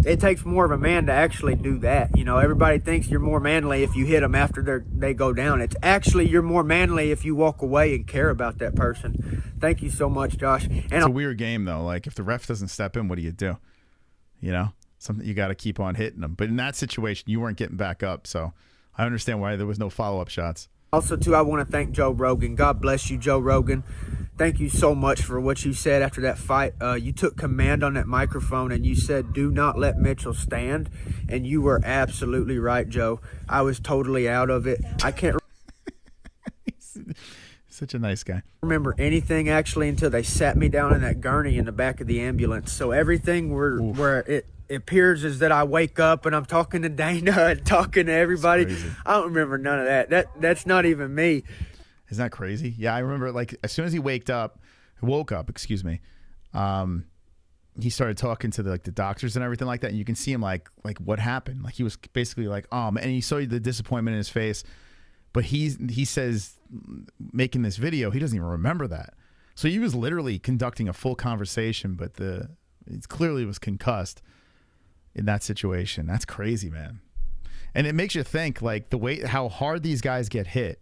It takes more of a man to actually do that. You know, everybody thinks you're more manly if you hit them after they go down. It's actually you're more manly if you walk away and care about that person. Thank you so much, Josh. And It's a weird game though. Like if the ref doesn't step in, what do? You know, something you got to keep on hitting them. But in that situation, you weren't getting back up, so I understand why there was no follow-up shots. Also, too, I want to thank Joe Rogan. God bless you, Joe Rogan. Thank you so much for what you said after that fight. You took command on that microphone and you said, do not let Mitchell stand. And you were absolutely right, Joe. I was totally out of it. I can't Such a nice guy. remember anything, actually, until they sat me down in that gurney in the back of the ambulance. So everything where it appears is that I wake up and I'm talking to Dana and talking to everybody. I don't remember none of that. That's not even me. Isn't that crazy? Yeah, I remember like as soon as he woke up, he started talking to the doctors and everything like that. And you can see him like what happened? Like he was basically like, and you saw the disappointment in his face. But he says making this video, he doesn't even remember that. So he was literally conducting a full conversation, but it clearly was concussed in that situation. That's crazy, man. And it makes you think like how hard these guys get hit.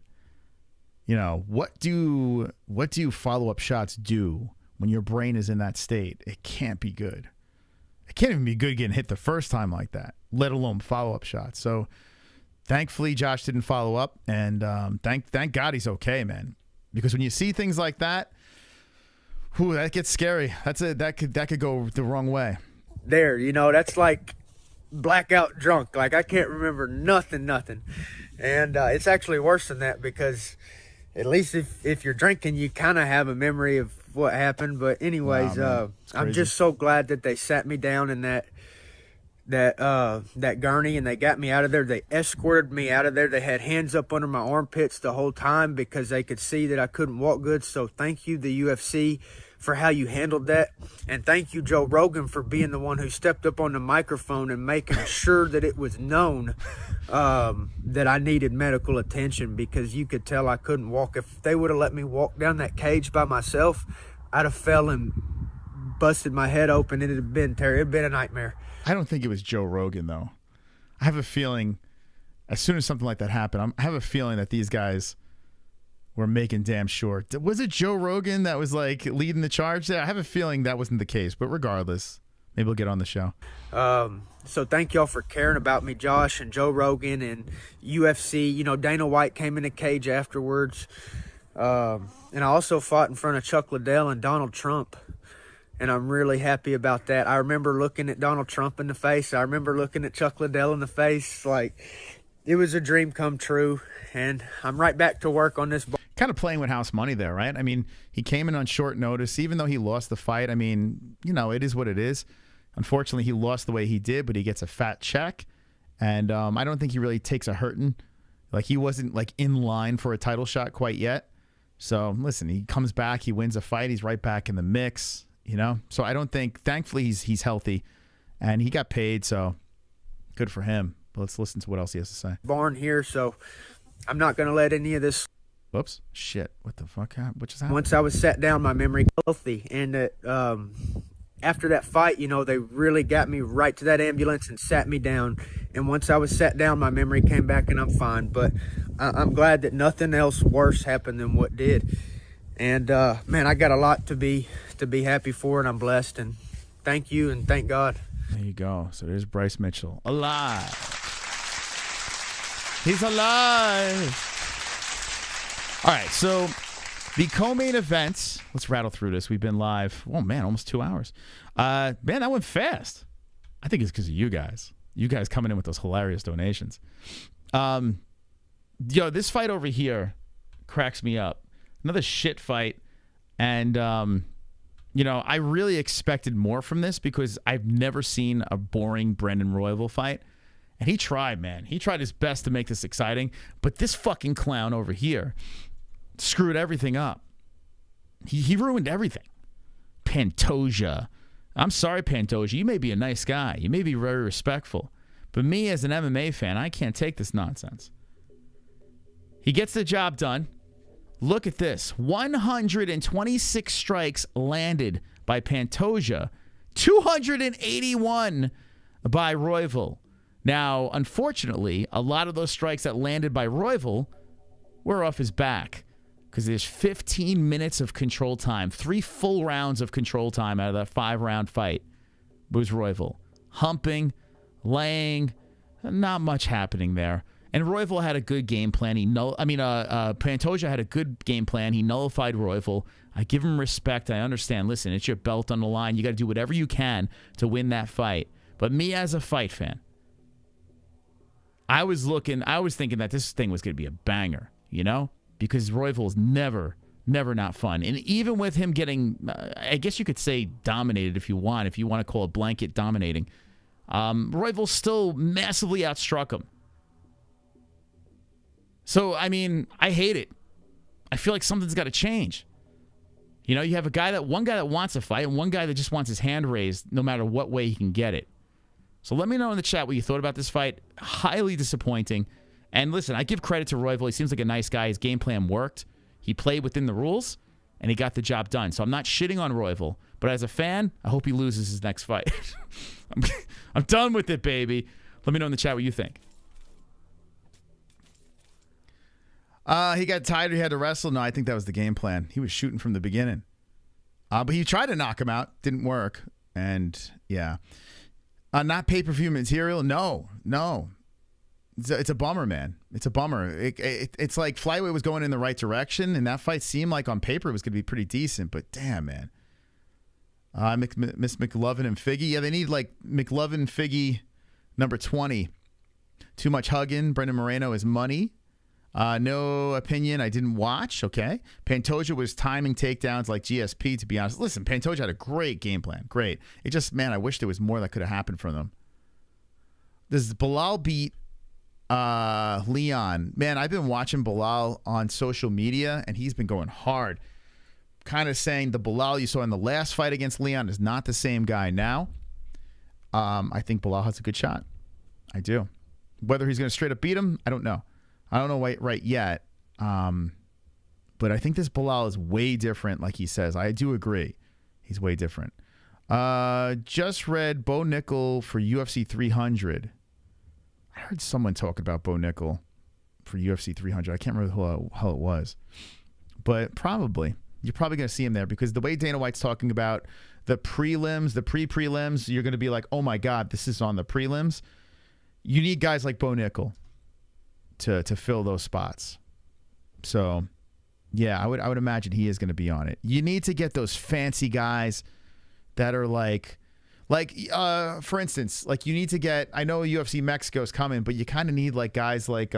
You know, what do follow-up shots do when your brain is in that state? It can't be good. It can't even be good getting hit the first time like that, let alone follow-up shots. So thankfully Josh didn't follow up, and thank God he's okay, man. Because when you see things like that, that gets scary. That could go the wrong way. There, you know, that's like blackout drunk. Like I can't remember nothing. And it's actually worse than that because at least if you're drinking, you kind of have a memory of what happened. But anyways, I'm just so glad that they sat me down in that gurney and they got me out of there. They escorted me out of there. They had hands up under my armpits the whole time because they could see that I couldn't walk good. So thank you, the UFC, for how you handled that. And thank you, Joe Rogan, for being the one who stepped up on the microphone and making sure that it was known that I needed medical attention, because you could tell I couldn't walk. If they would have let me walk down that cage by myself, I'd have fell and busted my head open. It'd have been terrible. It'd been a nightmare. I don't think it was Joe Rogan, though. I have a feeling as soon as something like that happened, I have a feeling that these guys were making damn sure. Was it Joe Rogan that was like leading the charge there? I have a feeling that wasn't the case, but regardless, maybe we'll get on the show. So thank y'all for caring about me, Josh and Joe Rogan and UFC. You know, Dana White came in the cage afterwards. And I also fought in front of Chuck Liddell and Donald Trump. And I'm really happy about that. I remember looking at Donald Trump in the face. I remember looking at Chuck Liddell in the face. Like, it was a dream come true. And I'm right back to work on this. Kind of playing with house money there, right? I mean, he came in on short notice, even though he lost the fight. I mean, you know, it is what it is. Unfortunately, he lost the way he did, but he gets a fat check. And I don't think he really takes a hurting. Like, he wasn't, like, in line for a title shot quite yet. So, listen, he comes back, he wins a fight, he's right back in the mix, you know? So, I don't think, thankfully, he's healthy. And he got paid, so good for him. But let's listen to what else he has to say. Barn here, so I'm not going to let any of this. Whoops. Shit. What the fuck? What just happened? Once I was sat down, my memory healthy. And after that fight, you know, they really got me right to that ambulance and sat me down. And once I was sat down, my memory came back and I'm fine. But I'm glad that nothing else worse happened than what did. And, man, I got a lot to be happy for, and I'm blessed. And thank you and thank God. There you go. So there's Bryce Mitchell. Alive. He's alive. All right, so the co-main events. Let's rattle through this. We've been live. Oh, man, almost 2 hours. Man, that went fast. I think it's because of you guys. You guys coming in with those hilarious donations. This fight over here cracks me up. Another shit fight. And, I really expected more from this because I've never seen a boring Brendan Royval fight. And he tried, man. He tried his best to make this exciting. But this fucking clown over here screwed everything up. He ruined everything. Pantoja. I'm sorry, Pantoja. You may be a nice guy. You may be very respectful. But me as an MMA fan, I can't take this nonsense. He gets the job done. Look at this. 126 strikes landed by Pantoja. 281 by Royval. Now, unfortunately, a lot of those strikes that landed by Royval were off his back because there's 15 minutes of control time. 3 full rounds of control time out of that 5-round fight was Royval. Humping, laying, not much happening there. And Royval had a good game plan. Pantoja had a good game plan. He nullified Royval. I give him respect. I understand. Listen, it's your belt on the line. You got to do whatever you can to win that fight. But me as a fight fan, I was thinking that this thing was going to be a banger, you know? Because Royval's never not fun. And even with him getting, I guess you could say dominated if you want to call it blanket dominating, Royval still massively outstruck him. So, I mean, I hate it. I feel like something's got to change. You know, you have one guy that wants a fight and one guy that just wants his hand raised no matter what way he can get it. So let me know in the chat what you thought about this fight. Highly disappointing. And listen, I give credit to Royval. He seems like a nice guy. His game plan worked. He played within the rules, and he got the job done. So I'm not shitting on Royval. But as a fan, I hope he loses his next fight. I'm done with it, baby. Let me know in the chat what you think. He got tired. He had to wrestle. No, I think that was the game plan. He was shooting from the beginning. But he tried to knock him out. Didn't work. And, yeah. Not pay-per-view material? No. It's a bummer, man. It's a bummer. It's like flyweight was going in the right direction, and that fight seemed like on paper it was going to be pretty decent, but damn, man. Miss McLovin and Figgy. Yeah, they need like McLovin, Figgy, number 20. Too much hugging. Brendan Moreno is money. No opinion. I didn't watch. Okay. Pantoja was timing takedowns like GSP, to be honest. Listen, Pantoja had a great game plan. Great. It just, man, I wish there was more that could have happened from them. Does Bilal beat Leon? Man, I've been watching Bilal on social media, and he's been going hard. Kind of saying the Bilal you saw in the last fight against Leon is not the same guy now. I think Bilal has a good shot. I do. Whether he's going to straight up beat him, I don't know. I don't know right yet. But I think this Bilal is way different, like he says. I do agree. He's way different. Just read Bo Nickel for UFC 300. I heard someone talk about Bo Nickel for UFC 300. I can't remember who it was. But probably. You're probably going to see him there because the way Dana White's talking about the prelims, the pre-prelims, you're going to be like, oh my God, this is on the prelims. You need guys like Bo Nickel to fill those spots. So, yeah, I would imagine he is going to be on it. You need to get those fancy guys that are like for instance, like you need to get, I know UFC Mexico's coming, but you kind of need like guys like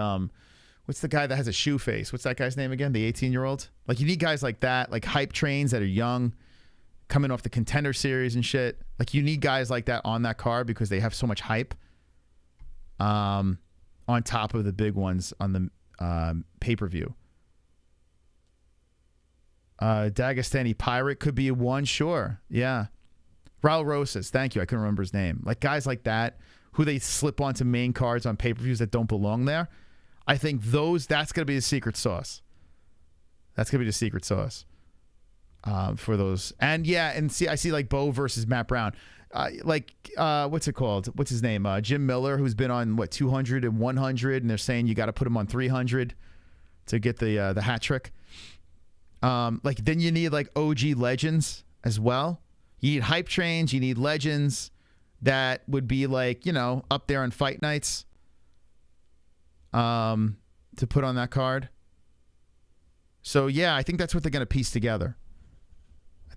what's the guy that has a shoe face? What's that guy's name again? The 18-year-old? Like you need guys like that, like hype trains that are young, coming off the Contender Series and shit. Like you need guys like that on that card because they have so much hype. On top of the big ones on the pay-per-view. Dagestani Pirate could be one, sure. Yeah. Raul Rosas, thank you. I couldn't remember his name. Like guys like that, who they slip onto main cards on pay-per-views that don't belong there. I think that's going to be the secret sauce. That's going to be the secret sauce for those. And yeah, and see, I see like Bo versus Matt Brown. What's it called? What's his name? Jim Miller, who's been on 200 and 100, and they're saying you got to put him on 300 to get the hat trick. Then you need like OG legends as well. You need hype trains. You need legends that would be like up there on fight nights. To put on that card. So yeah, I think that's what they're going to piece together.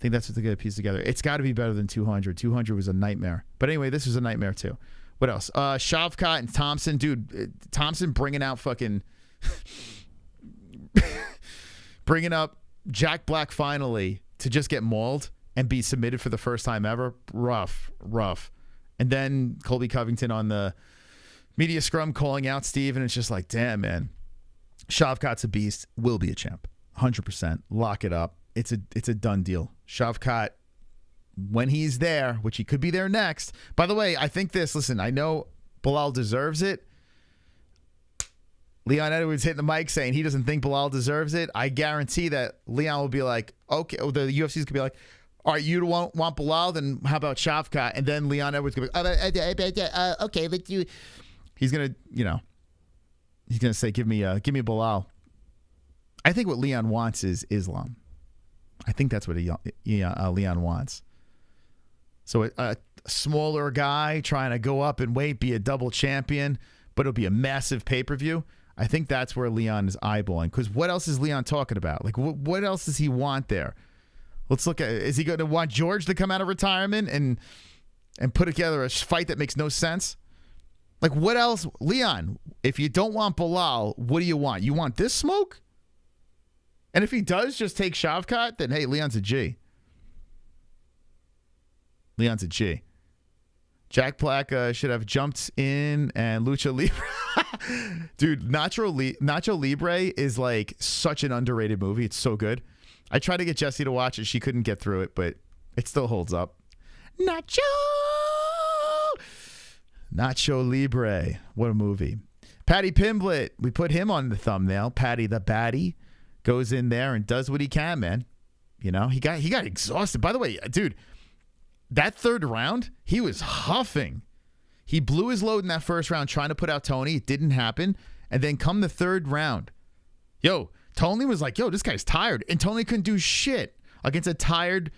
It's got to be better than 200. 200 was a nightmare. But anyway, this was a nightmare too. What else? Shavkat and Thompson. Dude, Thompson bringing out fucking... bringing up Jack Black finally to just get mauled and be submitted for the first time ever. Rough. And then Colby Covington on the media scrum calling out Steve, and it's just like, damn, man. Shavkat's a beast. Will be a champ. 100%. Lock it up. It's a done deal. Shavkat, when he's there, which he could be there next. By the way, I think listen, I know Bilal deserves it. Leon Edwards hitting the mic saying he doesn't think Bilal deserves it. I guarantee that Leon will be like, okay, the UFC's could be like, all right, you don't want Bilal, then how about Shavkat? And then Leon Edwards could be, okay, but you. He's gonna, he's gonna say, give me Bilal. I think what Leon wants is Islam. I think that's what Leon wants. So a smaller guy trying to go up in weight, be a double champion, but it'll be a massive pay-per-view. I think that's where Leon is eyeballing. Because what else is Leon talking about? Like, what else does he want there? Let's look at, is he going to want George to come out of retirement and put together a fight that makes no sense? Like, what else? Leon, if you don't want Bilal, what do you want? You want this smoke? And if he does just take Shavkat, then, hey, Leon's a G. Leon's a G. Jack Black should have jumped in and Lucha Libre. Dude, Nacho Libre is like such an underrated movie. It's so good. I tried to get Jessie to watch it. She couldn't get through it, but it still holds up. Nacho Libre. What a movie. Paddy Pimblett. We put him on the thumbnail. Paddy the Baddie goes in there and does what he can, man. He got exhausted. By the way, dude, that third round, he was huffing. He blew his load in that first round trying to put out Tony. It didn't happen. And then come the third round, Tony was like, this guy's tired. And Tony couldn't do shit against a tired,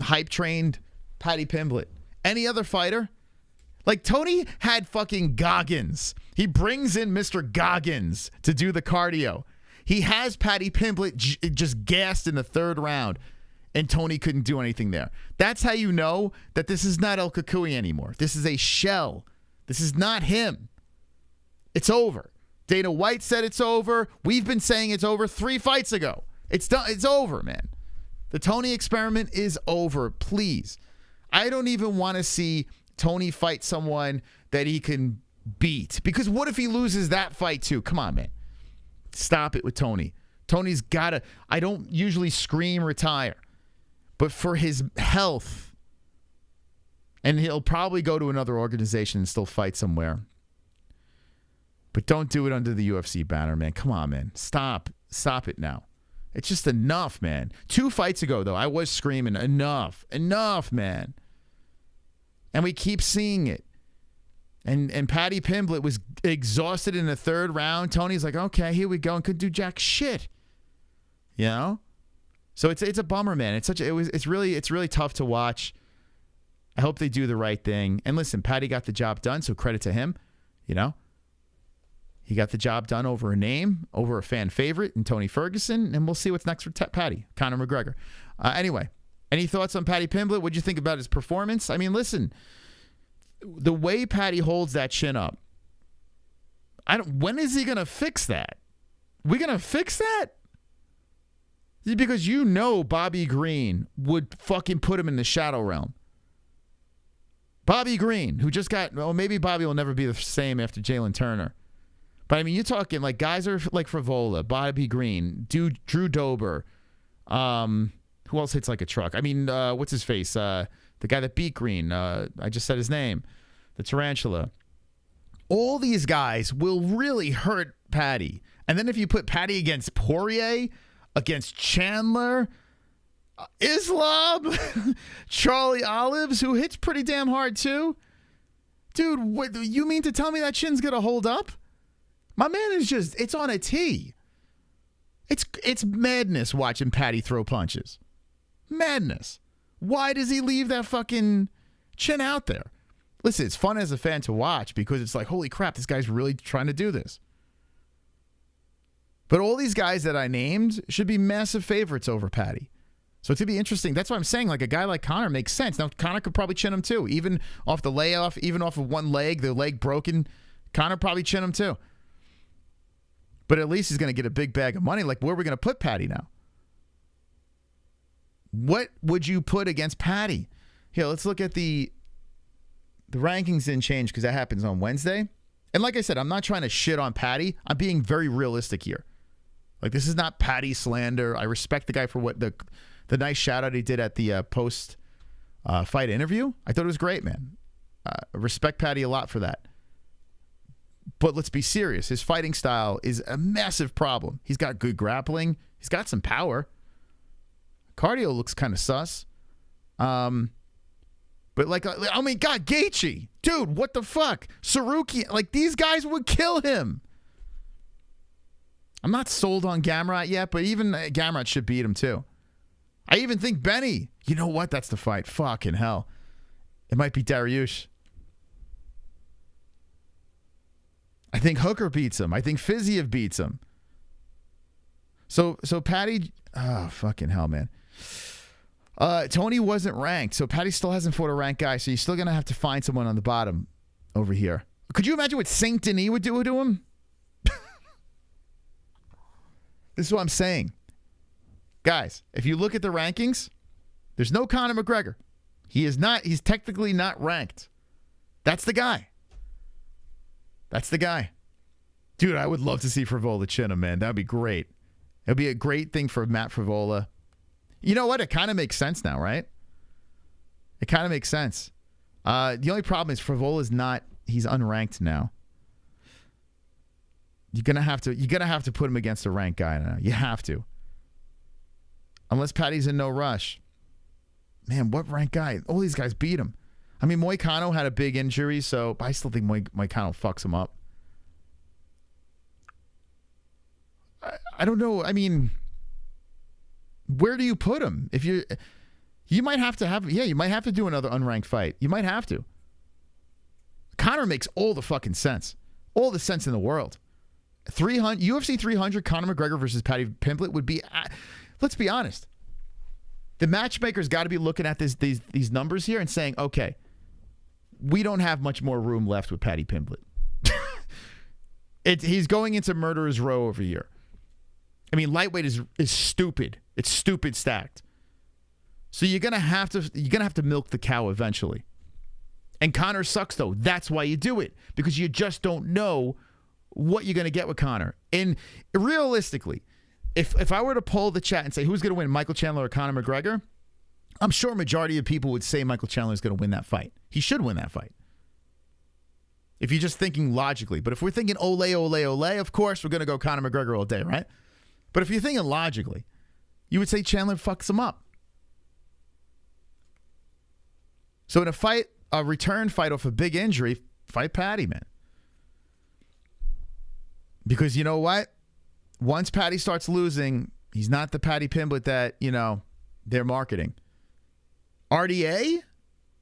hype-trained Paddy Pimblett. Any other fighter? Like, Tony had fucking Goggins. He brings in Mr. Goggins to do the cardio. He has Paddy Pimblett just gassed in the third round. And Tony couldn't do anything there. That's how you know that this is not El Kukui anymore. This is a shell. This is not him. It's over. Dana White said it's over. We've been saying it's over 3 fights ago. It's done. It's over, man. The Tony experiment is over. Please. I don't even want to see Tony fight someone that he can beat. Because what if he loses that fight too? Come on, man. Stop it with Tony. Tony's got to. I don't usually scream retire. But for his health, and he'll probably go to another organization and still fight somewhere. But don't do it under the UFC banner, man. Come on, man. Stop it now. It's just enough, man. 2 fights ago, though, I was screaming, enough, man. And we keep seeing it. And Paddy Pimblett was exhausted in the third round. Tony's like, okay, here we go, and couldn't do jack shit. So it's a bummer, man. It's really tough to watch. I hope they do the right thing. And listen, Paddy got the job done, so credit to him. He got the job done over a name, over a fan favorite, and Tony Ferguson. And we'll see what's next for Paddy, Conor McGregor. Anyway, any thoughts on Paddy Pimblett? What'd you think about his performance? I mean, listen, the way Paddy holds that chin up. When is he gonna fix that? We gonna fix that? Because Bobby Green would fucking put him in the shadow realm. Bobby Green, who just got, maybe Bobby will never be the same after Jalen Turner. But I mean, you're talking like guys are like Frivola, Bobby Green, Drew Dober. Who else hits like a truck? I mean, what's his face? The guy that beat Green. I just said his name. The Tarantula. All these guys will really hurt Paddy. And then if you put Paddy against Poirier, against Chandler, Islam, Charlie Olives, who hits pretty damn hard too. Dude, what, you mean to tell me that chin's going to hold up? My man is it's on a tee. It's madness watching Paddy throw punches. Madness. Why does he leave that fucking chin out there? Listen, it's fun as a fan to watch because it's like, holy crap, this guy's really trying to do this. But all these guys that I named should be massive favorites over Paddy. So it's going to be interesting. That's why I'm saying, like, a guy like Conor makes sense. Now, Conor could probably chin him too. Even off the layoff, even off of one leg, the leg broken, Conor probably chin him too. But at least he's going to get a big bag of money. Like, where are we going to put Paddy now? What would you put against Paddy? Here, let's look at the rankings didn't change because that happens on Wednesday. And like I said, I'm not trying to shit on Paddy. I'm being very realistic here. Like, this is not Paddy slander. I respect the guy for what the nice shout out he did at the post fight interview. I thought it was great, man. Respect Paddy a lot for that. But let's be serious. His fighting style is a massive problem. He's got good grappling. He's got some power. Cardio looks kind of sus. But like, I mean, God, Gaethje, dude, what the fuck? Saruki, like these guys would kill him. I'm not sold on Gamrot yet, but even Gamrot should beat him too. I even think Benny, you know what? That's the fight. Fucking hell. It might be Dariush. I think Hooker beats him. I think Fiziev beats him. So Patty, oh, fucking hell, man. Tony wasn't ranked, so Patty still hasn't fought a ranked guy, so you're still going to have to find someone on the bottom over here. Could you imagine what Saint Denis would do to him? This is what I'm saying. Guys, if you look at the rankings, there's no Conor McGregor. He's technically not ranked. That's the guy. That's the guy. Dude, I would love to see Frevola chin him, man. That would be great. It would be a great thing for Matt Frevola. You know what? It kind of makes sense now, right? It kind of makes sense. The only problem is Frevola's he's unranked now. You're gonna have to put him against a ranked guy now. You have to. Unless Patty's in no rush. Man, what ranked guy? All these guys beat him. I mean, Moicano had a big injury, so I still think Moicano fucks him up. I don't know. I mean, where do you put him? If you might have to you might have to do another unranked fight. You might have to. Conor makes all the fucking sense. All the sense in the world. UFC 300 Conor McGregor versus Paddy Pimblett would be, let's be honest. The matchmaker's got to be looking at these numbers here and saying, okay, we don't have much more room left with Paddy Pimblett. He's going into murderer's row over here. I mean, lightweight is stupid. It's stupid stacked. So you're gonna have to milk the cow eventually. And Conor sucks though. That's why you do it, because you just don't know what you're gonna get with Conor. And realistically, if I were to poll the chat and say who's gonna win, Michael Chandler or Conor McGregor, I'm sure a majority of people would say Michael Chandler is gonna win that fight. He should win that fight. If you're just thinking logically. But if we're thinking ole, of course we're gonna go Conor McGregor all day, right? But if you're thinking logically, you would say Chandler fucks him up. So in a return fight off a big injury, fight Paddy, man. Because you know what? Once Paddy starts losing, he's not the Paddy Pimblett that, they're marketing. RDA?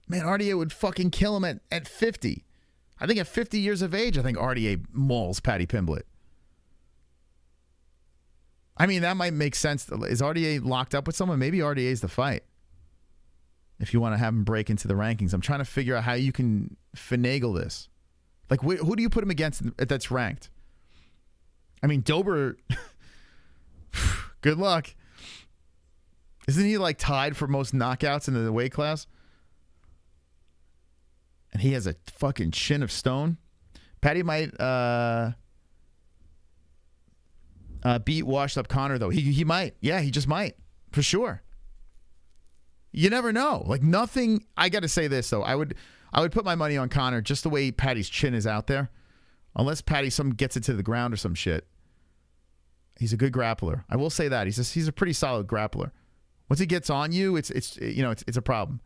Man, RDA would fucking kill him at 50. I think at 50 years of age, I think RDA mauls Paddy Pimblett. I mean, that might make sense. Is RDA locked up with someone? Maybe RDA is the fight. If you want to have him break into the rankings. I'm trying to figure out how you can finagle this. Like, who do you put him against that's ranked? I mean, Dober, good luck. Isn't he like tied for most knockouts in the weight class? And he has a fucking chin of stone. Paddy might beat washed up Conor, though. He might. Yeah, he just might. For sure. You never know. Like nothing. I got to say this, though. I would put my money on Conor just the way Paddy's chin is out there. Unless Paddy gets it to the ground or some shit. He's a good grappler. I will say that. He's a pretty solid grappler. Once he gets on you, it's a problem.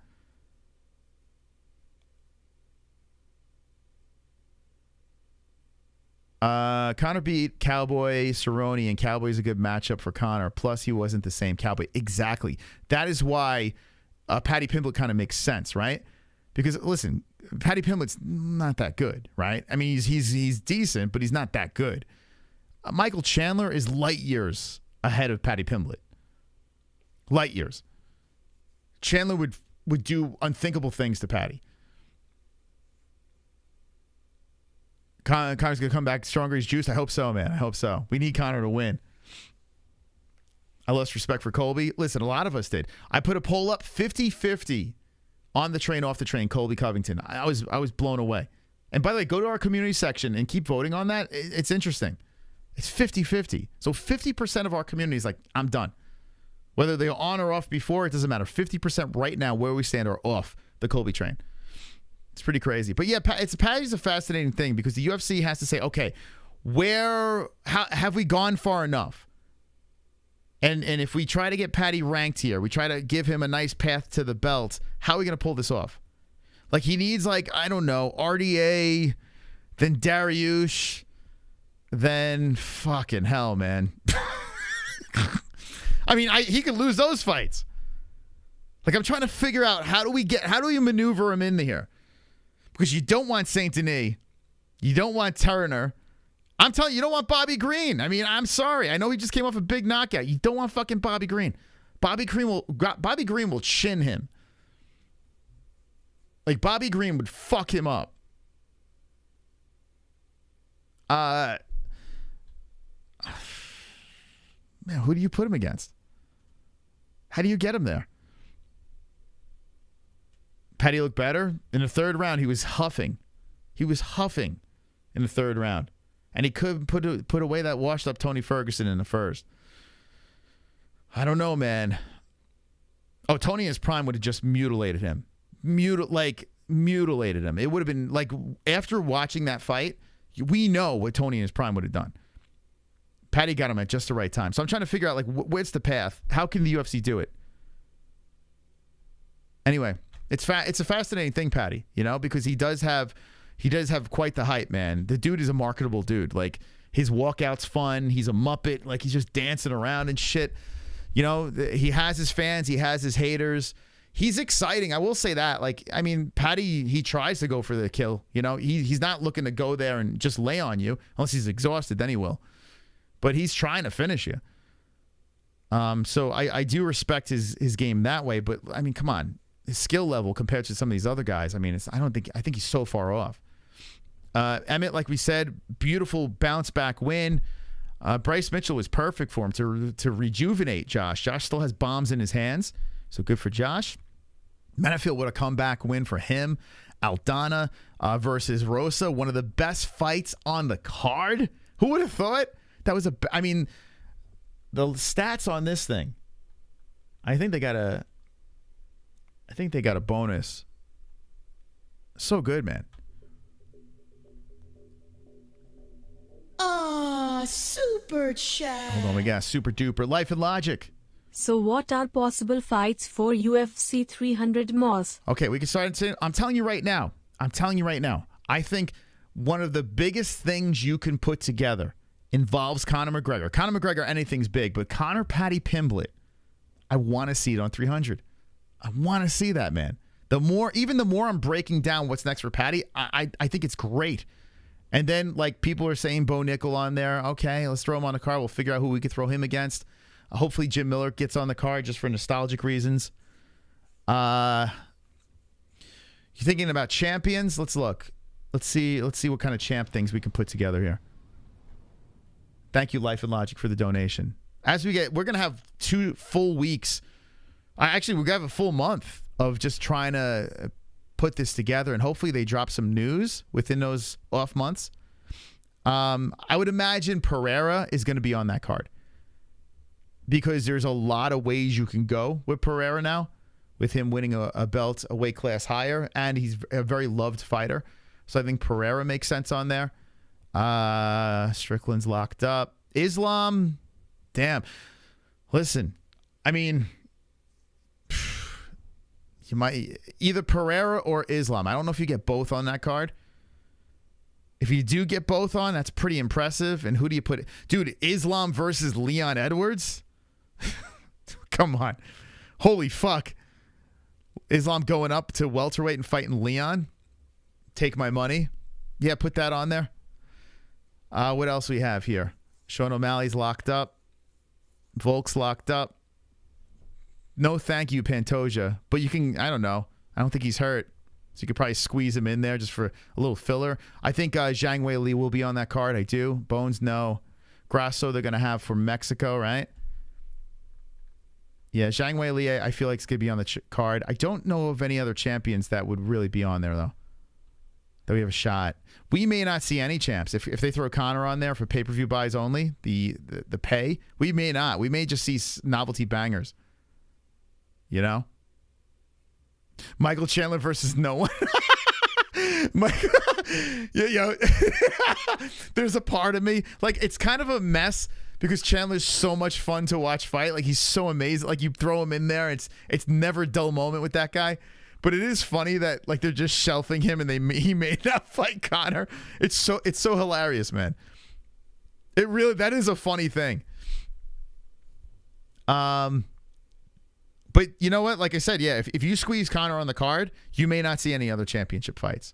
Conor beat Cowboy Cerrone, and Cowboy's a good matchup for Conor. Plus, he wasn't the same Cowboy. Exactly. That is why Paddy Pimblett kind of makes sense, right? Because listen, Paddy Pimblett's not that good, right? I mean, he's decent, but he's not that good. Michael Chandler is light years ahead of Paddy Pimblett. Light years. Chandler would do unthinkable things to Paddy. Conor's going to come back stronger. He's juiced. I hope so, man. I hope so. We need Conor to win. I lost respect for Colby. Listen, a lot of us did. I put a poll up 50-50 on the train, off the train, Colby Covington. I was blown away. And by the way, go to our community section and keep voting on that. It's interesting. It's 50-50. So 50% of our community is like, I'm done. Whether they're on or off before, it doesn't matter. 50% right now where we stand are off the Colby train. It's pretty crazy. But yeah, Patty's a fascinating thing because the UFC has to say, okay, how have we gone far enough? And if we try to get Patty ranked here, we try to give him a nice path to the belt, how are we going to pull this off? Like, he needs, like, I don't know, RDA, then Dariush, then fucking hell, man. I mean, he could lose those fights. Like, I'm trying to figure out how do we maneuver him in here? Because you don't want Saint Denis. You don't want Turner. I'm telling you, you don't want Bobby Green. I mean, I'm sorry. I know he just came off a big knockout. You don't want fucking Bobby Green. Bobby Green will chin him. Like, Bobby Green would fuck him up. Man, who do you put him against? How do you get him there? Patty looked better. In the third round, he was huffing. He was huffing in the third round. And he could put away that washed-up Tony Ferguson in the first. I don't know, man. Oh, Tony in his prime would have just mutilated him. Mutilated him. It would have been like, after watching that fight, we know what Tony in his prime would have done. Patty got him at just the right time. So I'm trying to figure out, like, where's the path? How can the UFC do it? Anyway, it's a fascinating thing, Patty, you know, because he does have quite the hype, man. The dude is a marketable dude. Like, his walkout's fun. He's a Muppet. Like, he's just dancing around and shit. You know, he has his fans. He has his haters. He's exciting. I will say that. Like, I mean, Patty, he tries to go for the kill. You know, he's not looking to go there and just lay on you. Unless he's exhausted, then he will. But he's trying to finish you. So I do respect his game that way. But, I mean, come on. His skill level compared to some of these other guys, I mean, I think he's so far off. Emmett, like we said, beautiful bounce back win. Bryce Mitchell was perfect for him to rejuvenate Josh. Josh still has bombs in his hands, so good for Josh. Menifield, what a comeback win for him. Aldana versus Rosa, one of the best fights on the card. Who would have thought? That was I mean, the stats on this thing, I think they got a bonus. So good, man. Super chat. Hold on, we got super duper Life and Logic. So what are possible fights for UFC 300 Moss? Okay, we can start. I'm telling you right now. I think one of the biggest things you can put together involves Conor McGregor. Conor McGregor, anything's big, but Conor Patty Pimblett, I want to see it on 300. I want to see that, man. Even the more I'm breaking down what's next for Patty, I think it's great. And then, like, people are saying Bo Nickel on there. Okay, let's throw him on the card. We'll figure out who we could throw him against. Hopefully Jim Miller gets on the card just for nostalgic reasons. You thinking about champions? Let's look. Let's see what kind of champ things we can put together here. Thank you, Life and Logic, for the donation. We're going to have 2 full weeks. We're going to have a full month of just trying to put this together, and hopefully they drop some news within those off months. I would imagine Pereira is going to be on that card because there's a lot of ways you can go with Pereira now, with him winning a belt a weight class higher, and he's a very loved fighter. So I think Pereira makes sense on there. Strickland's locked up. Islam, damn. Listen, I mean, you might either Pereira or Islam. I don't know if you get both on that card. If you do get both on, that's pretty impressive. And who do you put? Dude, Islam versus Leon Edwards? Come on. Holy fuck. Islam going up to welterweight and fighting Leon? Take my money. Yeah, put that on there. What else we have here? Sean O'Malley's locked up. Volk's locked up. No thank you, Pantoja. But you can, I don't know. I don't think he's hurt. So you could probably squeeze him in there just for a little filler. I think Zhang Wei Li will be on that card. I do. Bones, no. Grasso they're going to have for Mexico, right? Yeah, Zhang Wei Li, I feel like it's going to be on the card. I don't know of any other champions that would really be on there, though. That we have a shot. We may not see any champs. If they throw Conor on there for pay-per-view buys only, the pay, we may not. We may just see novelty bangers. You know? Michael Chandler versus no one. There's a part of me, like, it's kind of a mess because Chandler's so much fun to watch fight. Like, he's so amazing. Like, you throw him in there, it's never a dull moment with that guy. But it is funny that, like, they're just shelving him and he made that fight Conor. It's so hilarious, man. That is a funny thing. But you know what? Like I said, yeah, if you squeeze Conor on the card, you may not see any other championship fights.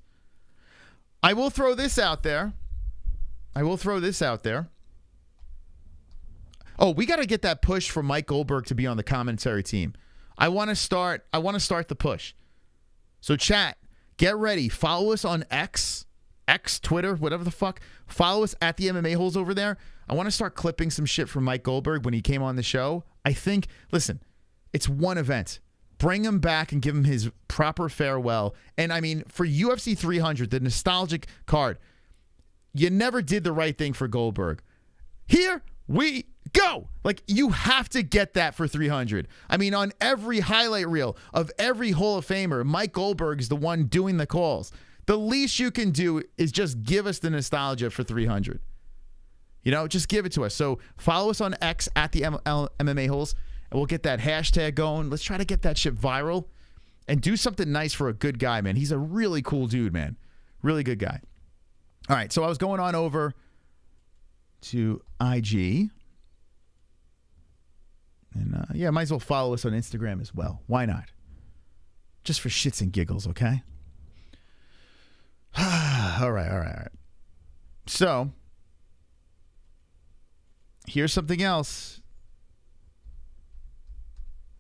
I will throw this out there. Oh, we got to get that push for Mike Goldberg to be on the commentary team. I want to start the push. So chat, get ready. Follow us on X, Twitter, whatever the fuck. Follow us at the MMA-Holes over there. I want to start clipping some shit from Mike Goldberg when he came on the show. I think, listen, it's one event. Bring him back and give him his proper farewell. And I mean, for UFC 300, the nostalgic card, you never did the right thing for Goldberg. Here we go. Like, you have to get that for 300. I mean, on every highlight reel of every Hall of Famer, Mike Goldberg is the one doing the calls. The least you can do is just give us the nostalgia for 300. You know, just give it to us. So follow us on X at the MMA-Holes, and we'll get that hashtag going. Let's try to get that shit viral and do something nice for a good guy, man. He's a really cool dude, man. Really good guy. All right, so I was going on over to IG. And, yeah, might as well follow us on Instagram as well. Why not? Just for shits and giggles, okay? All right. So, here's something else.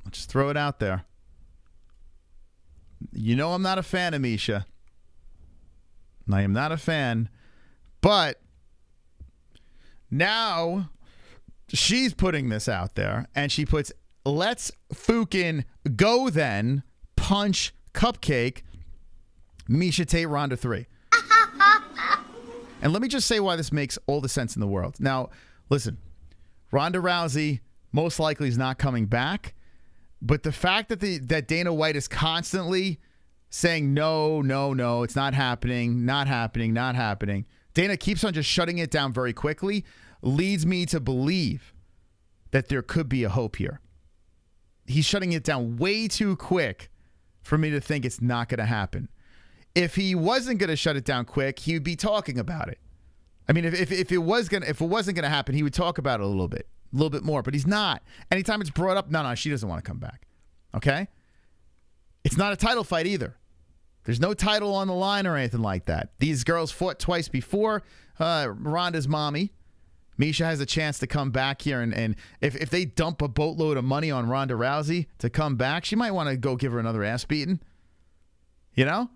I'll just throw it out there. You know I'm not a fan of Misha. I am not a fan. But now she's putting this out there, and she puts, let's fucking go then, punch cupcake, Misha Tate, Ronda 3. And let me just say why this makes all the sense in the world. Now, listen, Ronda Rousey most likely is not coming back, but the fact that that Dana White is constantly saying no, it's not happening. Dana keeps on just shutting it down very quickly, leads me to believe that there could be a hope here. He's shutting it down way too quick for me to think it's not going to happen. If he wasn't going to shut it down quick, he would be talking about it. I mean, if it wasn't going to happen, he would talk about it a little bit more, but he's not. Anytime it's brought up, no, she doesn't want to come back. Okay? It's not a title fight either. There's no title on the line or anything like that. These girls fought twice before. Ronda's mommy. Misha has a chance to come back here, and if they dump a boatload of money on Ronda Rousey to come back, she might want to go give her another ass beating. You know?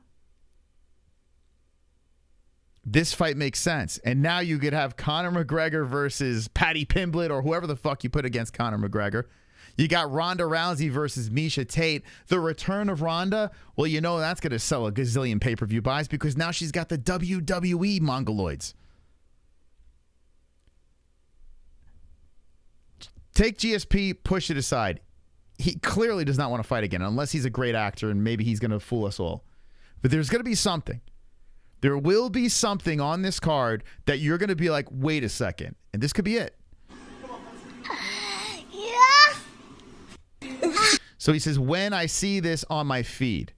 This fight makes sense. And now you could have Conor McGregor versus Paddy Pimblett or whoever the fuck you put against Conor McGregor. You got Ronda Rousey versus Misha Tate. The return of Ronda, well, you know that's going to sell a gazillion pay-per-view buys because now she's got the WWE Mongoloids. Take GSP, push it aside. He clearly does not want to fight again unless he's a great actor and maybe he's going to fool us all. But there's going to be something. There will be something on this card that you're going to be like, wait a second. And this could be it. So he says, when I see this on my feed.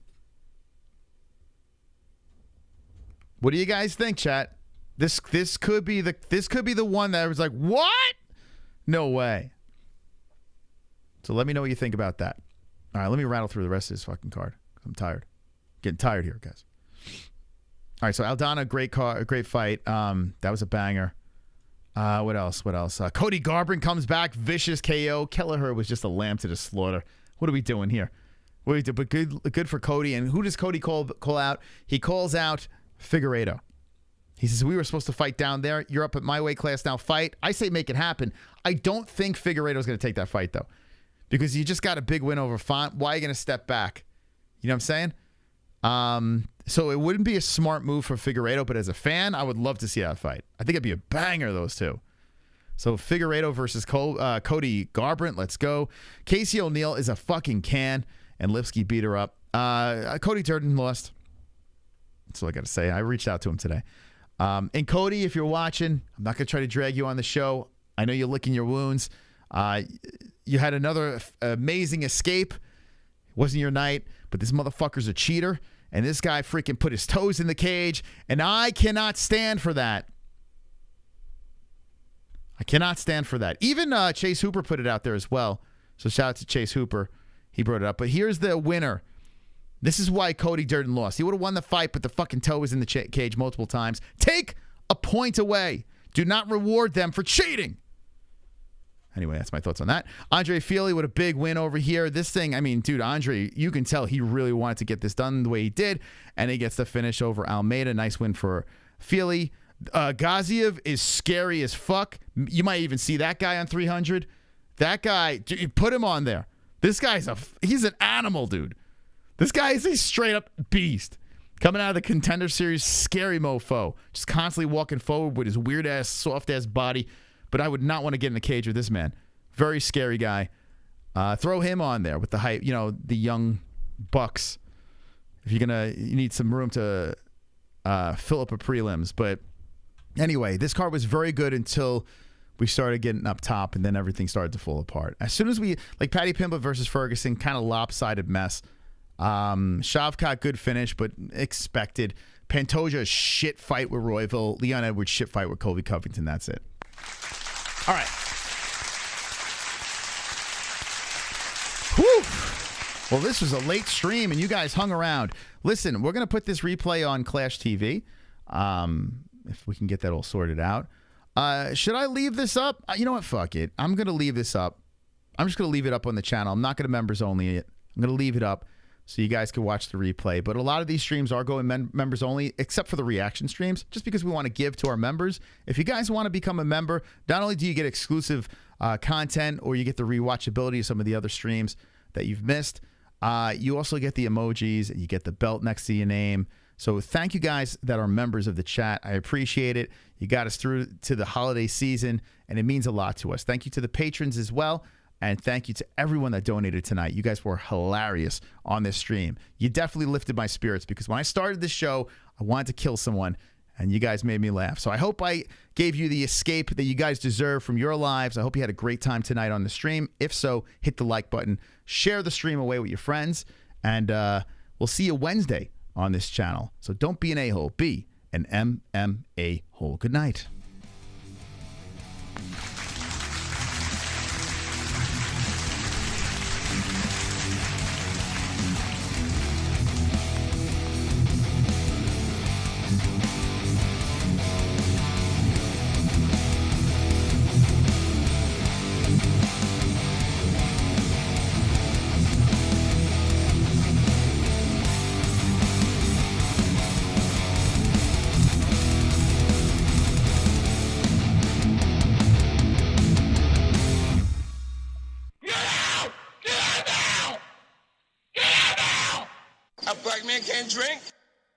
What do you guys think, chat? This could be the one that was like, what? No way. So let me know what you think about that. All right, let me rattle through the rest of this fucking card. I'm tired. Getting tired here, guys. All right, so Aldana, great fight. That was a banger. What else? Cody Garbrandt comes back, vicious KO. Kelleher was just a lamb to the slaughter. What are we doing here? But good for Cody. And who does Cody call out? He calls out Figueiredo. He says, we were supposed to fight down there. You're up at my weight class now. Fight. I say make it happen. I don't think Figueiredo's going to take that fight, though. Because you just got a big win over Font. Why are you going to step back? You know what I'm saying? So it wouldn't be a smart move for Figueiredo, but as a fan, I would love to see that fight. I think it'd be a banger, those two. So Figueiredo versus Cody Garbrandt. Let's go. Casey O'Neill is a fucking can, and Lipsky beat her up. Cody Durden lost. That's all I got to say. I reached out to him today. And Cody, if you're watching, I'm not going to try to drag you on the show. I know you're licking your wounds. You had another amazing escape. It wasn't your night, but this motherfucker's a cheater. And this guy freaking put his toes in the cage. And I cannot stand for that. I cannot stand for that. Even Chase Hooper put it out there as well. So shout out to Chase Hooper. He brought it up. But here's the winner. This is why Cody Durden lost. He would have won the fight, but the fucking toe was in the cage multiple times. Take a point away. Do not reward them for cheating. Anyway, that's my thoughts on that. Andre Fili with a big win over here. This thing, I mean, dude, Andre, you can tell he really wanted to get this done the way he did, and he gets the finish over Almeida. Nice win for Fili. Gaziev is scary as fuck. You might even see that guy on 300. That guy, dude, put him on there. This guy's he's an animal, dude. This guy is a straight-up beast. Coming out of the Contender Series, scary mofo. Just constantly walking forward with his weird-ass, soft-ass body. But I would not want to get in the cage with this man. Very scary guy. Throw him on there with the hype, the young bucks. If you need some room to fill up a prelims. But anyway, this card was very good until we started getting up top, and then everything started to fall apart. As soon as Paddy Pimblett versus Ferguson, kind of lopsided mess. Shavkat, good finish, but expected. Pantoja, shit fight with Royville. Leon Edwards, shit fight with Colby Covington. That's it. All right. Whew. Well, this was a late stream, and you guys hung around. Listen, we're going to put this replay on Clash TV, if we can get that all sorted out. Should I leave this up? You know what? Fuck it. I'm going to leave this up. I'm just going to leave it up on the channel. I'm not going to members only it. I'm going to leave it up so you guys can watch the replay. But a lot of these streams are going members only, except for the reaction streams, just because we want to give to our members. If you guys want to become a member, not only do you get exclusive content, or you get the rewatchability of some of the other streams that you've missed, you also get the emojis, and you get the belt next to your name. So thank you guys that are members of the chat. I appreciate it. You got us through to the holiday season, and it means a lot to us. Thank you to the patrons as well. And thank you to everyone that donated tonight. You guys were hilarious on this stream. You definitely lifted my spirits, because when I started this show, I wanted to kill someone, and you guys made me laugh. So I hope I gave you the escape that you guys deserve from your lives. I hope you had a great time tonight on the stream. If so, hit the like button. Share the stream away with your friends. And we'll see you Wednesday on this channel. So don't be an a-hole. Be an MMA-hole. Good night. A black man can't drink?